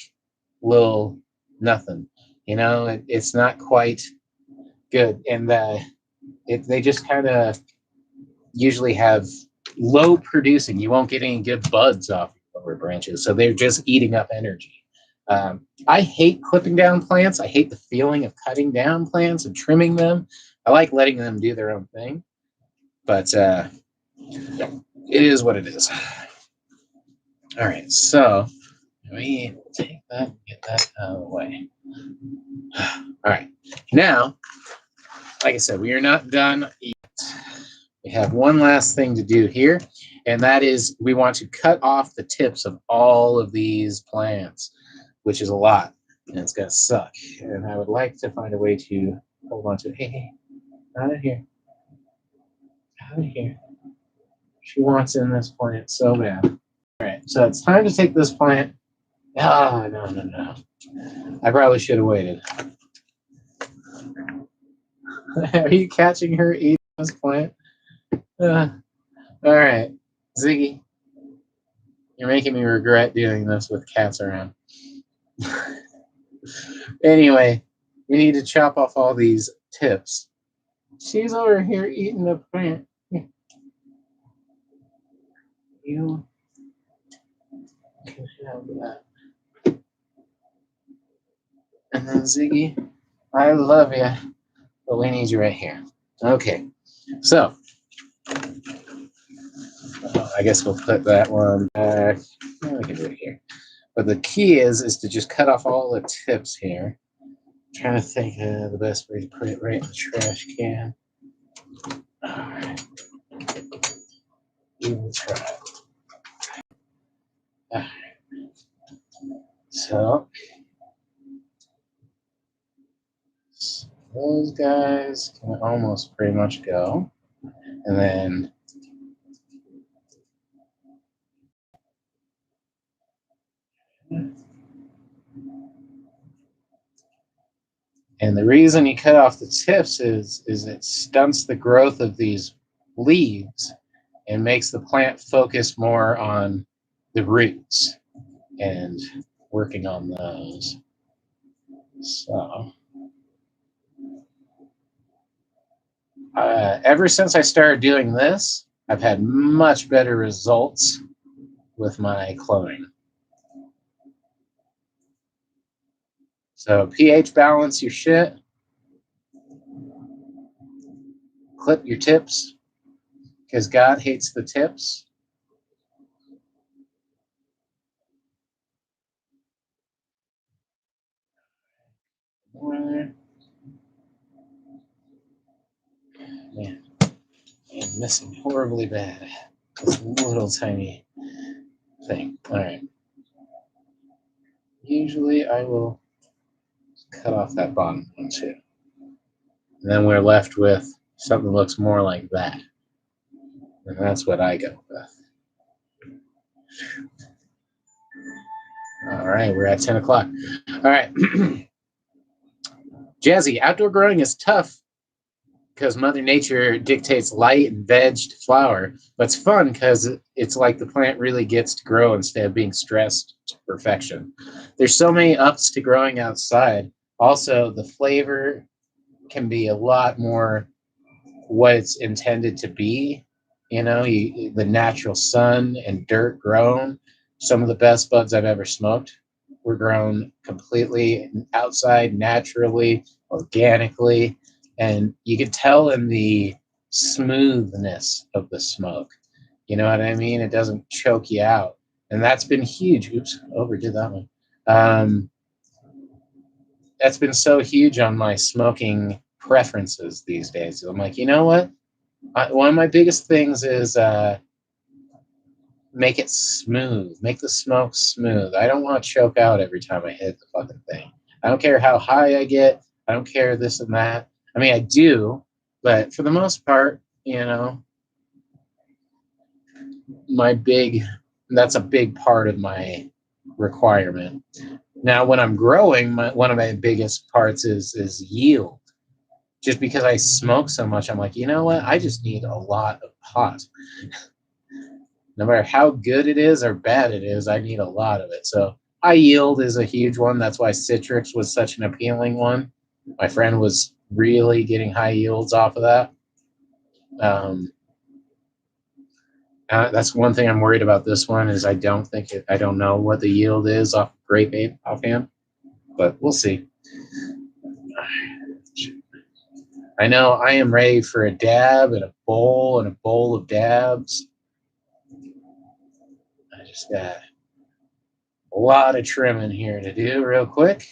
A: little nothing. It's not quite good, and they just kind of usually have low producing. You won't get any good buds off lower branches, so they're just eating up energy. I hate clipping down plants. I hate the feeling of cutting down plants and trimming them. I like letting them do their own thing, but it is what it is. All right, so we take that, get that out of the way. All right, now, like I said, we are not done yet. We have one last thing to do here, and that is we want to cut off the tips of all of these plants, which is a lot, and it's going to suck. And I would like to find a way to hold on to it. Hey, out of here. Out of here. She wants in this plant so bad. All right, so it's time to take this plant. Oh, no. I probably should have waited. Are you catching her eating this plant? All right, Ziggy, you're making me regret doing this with cats around. Anyway, we need to chop off all these tips. She's over here eating the plant. You can have that. And then Ziggy, I love you, but we need you right here. Okay, so I guess we'll put that one back. We can do it here. But the key is to just cut off all the tips here. I'm trying to think of the best way to put it right in the trash can. All right. We will try. All right. So those guys can almost pretty much go. And then the reason you cut off the tips is it stunts the growth of these leaves and makes the plant focus more on the roots and working on those. So ever since I started doing this, I've had much better results with my cloning. So pH balance your shit. Clip your tips, because God hates the tips. Man, I'm missing horribly bad. This little tiny thing. All right. Usually I will cut off that bottom one too. And then we're left with something that looks more like that. And that's what I go with. All right, we're at 10 o'clock. All right. Jazzy, outdoor growing is tough because Mother Nature dictates light and veg to flower. But it's fun because it's like the plant really gets to grow instead of being stressed to perfection. There's so many ups to growing outside. Also, the flavor can be a lot more what it's intended to be. You know, the natural sun and dirt grown. Some of the best buds I've ever smoked were grown completely outside, naturally, organically. And you could tell in the smoothness of the smoke. You know what I mean? It doesn't choke you out. And that's been huge. Oops, overdid that one. That's been so huge on my smoking preferences these days. I'm like, you know what? One of my biggest things is make it smooth. Make the smoke smooth. I don't want to choke out every time I hit the fucking thing. I don't care how high I get. I don't care this and that. I mean, I do, but for the most part, you know, that's a big part of my requirement. Now, when I'm growing, one of my biggest parts is yield. Just because I smoke so much, I'm like, you know what? I just need a lot of pot. No matter how good it is or bad it is, I need a lot of it. So high yield is a huge one. That's why Citrix was such an appealing one. My friend was really getting high yields off of that. That's one thing I'm worried about this one is I don't know what the yield is off grape ape offhand, but we'll see. I know I am ready for a dab and a bowl of dabs. I just got a lot of trimming here to do real quick.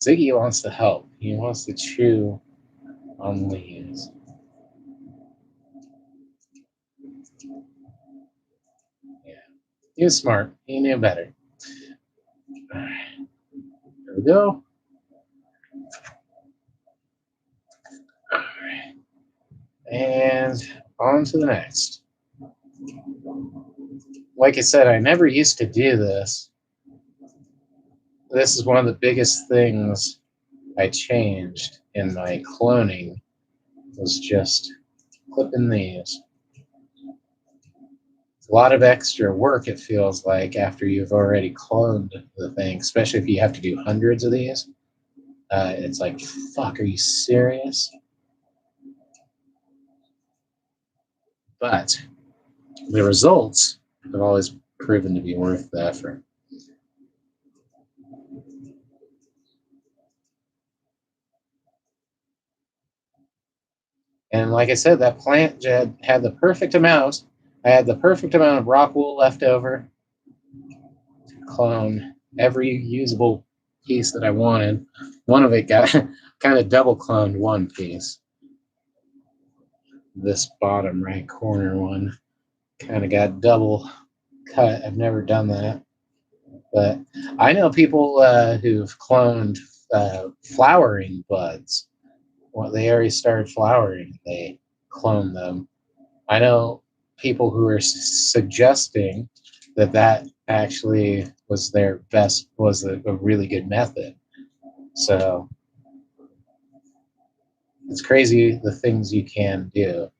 A: Ziggy wants to help. He wants to chew on leaves. Yeah. He was smart. He knew better. All right. Here we go. All right. And on to the next. like I said, I never used to do this. This is one of the biggest things I changed in my cloning, was just clipping these. It's a lot of extra work, it feels like, after you've already cloned the thing, especially if you have to do hundreds of these. It's like, fuck, are you serious? But the results have always proven to be worth the effort. And like I said, that plant had the perfect amount. I had the perfect amount of rock wool left over to clone every usable piece that I wanted. One of it got kind of double cloned one piece. This bottom right corner one kind of got double cut. I've never done that. But I know people who've cloned flowering buds. Well, they already started flowering. They clone them. I know people who are suggesting that that actually was their best, was a really good method. So it's crazy the things you can do.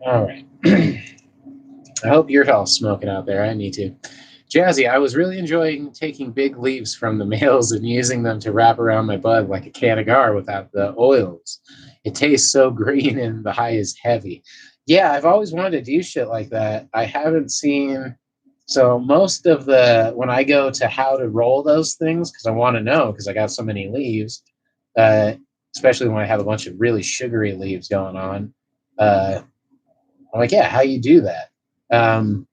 A: All right. I hope you're all smoking out there. I need to. Jazzy, I was really enjoying taking big leaves from the males and using them to wrap around my bud like a Canagar without the oils. It tastes so green and the high is heavy. Yeah, I've always wanted to do shit like that. I haven't seen. So most of the, when I go to how to roll those things, because I want to know, because I got so many leaves, uh, especially when I have a bunch of really sugary leaves going on, I'm like, yeah, how you do that? Um,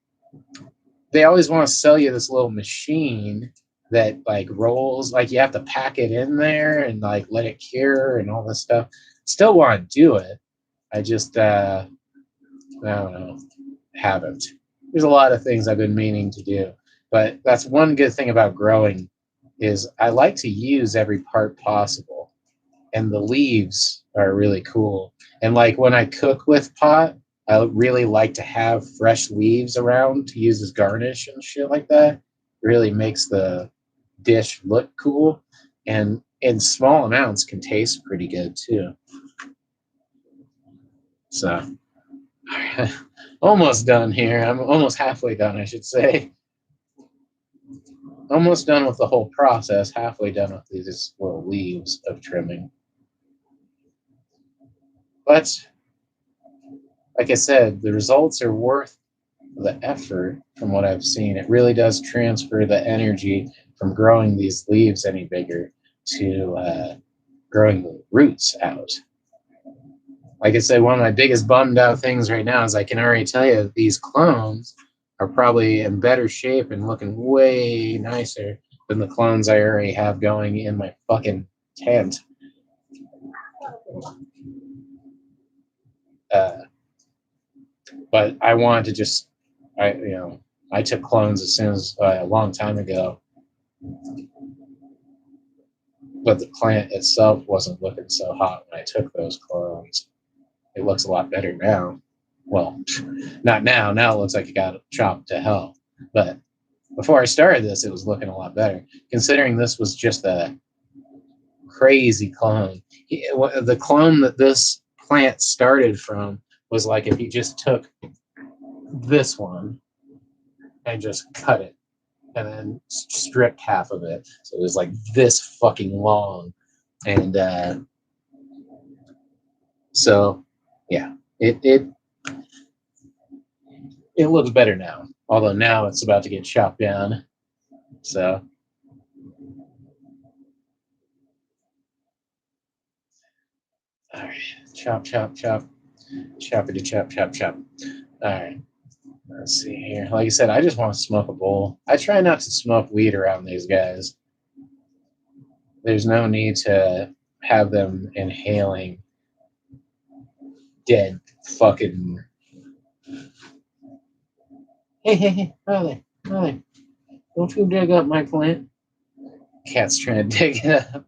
A: they always want to sell you this little machine that like rolls, like you have to pack it in there and like let it cure and all this stuff. Still want to do it. I just I don't know, haven't. There's a lot of things I've been meaning to do, but that's one good thing about growing is I like to use every part possible, and the leaves are really cool. And like when I cook with pot, I really like to have fresh leaves around to use as garnish and shit like that. It really makes the dish look cool, and in small amounts can taste pretty good too. So almost done here. I'm almost halfway done, I should say. Almost done with the whole process. Halfway done with these little leaves of trimming. But like I said, the results are worth the effort from what I've seen. It really does transfer the energy from growing these leaves any bigger to growing the roots out. Like I said, one of my biggest bummed out things right now is I can already tell you that these clones are probably in better shape and looking way nicer than the clones I already have going in my fucking tent. Uh, but I wanted to just, I took clones as soon as a long time ago, but the plant itself wasn't looking so hot when I took those clones. It looks a lot better now. Well, not now. Now it looks like it got chopped to hell. But before I started this, it was looking a lot better. Considering this was just a crazy clone. The clone that this plant started from was like if you just took this one and just cut it and then stripped half of it. So it was like this fucking long. And so, yeah, it looks better now. Although now it's about to get chopped down. So All right. Chop, chop, chop. Choppity chop, chop, chop. All right. Let's see here. Like I said, I just want to smoke a bowl. I try not to smoke weed around these guys. There's no need to have them inhaling dead fucking. Hey, Riley, don't you dig up my plant? Cat's trying to dig it up.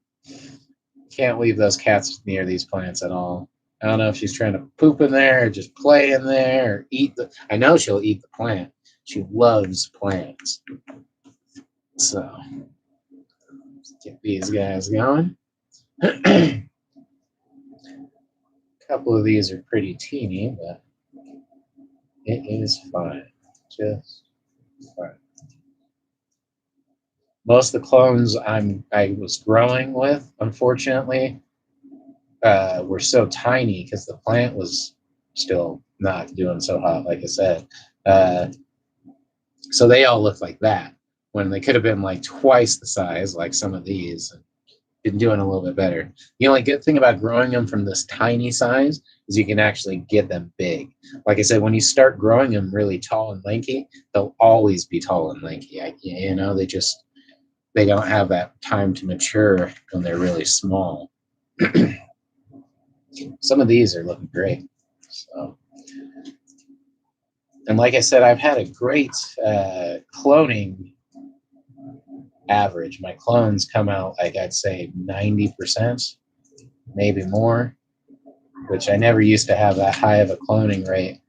A: Can't leave those cats near these plants at all. I don't know if she's trying to poop in there or just play in there or eat the. I know she'll eat the plant. She loves plants. So, let's get these guys going. A couple of these are pretty teeny, but it is fine. Just fine. Most of the clones I was growing with, unfortunately, were so tiny because the plant was still not doing so hot, like I said. So they all look like that when they could have been like twice the size, like some of these, and been doing a little bit better. The only good thing about growing them from this tiny size is you can actually get them big. Like I said, when you start growing them really tall and lanky, they'll always be tall and lanky. They don't have that time to mature when they're really small. Some of these are looking great. So, and like I said, I've had a great cloning average. My clones come out like I'd say 90%, maybe more, which I never used to have that high of a cloning rate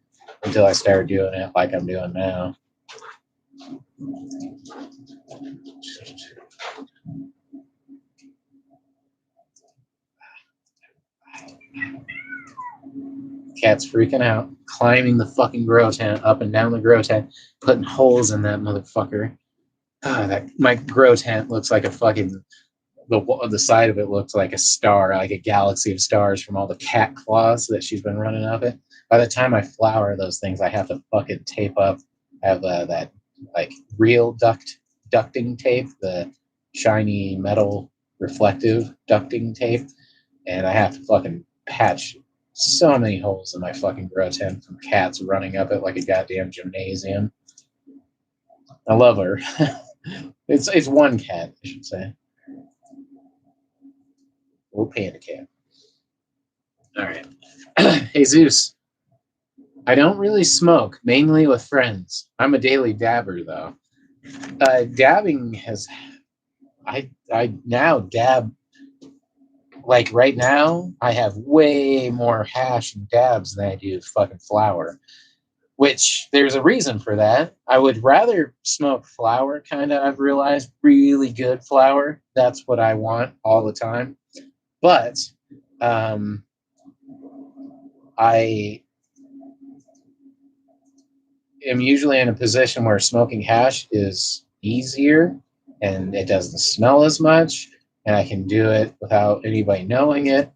A: until I started doing it like I'm doing now. Cat's freaking out, climbing the fucking grow tent, up and down the grow tent, putting holes in that motherfucker. My grow tent looks like a fucking the side of it looks like a star, like a galaxy of stars from all the cat claws that she's been running up it. By the time I flower those things, I have to fucking tape up. I have that like real ducting tape, the shiny metal reflective ducting tape, and I have to fucking patch so many holes in my fucking grow tent from cats running up it like a goddamn gymnasium. I love her. It's one cat, I should say. Little panda cat. All right. Jesus. I don't really smoke, mainly with friends. I'm a daily dabber, though. Dabbing has. I now dab. Like right now, I have way more hash and dabs than I do fucking flower. Which there's a reason for that. I would rather smoke flower, kind of. I've realized really good flower. That's what I want all the time. But I am usually in a position where smoking hash is easier and it doesn't smell as much, and I can do it without anybody knowing it.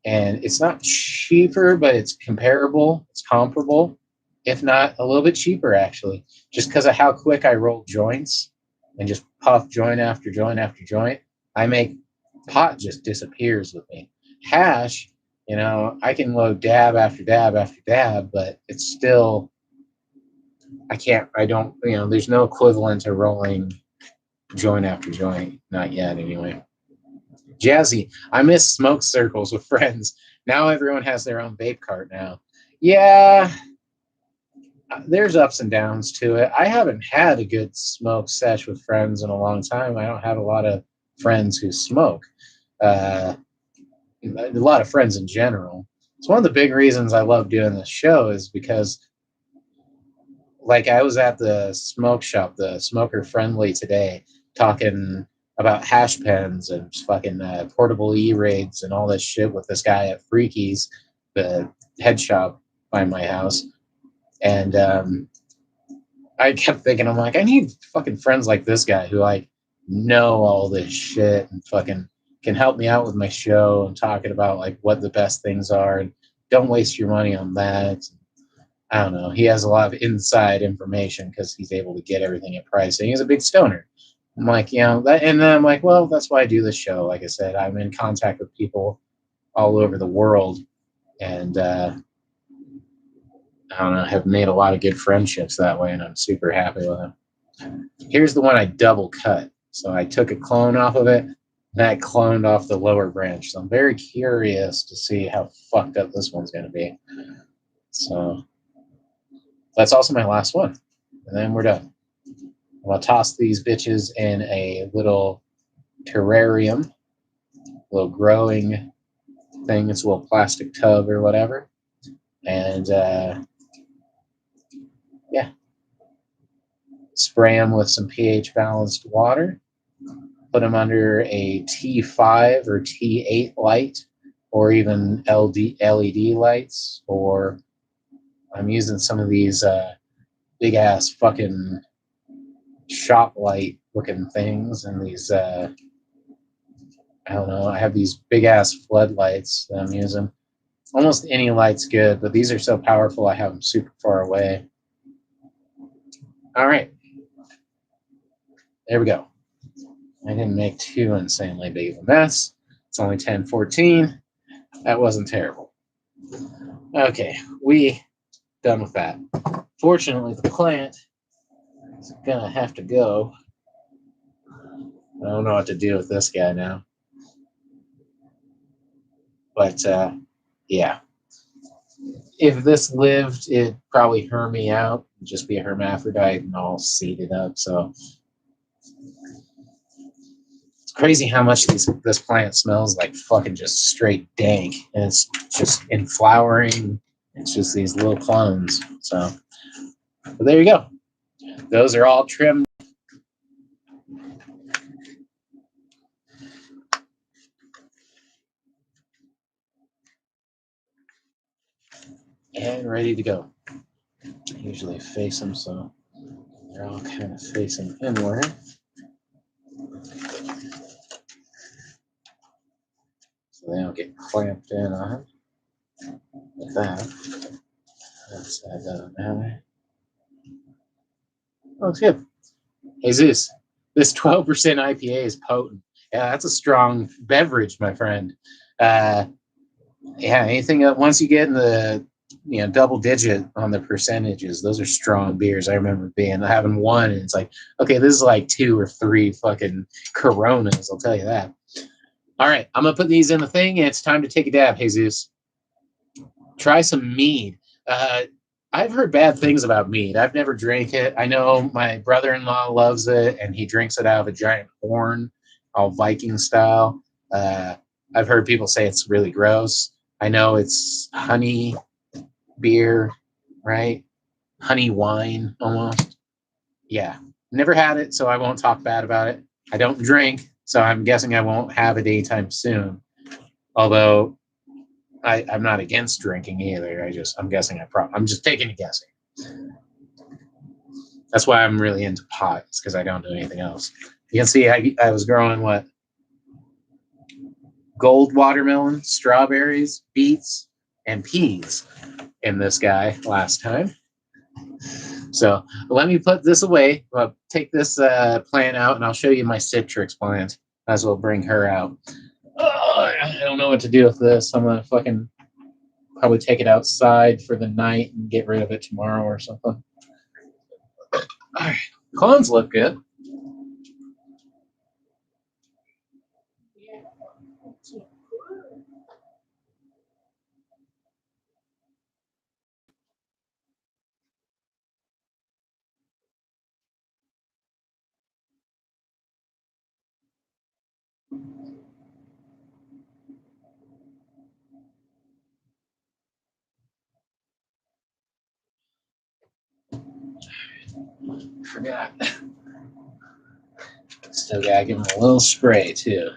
A: And it's not cheaper, but it's comparable. It's comparable, if not a little bit cheaper, actually, just because of how quick I roll joints and just puff joint after joint after joint. I make pot just disappears with me. Hash, I can load dab after dab after dab, but it's still, I don't, there's no equivalent to rolling joint after joint. Not yet, anyway. Jazzy, I miss smoke circles with friends. Now everyone has their own vape cart now. Yeah, there's ups and downs to it. I haven't had a good smoke sesh with friends in a long time. I don't have a lot of friends who smoke. A lot of friends in general. It's one of the big reasons I love doing this show is because, like, I was at the smoke shop, the Smoker Friendly today, talking about hash pens and fucking portable E-raids and all this shit with this guy at Freaky's, the head shop by my house. And I kept thinking, I'm like, I need fucking friends like this guy who like know all this shit and fucking can help me out with my show and talking about like what the best things are and don't waste your money on that. I don't know. He has a lot of inside information because he's able to get everything at price. And he's a big stoner. I'm like, that, and then I'm like, well, that's why I do this show. Like I said, I'm in contact with people all over the world, and I don't know, have made a lot of good friendships that way, and I'm super happy with them. Here's the one I double cut. So I took a clone off of it, and that cloned off the lower branch. So I'm very curious to see how fucked up this one's going to be. So that's also my last one. And then we're done. I'm going to toss these bitches in a little terrarium, little growing thing. It's a little plastic tub or whatever. And yeah, spray them with some pH balanced water. Put them under a T5 or T8 light, or even LED lights, or I'm using some of these big ass fucking shop light looking things, and these I don't know, I have these big ass floodlights that I'm using. Almost any light's good, but these are so powerful I have them super far away. All right, there we go. I didn't make too insanely big of a mess. It's only 10:14. That wasn't terrible. Okay, we done with that. Fortunately, the plant is gonna have to go. I don't know what to do with this guy now. But yeah, if this lived, it'd probably herm out, just be a hermaphrodite and all seeded up. So it's crazy how much this plant smells like fucking just straight dank, and it's just in flowering. It's just these little clones. So but there you go. Those are all trimmed. And ready to go. I usually face them so they're all kind of facing inward. So they don't get clamped in on like that. That's that doesn't matter. Looks good. Jesus, this 12% IPA is potent. Yeah, that's a strong beverage, my friend. Yeah, anything once you get in the double digit on the percentages, those are strong beers. I remember having one, and it's like, okay, this is like 2 or 3 fucking Coronas. I'll tell you that. All right, I'm gonna put these in the thing, and it's time to take a dab, Jesus. Try some mead. I've heard bad things about mead. I've never drank it. I know my brother-in-law loves it, and he drinks it out of a giant horn, all Viking style. I've heard people say it's really gross. I know it's honey beer, right? Honey wine, almost. Yeah. Never had it, so I won't talk bad about it. I don't drink, so I'm guessing I won't have it anytime soon. Although I'm not against drinking either. I'm guessing I'm just taking a guessing. That's why I'm really into pot. It's because I don't do anything else. You can see I was growing gold watermelon, strawberries, beets, and peas in this guy last time. So let me put this away. I'll take this plant out, and I'll show you my citrus plant. Might as well bring her out. Oh, I don't know what to do with this. I'm gonna fucking probably take it outside for the night and get rid of it tomorrow or something. All right, clones look good. Forgot. Still gotta give them a little spray too.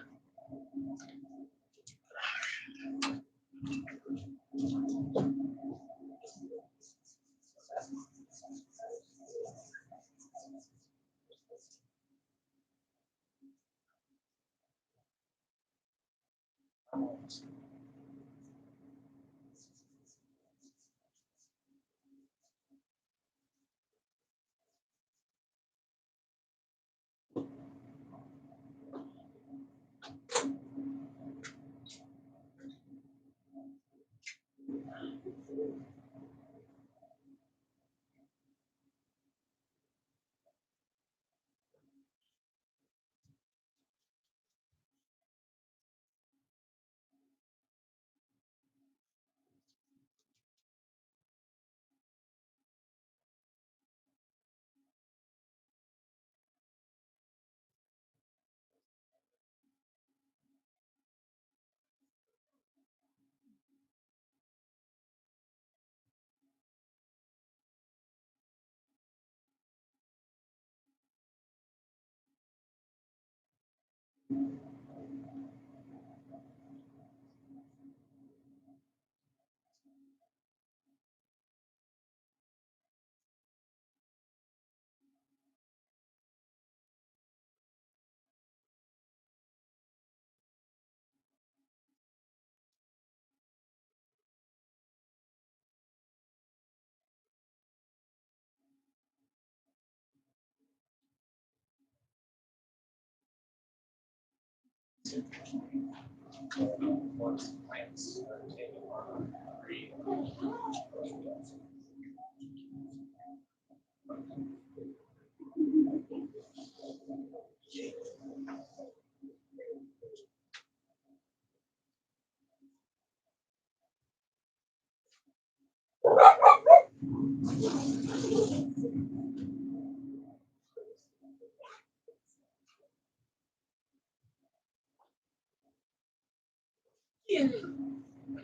A: Yeah,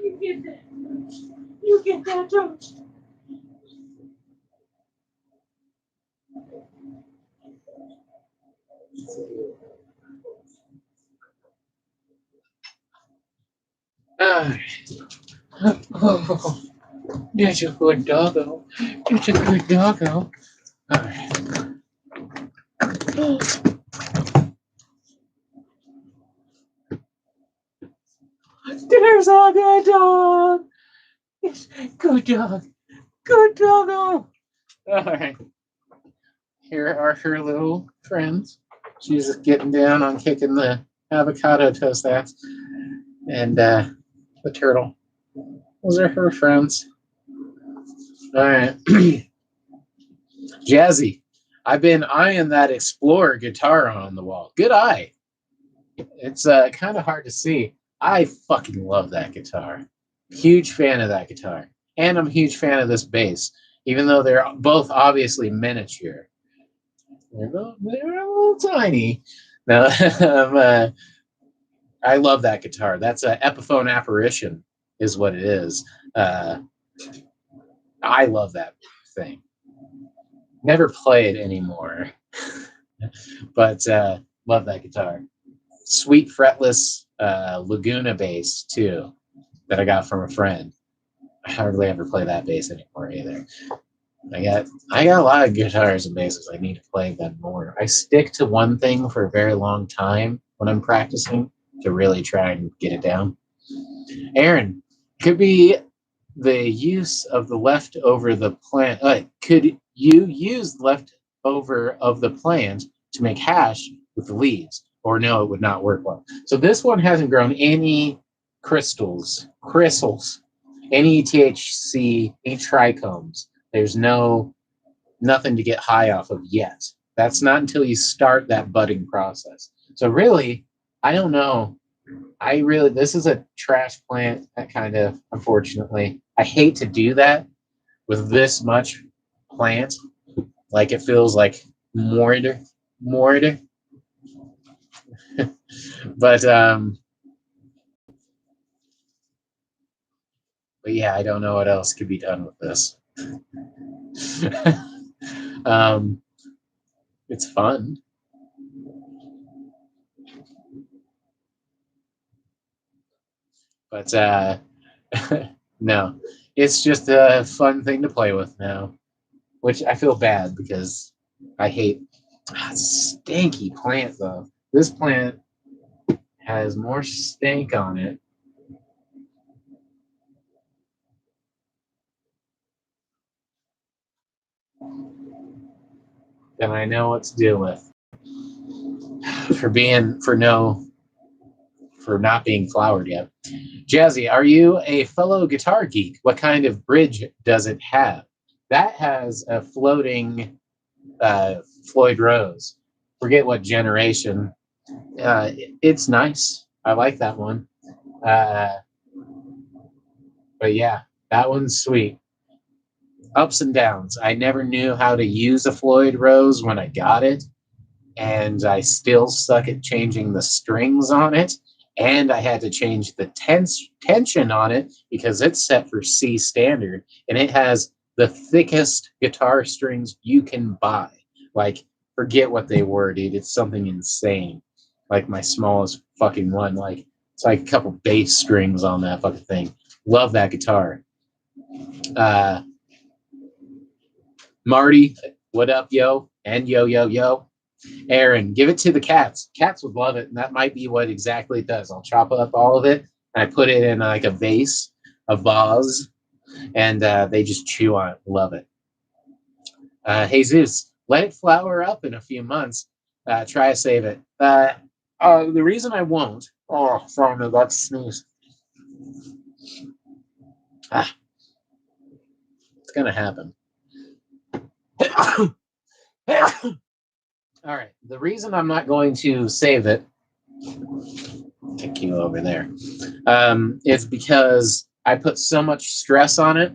A: you get that. You get that, don't you? Ah, oh, that's a good doggo. It's a good doggo. All right. There's a good dog. Yes, good dog. Good doggo. All right. Here are her little friends. She's just getting down on kicking the avocado toast ass. And the turtle. Those are her friends. All right. Jazzy. I've been eyeing that Explorer guitar on the wall. Good eye. It's kind of hard to see. I fucking love that guitar. Huge fan of that guitar. And I'm a huge fan of this bass, even though they're both obviously miniature. They're a little tiny. No, I love that guitar. That's an Epiphone Apparition, is what it is. Uh, I love that thing. Never play it anymore, but love that guitar. Sweet fretless Laguna bass too that I got from a friend. I hardly ever play that bass anymore either. I got a lot of guitars and basses. I need to play them more. I stick to one thing for a very long time when I'm practicing to really try and get it down. Aaron, could be the use of the leftover the plant. Could you use leftover of the plant to make hash with the leaves? Or no, it would not work well. So this one hasn't grown any crystals, any THC, any trichomes. There's nothing to get high off of yet. That's not until you start that budding process. So really, I don't know. This is a trash plant that kind of, unfortunately, I hate to do that with this much plant. Like it feels like mortar. But but yeah, I don't know what else could be done with this. um, it's fun, but no, it's just a fun thing to play with now, which I feel bad because I hate. Stinky plant though. This plant has more stink on it than I know what to do with. For not being flowered yet. Jazzy, are you a fellow guitar geek? What kind of bridge does it have? That has a floating Floyd Rose. Forget what generation. It's nice. I like that one. Uh, but yeah, that one's sweet. Ups and downs. I never knew how to use a Floyd Rose when I got it, and I still suck at changing the strings on it. And I had to change the tension on it because it's set for C standard, and it has the thickest guitar strings you can buy. Like, forget what they were, dude. It's something insane. like my smallest fucking one. Like it's like a couple bass strings on that fucking thing. Love that guitar. Marty, what up, yo? And yo, yo, yo. Aaron, give it to the cats. Cats would love it, and that might be what exactly it does. I'll chop up all of it, and I put it in like a vase, a vase, and they just chew on it. Love it. Jesus, let it flower up in a few months. Try to save it. The reason I won't. Oh, sorry, no, that's sneeze. It's gonna happen. All right. The reason I'm not going to save it, kick you over there, is because I put so much stress on it.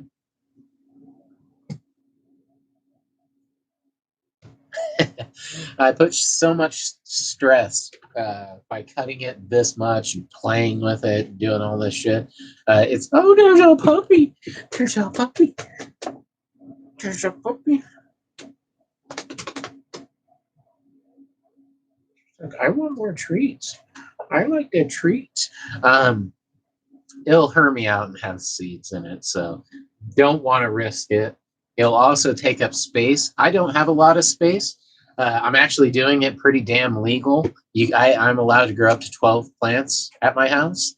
A: I put so much stress by cutting it this much and playing with it, doing all this shit. It's, oh, there's a puppy. There's a puppy. There's a puppy. Like, I want more treats. I like the treats. It'll hurt me out and have seeds in it, so don't want to risk it. It'll also take up space. I don't have a lot of space. I'm actually doing it pretty damn legal. I'm allowed to grow up to 12 plants at my house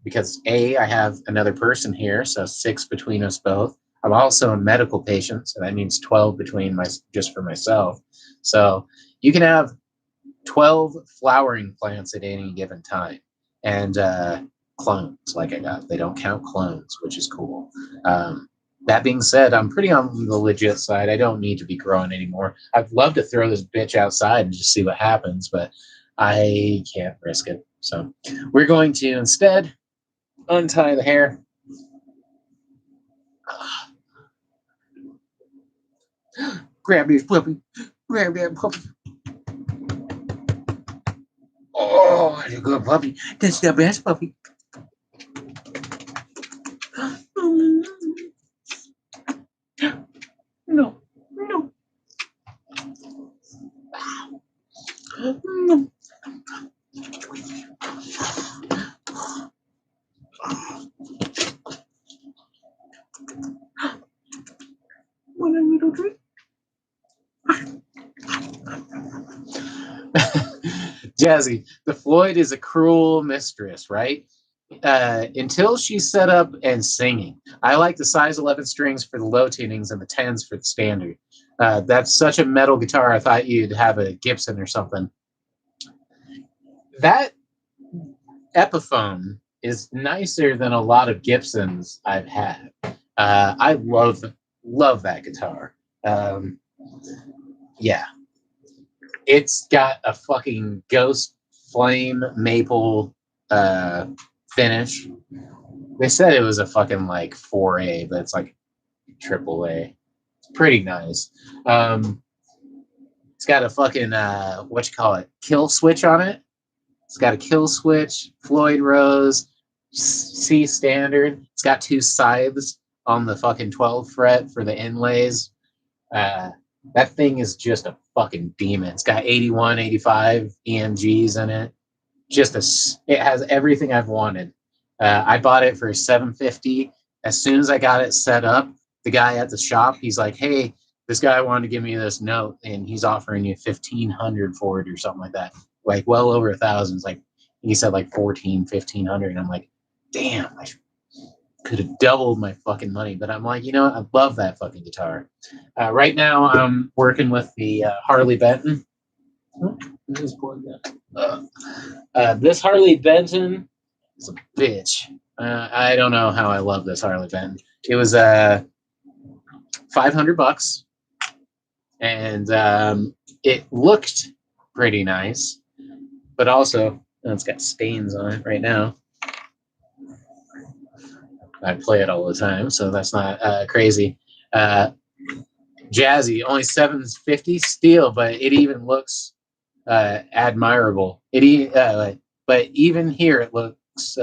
A: because I have another person here, so 6 between us both. I'm also a medical patient, so that means 12 between just for myself. So you can have 12 flowering plants at any given time, and clones like I got. They don't count clones, which is cool. That being said, I'm pretty on the legit side. I don't need to be growing anymore. I'd love to throw this bitch outside and just see what happens, but I can't risk it. So we're going to instead untie the hair. Grab this puppy. Grab that puppy. Oh, that's a good puppy. That's the best puppy. No, no. No. Want a little drink? Jazzy, the Floyd is a cruel mistress, right? Until she's set up and singing. I like the size 11 strings for the low tunings and the 10s for the standard. That's such a metal guitar. I thought you'd have a Gibson or something. That Epiphone is nicer than a lot of Gibsons I've had. I love that guitar. Yeah. It's got a fucking ghost flame maple finish. They said it was a fucking like 4A, but it's like AAA. It's pretty nice. It's got a fucking kill switch on it. It's got a kill switch, Floyd Rose, C standard. It's got 2 scythes on the fucking 12th fret for the inlays. That thing is just a fucking demon. It's got 81, 85 EMGs in it. It has everything I've wanted. I bought it for $750. As soon as I got it set up, the guy at the shop, he's like, hey, this guy wanted to give me this note, and he's offering you $1,500 for it or something like that. Like well over 1,000. Like he said, like 1,500. And I'm like, damn, I could have doubled my fucking money. But I'm like, I love that fucking guitar. Right now, I'm working with the Harley Benton. This Harley Benton is a bitch. I don't know how I love this Harley Benton. It was $500, and it looked pretty nice, but also it's got stains on it right now. I play it all the time, so that's not crazy. Jazzy, only $750 steel, but it even looks admirable. But even here it looks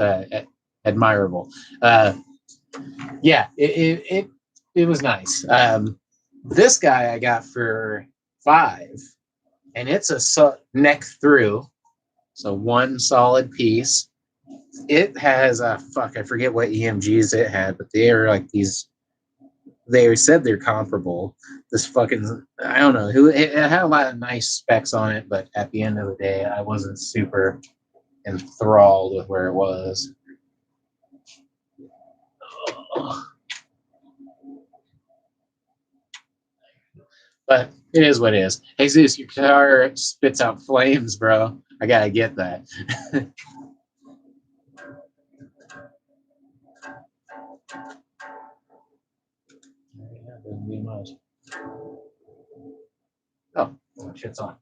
A: admirable. Yeah, it was nice. This guy I got for $5, and it's a neck through. So one solid piece. It has I forget what EMGs it had, but they are like these. They said they're comparable. This fucking I don't know who it had a lot of nice specs on it, but at the end of the day, I wasn't super enthralled with where it was. But it is what it is. Jesus, your car spits out flames, bro. I gotta get that. Doesn't be much. Oh, shit's on.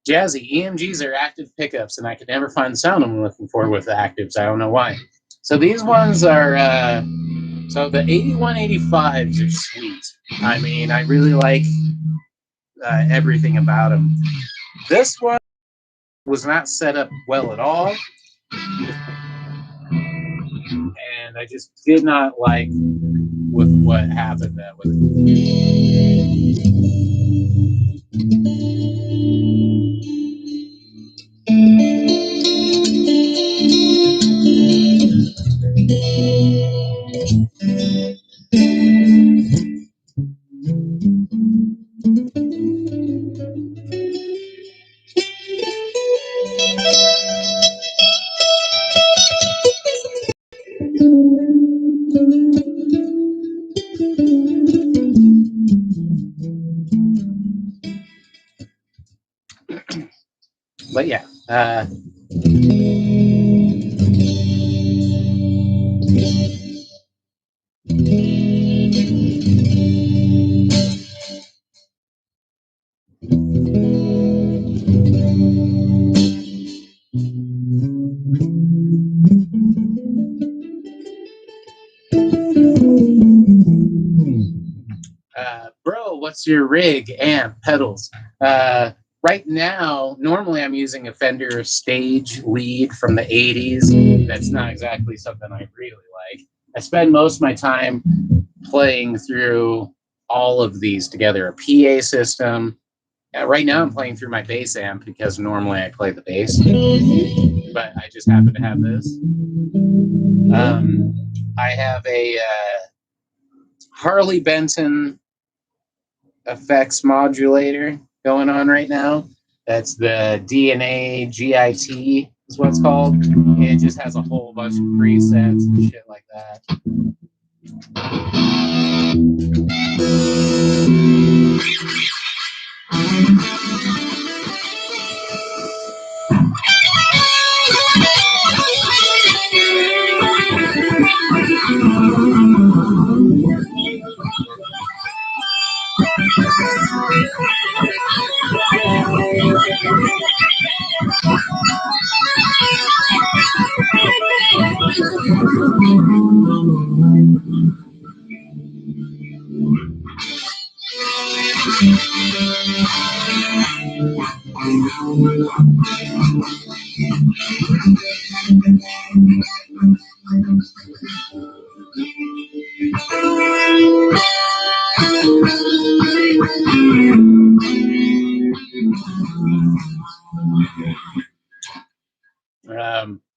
A: Jazzy, EMGs are active pickups, and I could never find the sound I'm looking for with the actives. I don't know why. So these ones are, so the 8185s are sweet. I mean, I really like everything about them. This one was not set up well at all. And I just did not like with what happened with But yeah, bro, what's your rig, amp, pedals? Right now, normally I'm using a Fender Stage Lead from the 80s. That's not exactly something I really like. I spend most of my time playing through all of these together, a PA system. Right now I'm playing through my bass amp because normally I play the bass, but I just happen to have this. I have a Harley Benton effects modulator going on right now. That's the DNA GIT is what it's called. It just has a whole bunch of presets and shit like that.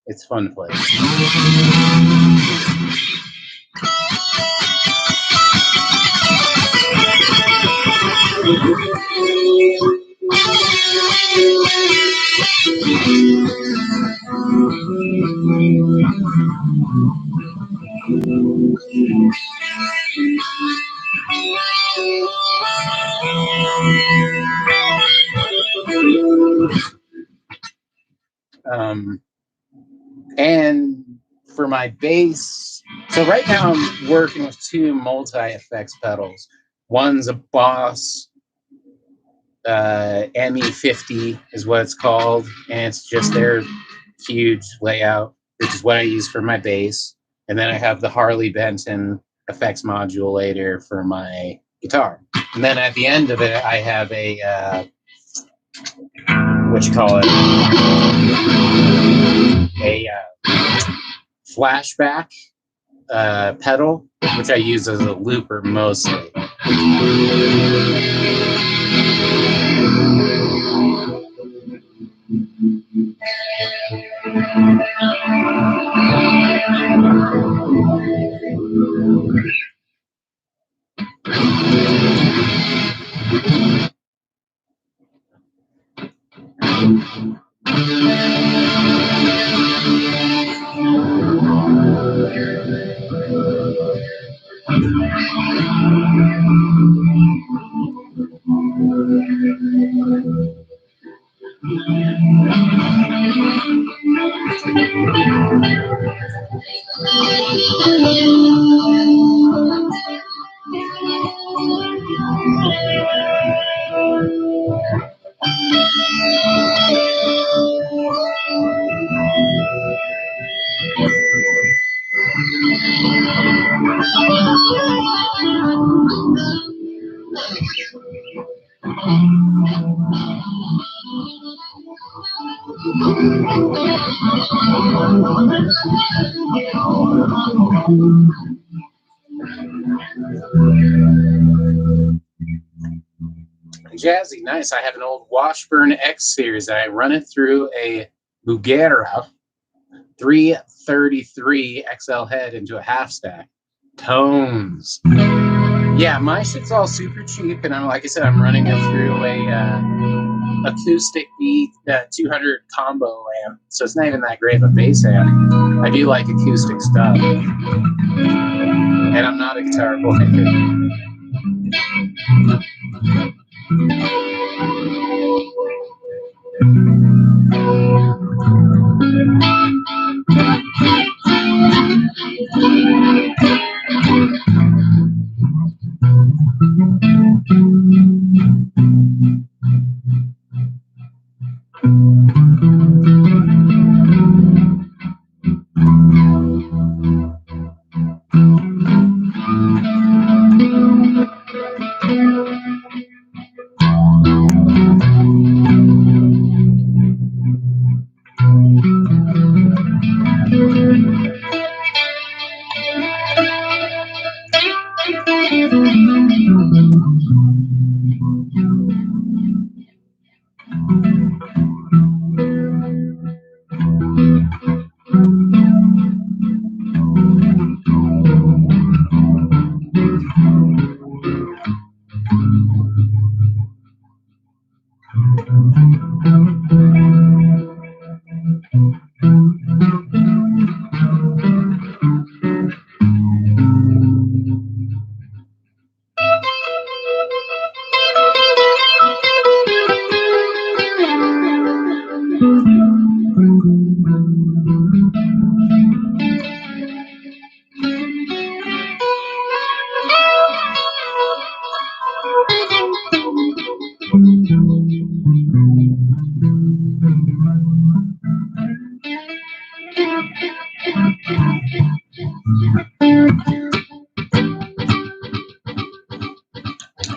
A: It's fun to play. And for my bass, so right now I'm working with two multi-effects pedals. One's a Boss ME50 is what it's called, and it's just their huge layout, which is what I use for my bass. And then I have the Harley Benton effects modulator for my guitar. And then at the end of it, I have a flashback pedal, which I use as a looper mostly. Jazzy, nice. I have an old Washburn X series. I run it through a Bugera 333 XL head into a half stack. Tones. Yeah, my shit's all super cheap, and like I said, I'm running it through a acoustic beat 200 combo amp, so it's not even that great of a bass amp. I do like acoustic stuff, and I'm not a guitar player.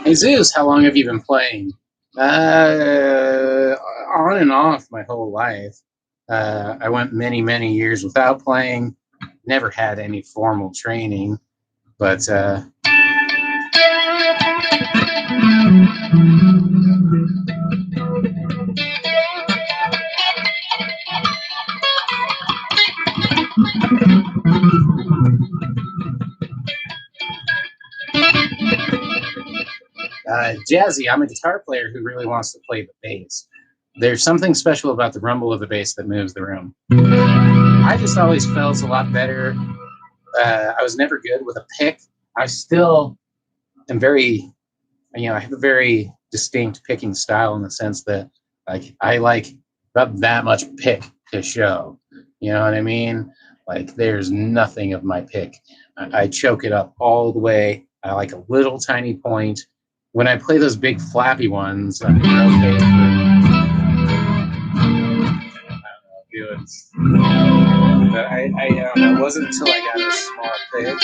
A: Hey Zeus, how long have you been playing? On and off my whole life. I went many, many years without playing. Never had any formal training, but Jazzy, I'm a guitar player who really wants to play the bass. There's something special about the rumble of the bass that moves the room. I just always felt a lot better. I was never good with a pick. I still am very, I have a very distinct picking style in the sense that I like about that much pick to show. You know what I mean? Like there's nothing of my pick. I choke it up all the way. I like a little tiny point when I play those big flappy ones, I mean, they're okay. But it wasn't until I got a small pick.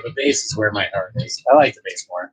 A: The bass is where my heart is. I like the bass more.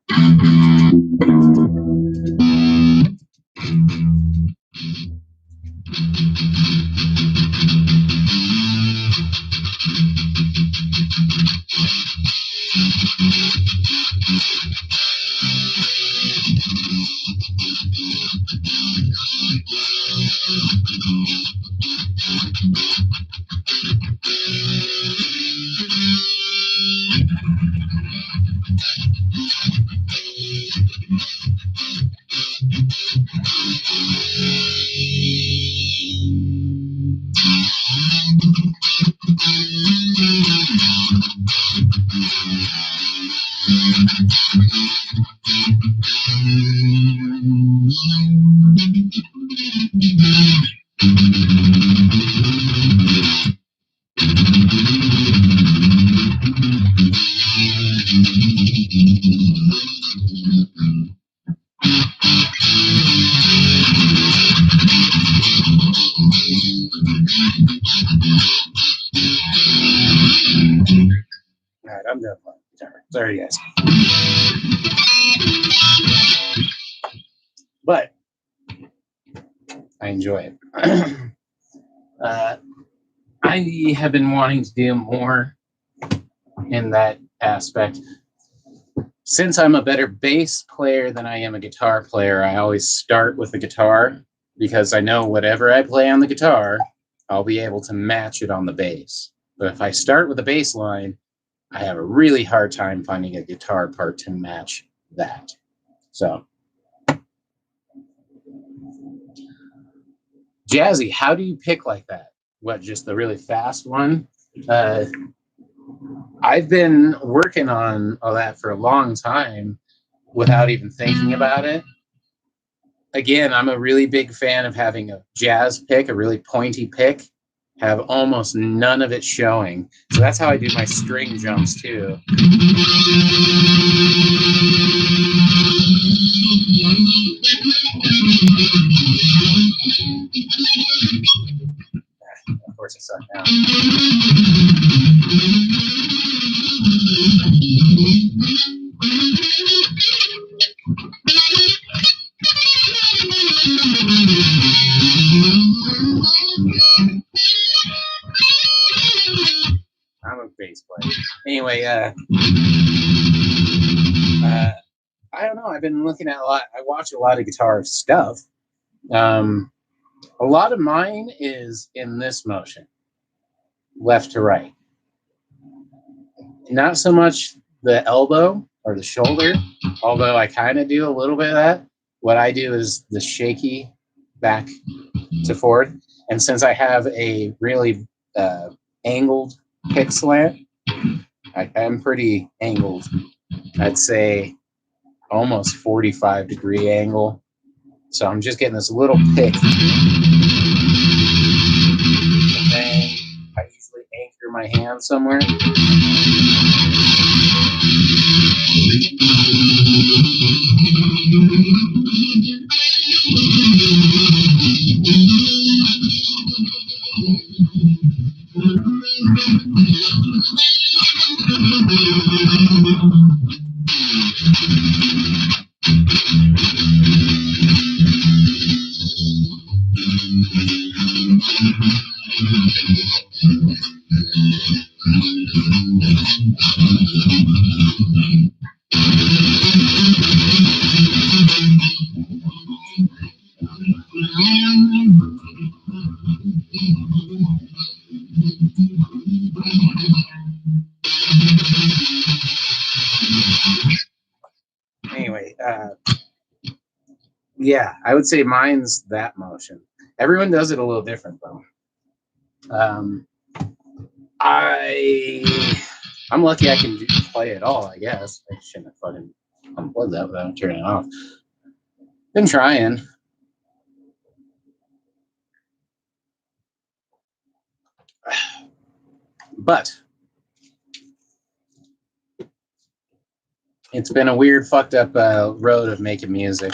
A: All right, I'm done playing guitar. Sorry, guys. But I enjoy it. I have been wanting to do more in that aspect. Since I'm a better bass player than I am a guitar player, I always start with the guitar because I know whatever I play on the guitar, I'll be able to match it on the bass. But if I start with the bass line, I have a really hard time finding a guitar part to match that. So, Jazzy, how do you pick like that? What, just the really fast one? I've been working on all that for a long time without even thinking about it. Again, I'm a really big fan of having a jazz pick, a really pointy pick, have almost none of it showing. So that's how I do my string jumps too. Of course, I suck now. I'm a bass player. Anyway, I don't know. I've been looking at a lot. I watch a lot of guitar stuff. A lot of mine is in this motion, left to right. Not so much the elbow or the shoulder, although I kind of do a little bit of that. What I do is the shaky back to forward. And since I have a really angled pick slant, I'm pretty angled. I'd say almost 45-degree angle. So I'm just getting this little pick. And then I usually anchor my hand somewhere. Yeah, I would say mine's that motion. Everyone does it a little different though. I'm lucky I can play it all, I guess. I shouldn't have fucking unplugged that without turning it off. Been trying. But it's been a weird, fucked up road of making music.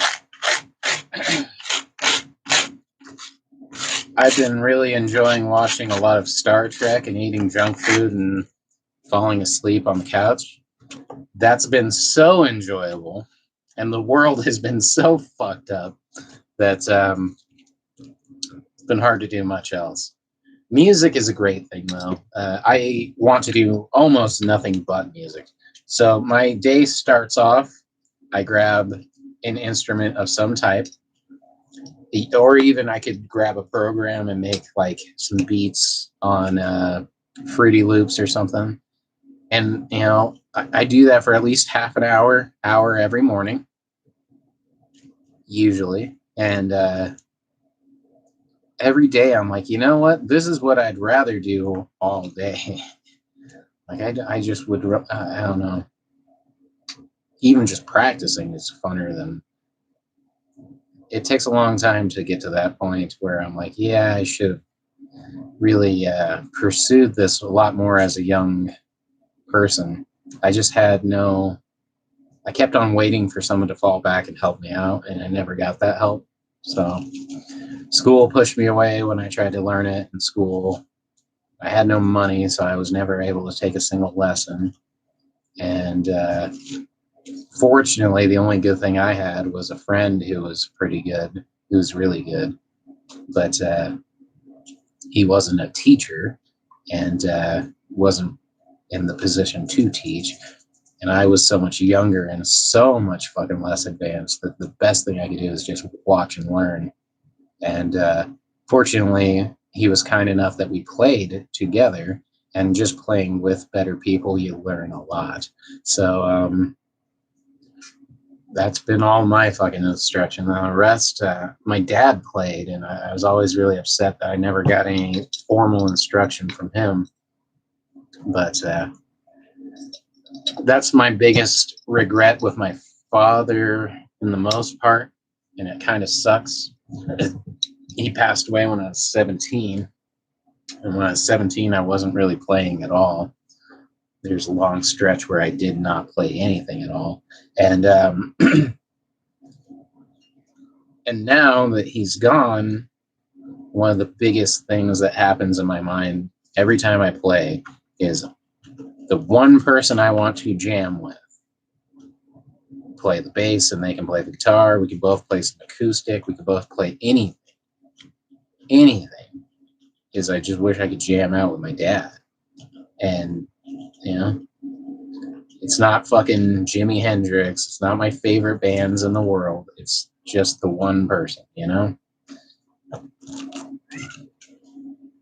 A: I've been really enjoying watching a lot of Star Trek and eating junk food and falling asleep on the couch. That's been so enjoyable, and the world has been so fucked up that it's been hard to do much else. Music is a great thing, though. I want to do almost nothing but music. So my day starts off, I grab an instrument of some type, or even I could grab a program and make like some beats on Fruity Loops or something. And, you know, I do that for at least half an hour every morning, usually. And every day I'm like, you know what? This is what I'd rather do all day. Like, I just would, I don't know. Even just practicing is funner than. It takes a long time to get to that point where I'm like, yeah, I should have really pursued this a lot more as a young person. I just had no. I kept on waiting for someone to fall back and help me out, and I never got that help. So school pushed me away when I tried to learn it in school. I had no money, so I was never able to take a single lesson. And fortunately, the only good thing I had was a friend who was pretty good, who was really good. But he wasn't a teacher and wasn't in the position to teach. And I was so much younger and so much fucking less advanced that the best thing I could do is just watch and learn. And fortunately, he was kind enough that we played together. And just playing with better people, you learn a lot. So that's been all my fucking instruction. And the rest, my dad played, and I was always really upset that I never got any formal instruction from him. But that's my biggest regret with my father in the most part, and it kind of sucks. He passed away when I was 17, and when I was 17, I wasn't really playing at all. There's a long stretch where I did not play anything at all, and and now that he's gone, one of the biggest things that happens in my mind every time I play is the one person I want to jam with play the bass and they can play the guitar. We can both play some acoustic. We can both play anything. Anything. Is I just wish I could jam out with my dad. And, you know, it's not fucking Jimi Hendrix. It's not my favorite bands in the world. It's just the one person, you know?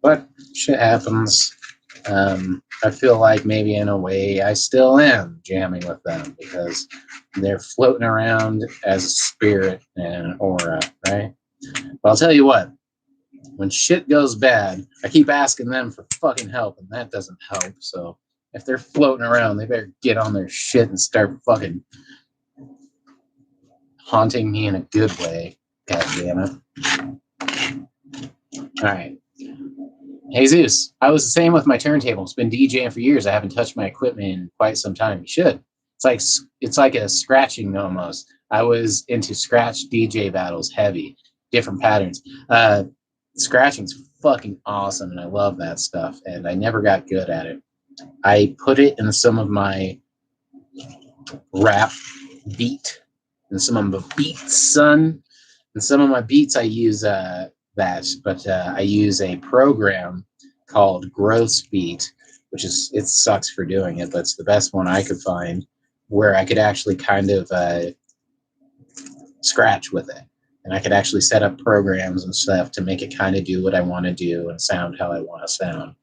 A: But shit happens. I feel like maybe in a way I still am jamming with them because they're floating around as a spirit and an aura, right? But I'll tell you what, when shit goes bad, I keep asking them for fucking help, and that doesn't help. So if they're floating around, they better get on their shit and start fucking haunting me in a good way. God damn it. All right. Jesus, I was the same with my turntables. Been DJing for years. I haven't touched my equipment in quite some time. You should. It's like a scratching almost. I was into scratch DJ battles, heavy, different patterns. Scratching's fucking awesome, and I love that stuff. And I never got good at it. I put it in some of my rap beat, and some of my beats, son. And some of my beats I use that, but I use a program called Gross Beat, which is, it sucks for doing it, but it's the best one I could find where I could actually kind of scratch with it. And I could actually set up programs and stuff to make it kind of do what I want to do and sound how I want to sound.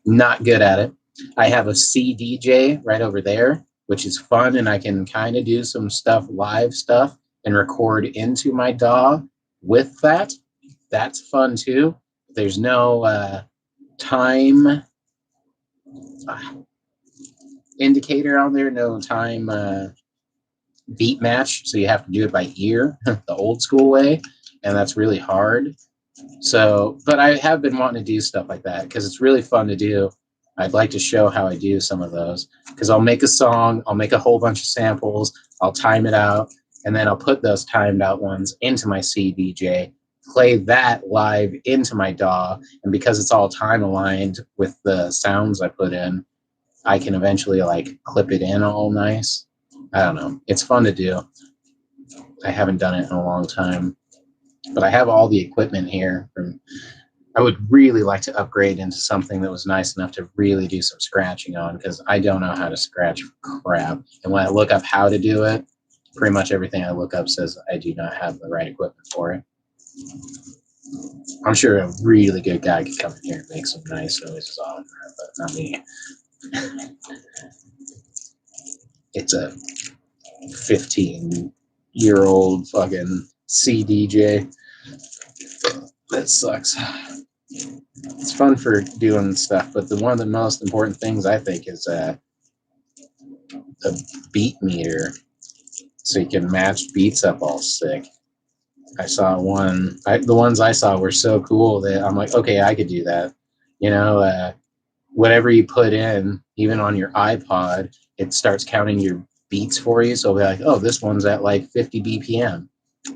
A: Not good at it. I have a CDJ right over there, which is fun, and I can kind of do some stuff, live stuff. and record into my DAW with that. That's fun too. There's no time indicator on there, no time beat match, so you have to do it by ear, the old school way, and that's really hard. So, but I have been wanting to do stuff like that because it's really fun to do. I'd like to show how I do some of those because I'll make a song, I'll make a whole bunch of samples, I'll time it out, and then I'll put those timed out ones into my CDJ, play that live into my DAW, and because it's all time aligned with the sounds I put in, I can eventually like clip it in all nice. I don't know. It's fun to do. I haven't done it in a long time, but I have all the equipment here. I would really like to upgrade into something that was nice enough to really do some scratching on because I don't know how to scratch for crap. And when I look up how to do it, pretty much everything I look up says I do not have the right equipment for it. I'm sure a really good guy could come in here and make some nice noises on it, but not me. It's a 15-year-old fucking CDJ. That sucks. It's fun for doing stuff, but one of the most important things I think is a beat meter, so you can match beats up all sick. I saw one. The ones I saw were so cool that I'm like, okay, I could do that. You know, whatever you put in, even on your iPod, it starts counting your beats for you. So it'll be like, oh, this one's at like 50 BPM.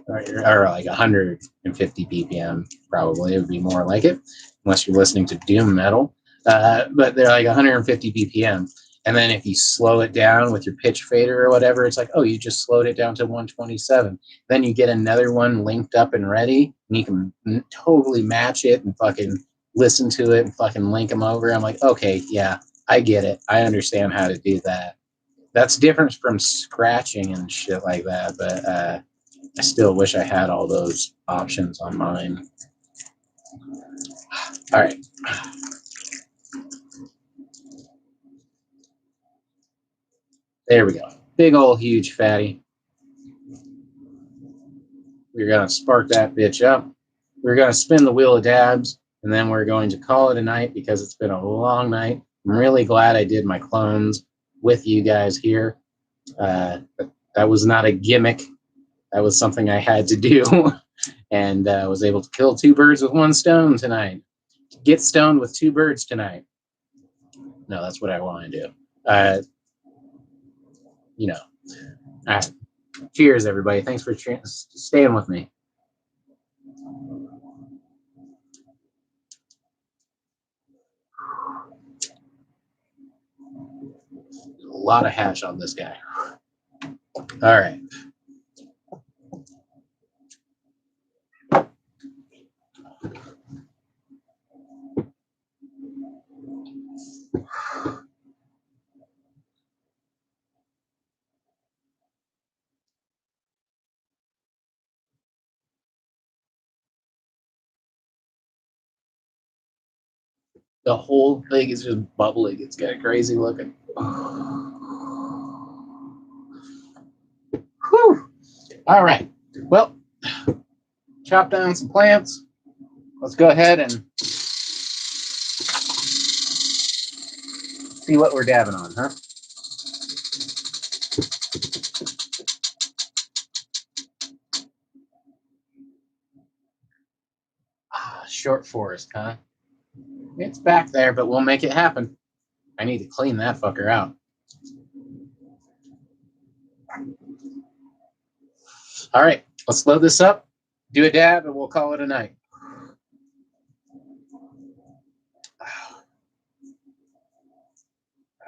A: Or like 150 BPM, probably. It would be more like it, unless you're listening to doom metal. But they're like 150 BPM. And then if you slow it down with your pitch fader or whatever, it's like, oh, you just slowed it down to 127. Then you get another one linked up and ready, and you can totally match it and fucking listen to it and fucking link them over. I'm like, okay, yeah, I get it. I understand how to do that. That's different from scratching and shit like that, but I still wish I had all those options on mine. All right. There we go. Big old huge fatty. We're going to spark that bitch up. We're going to spin the wheel of dabs, and then we're going to call it a night because it's been a long night. I'm really glad I did my clones with you guys here. That was not a gimmick. That was something I had to do, and was able to kill two birds with one stone tonight. Get stoned with two birds tonight. No, that's what I want to do. You know. All right. Cheers, everybody. Thanks for staying with me. A lot of hash on this guy. All right. The whole thing is just bubbling. It's kind of crazy looking. Whew. All right. Well, chop down some plants. Let's go ahead and see what we're dabbing on, huh? Short forest, huh? It's back there, but we'll make it happen. I need to clean that fucker out. All right, let's load this up, do a dab, and we'll call it a night.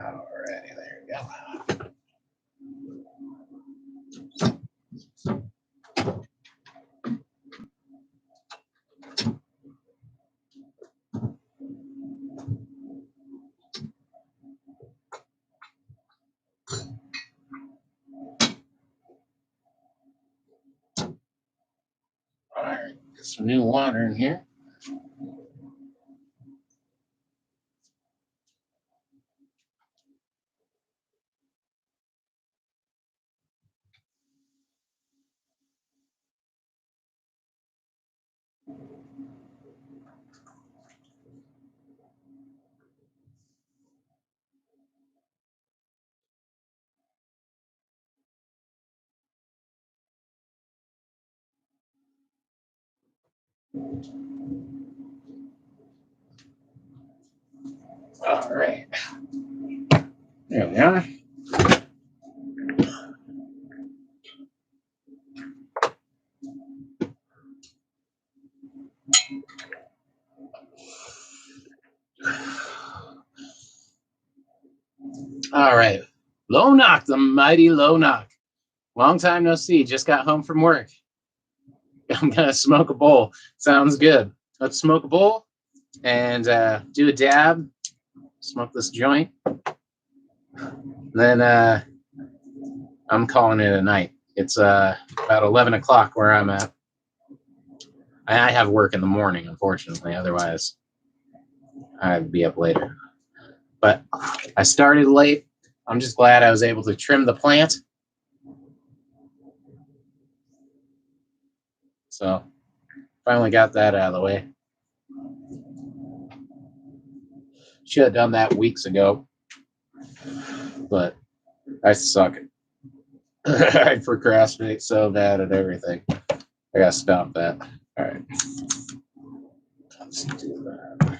A: Alrighty, there we go. All right, get some new water in here. All right. There we are. All right. Low knock, the mighty low knock. Long time no see. Just got home from work. I'm going to smoke a bowl. Sounds good. Let's smoke a bowl and do a dab. Smoke this joint. Then I'm calling it a night. It's about 11 o'clock where I'm at. I have work in the morning, unfortunately. Otherwise, I'd be up later. But I started late. I'm just glad I was able to trim the plant. So finally got that out of the way. Should have done that weeks ago. But I suck. I procrastinate so bad at everything. I gotta stop that. All right. Let's do that.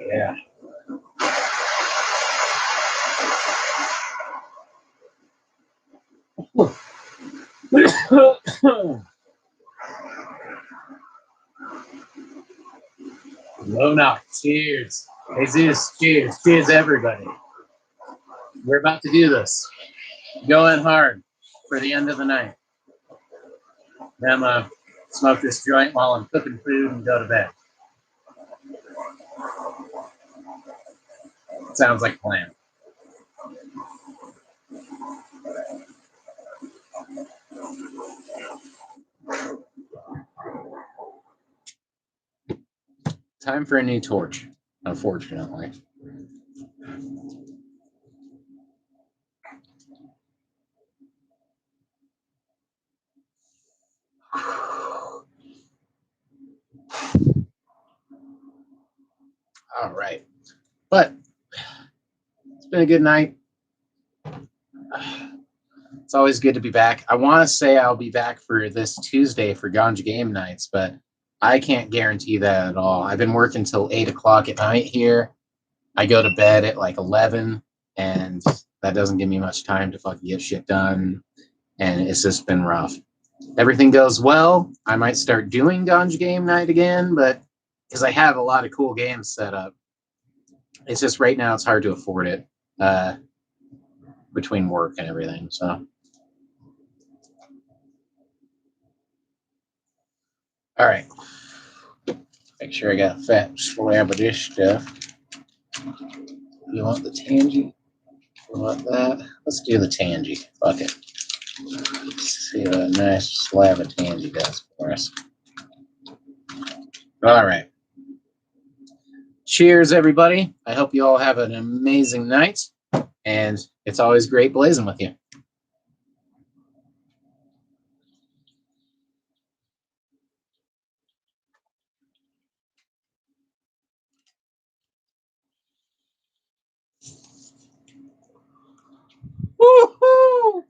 A: Yeah. Low knock. Cheers. Jesus. Cheers. Cheers, everybody. We're about to do this. Going hard for the end of the night. Then I'm going to smoke this joint while I'm cooking food and go to bed. Sounds like a plan. Time for a new torch, unfortunately. All right. But it's been a good night. It's always good to be back. I want to say I'll be back for this Tuesday for Ganja Game Nights, but I can't guarantee that at all. I've been working till 8 o'clock at night here. I go to bed at like 11, and that doesn't give me much time to fucking get shit done, and it's just been rough. Everything goes well, I might start doing Ganja Game Night again, but because I have a lot of cool games set up. It's just right now it's hard to afford it between work and everything. So, all right. Make sure I got a fat slab of this stuff. You want the tangy? You want that? Let's do the tangy. Fuck it. Let's see what a nice slab of tangy does for us. All right. Cheers, everybody. I hope you all have an amazing night. And it's always great blazing with you. Woo-hoo!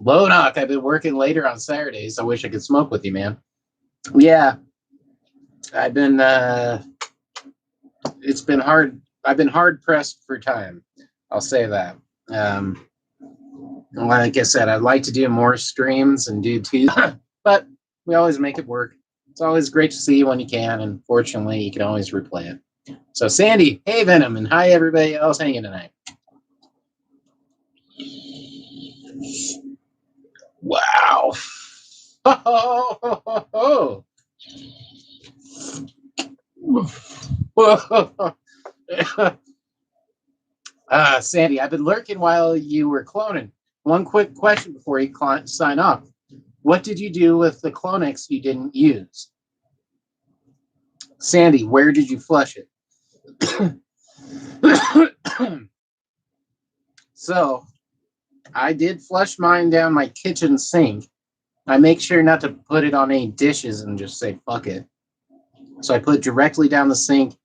A: Low knock. I've been working later on Saturdays. I wish I could smoke with you, man. Yeah. I've been it's been hard. I've been hard pressed for time. I'll say that. Like I said, I'd like to do more streams and do Tuesday, but we always make it work. It's always great to see you when you can, and fortunately, you can always replay it. So, Sandy, hey Venom, and hi everybody else hanging tonight. Wow. Sandy, I've been lurking while you were cloning. one quick question before you sign off. What did you do with the Clonix you didn't use? Sandy, where did you flush it? So, I did flush mine down my kitchen sink. I make sure not to put it on any dishes and just say, fuck it. So I put it directly down the sink.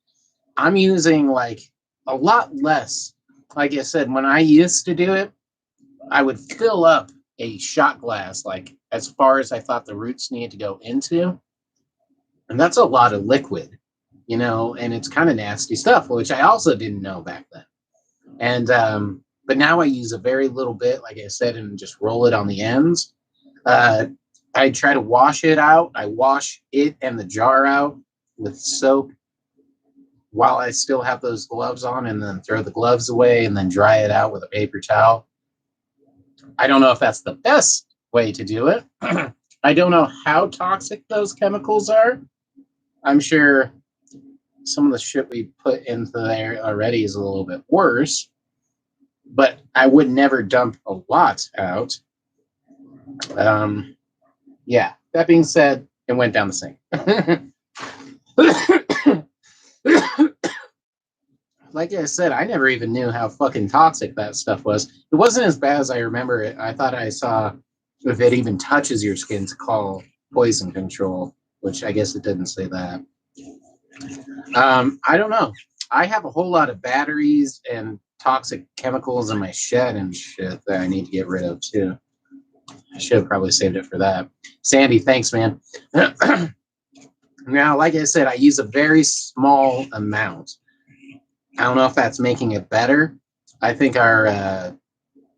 A: I'm using like a lot less. Like I said, when I used to do it, I would fill up a shot glass, like as far as I thought the roots needed to go into. And that's a lot of liquid, you know, and it's kind of nasty stuff, which I also didn't know back then. And, but now I use a very little bit, like I said, and just roll it on the ends. I try to wash it out. I wash it and the jar out with soap while I still have those gloves on, and then throw the gloves away and then dry it out with a paper towel. I don't know if that's the best way to do it. I don't know how toxic those chemicals are. I'm sure some of the shit we put into there already is a little bit worse, but I would never dump a lot out. Yeah, that being said, it went down the sink. Like I said, I never even knew how fucking toxic that stuff was. It wasn't as bad as I remember it. I thought I saw if it even touches your skin to call poison control, which I guess it didn't say that. I don't know. I have a whole lot of batteries and toxic chemicals in my shed and shit that I need to get rid of too. I should have probably saved it for that. Sandy, thanks, man. Now, like I said, I use a very small amount. I don't know if that's making it better. I think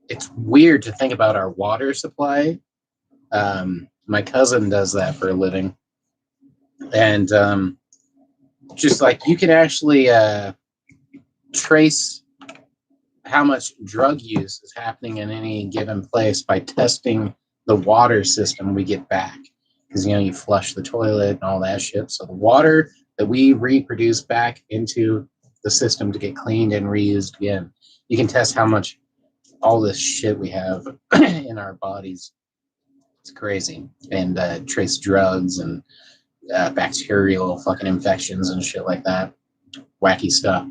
A: it's weird to think about our water supply. My cousin does that for a living. And just like you can actually trace how much drug use is happening in any given place by testing the water system we get back. Because, you know, you flush the toilet and all that shit. So the water that we reproduce back into the system to get cleaned and reused again, you can test how much all this shit we have in our bodies. It's crazy. And trace drugs and bacterial fucking infections and shit like that. Wacky stuff.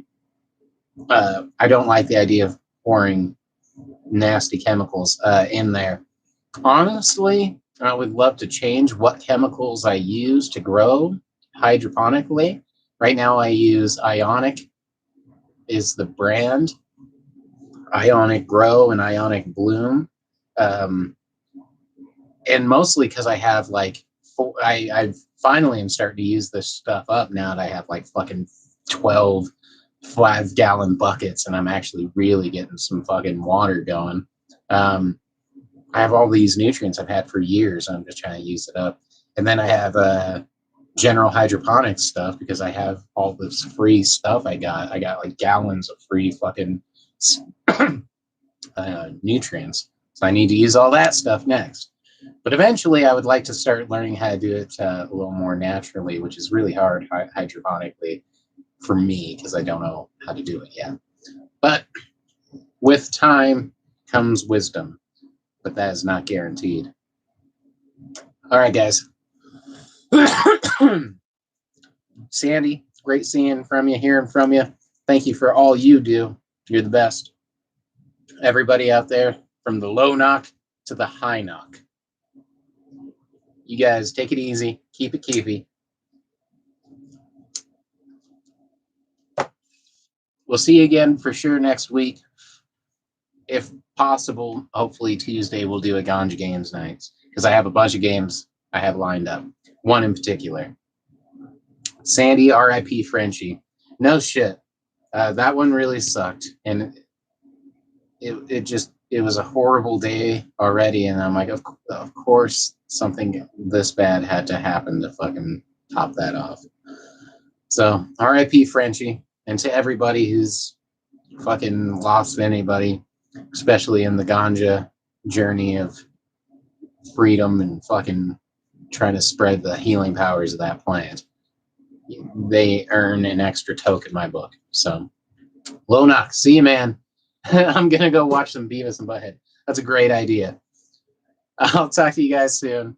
A: I don't like the idea of pouring nasty chemicals in there. Honestly, I would love to change what chemicals I use to grow hydroponically. Right now I use Ionic is the brand. Ionic Grow and Ionic Bloom. And mostly because I have like, I finally am starting to use this stuff up now that I have like fucking 12 5-gallon buckets and I'm actually really getting some fucking water going. I have all these nutrients I've had for years. I'm just trying to use it up. And then I have general hydroponics stuff because I have all this free stuff I got. I got like gallons of free fucking nutrients. So I need to use all that stuff next. But eventually I would like to start learning how to do it a little more naturally, which is really hard hydroponically for me because I don't know how to do it yet. But with time comes wisdom. But that is not guaranteed. All right, guys. Sandy, great seeing from you, hearing from you. Thank you for all you do. You're the best. Everybody out there, from the low knock to the high knock. You guys take it easy. Keep it keepy. We'll see you again for sure next week. If possible, hopefully Tuesday we'll do a Ganja Games nights because I have a bunch of games I have lined up. One in particular. Sandy, R.I.P. Frenchie. No shit. That one really sucked. And it was a horrible day already. And I'm like, of course something this bad had to happen to fucking top that off. So R.I.P. Frenchie. And to everybody who's fucking lost anybody, especially in the ganja journey of freedom and fucking trying to spread the healing powers of that plant. They earn an extra toke in my book. So, low knock. See you, man. I'm going to go watch some Beavis and Butthead. That's a great idea. I'll talk to you guys soon.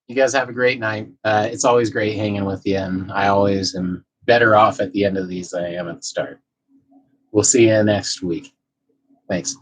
A: You guys have a great night. It's always great hanging with you, and I always am better off at the end of these than I am at the start. We'll see you next week. Thanks.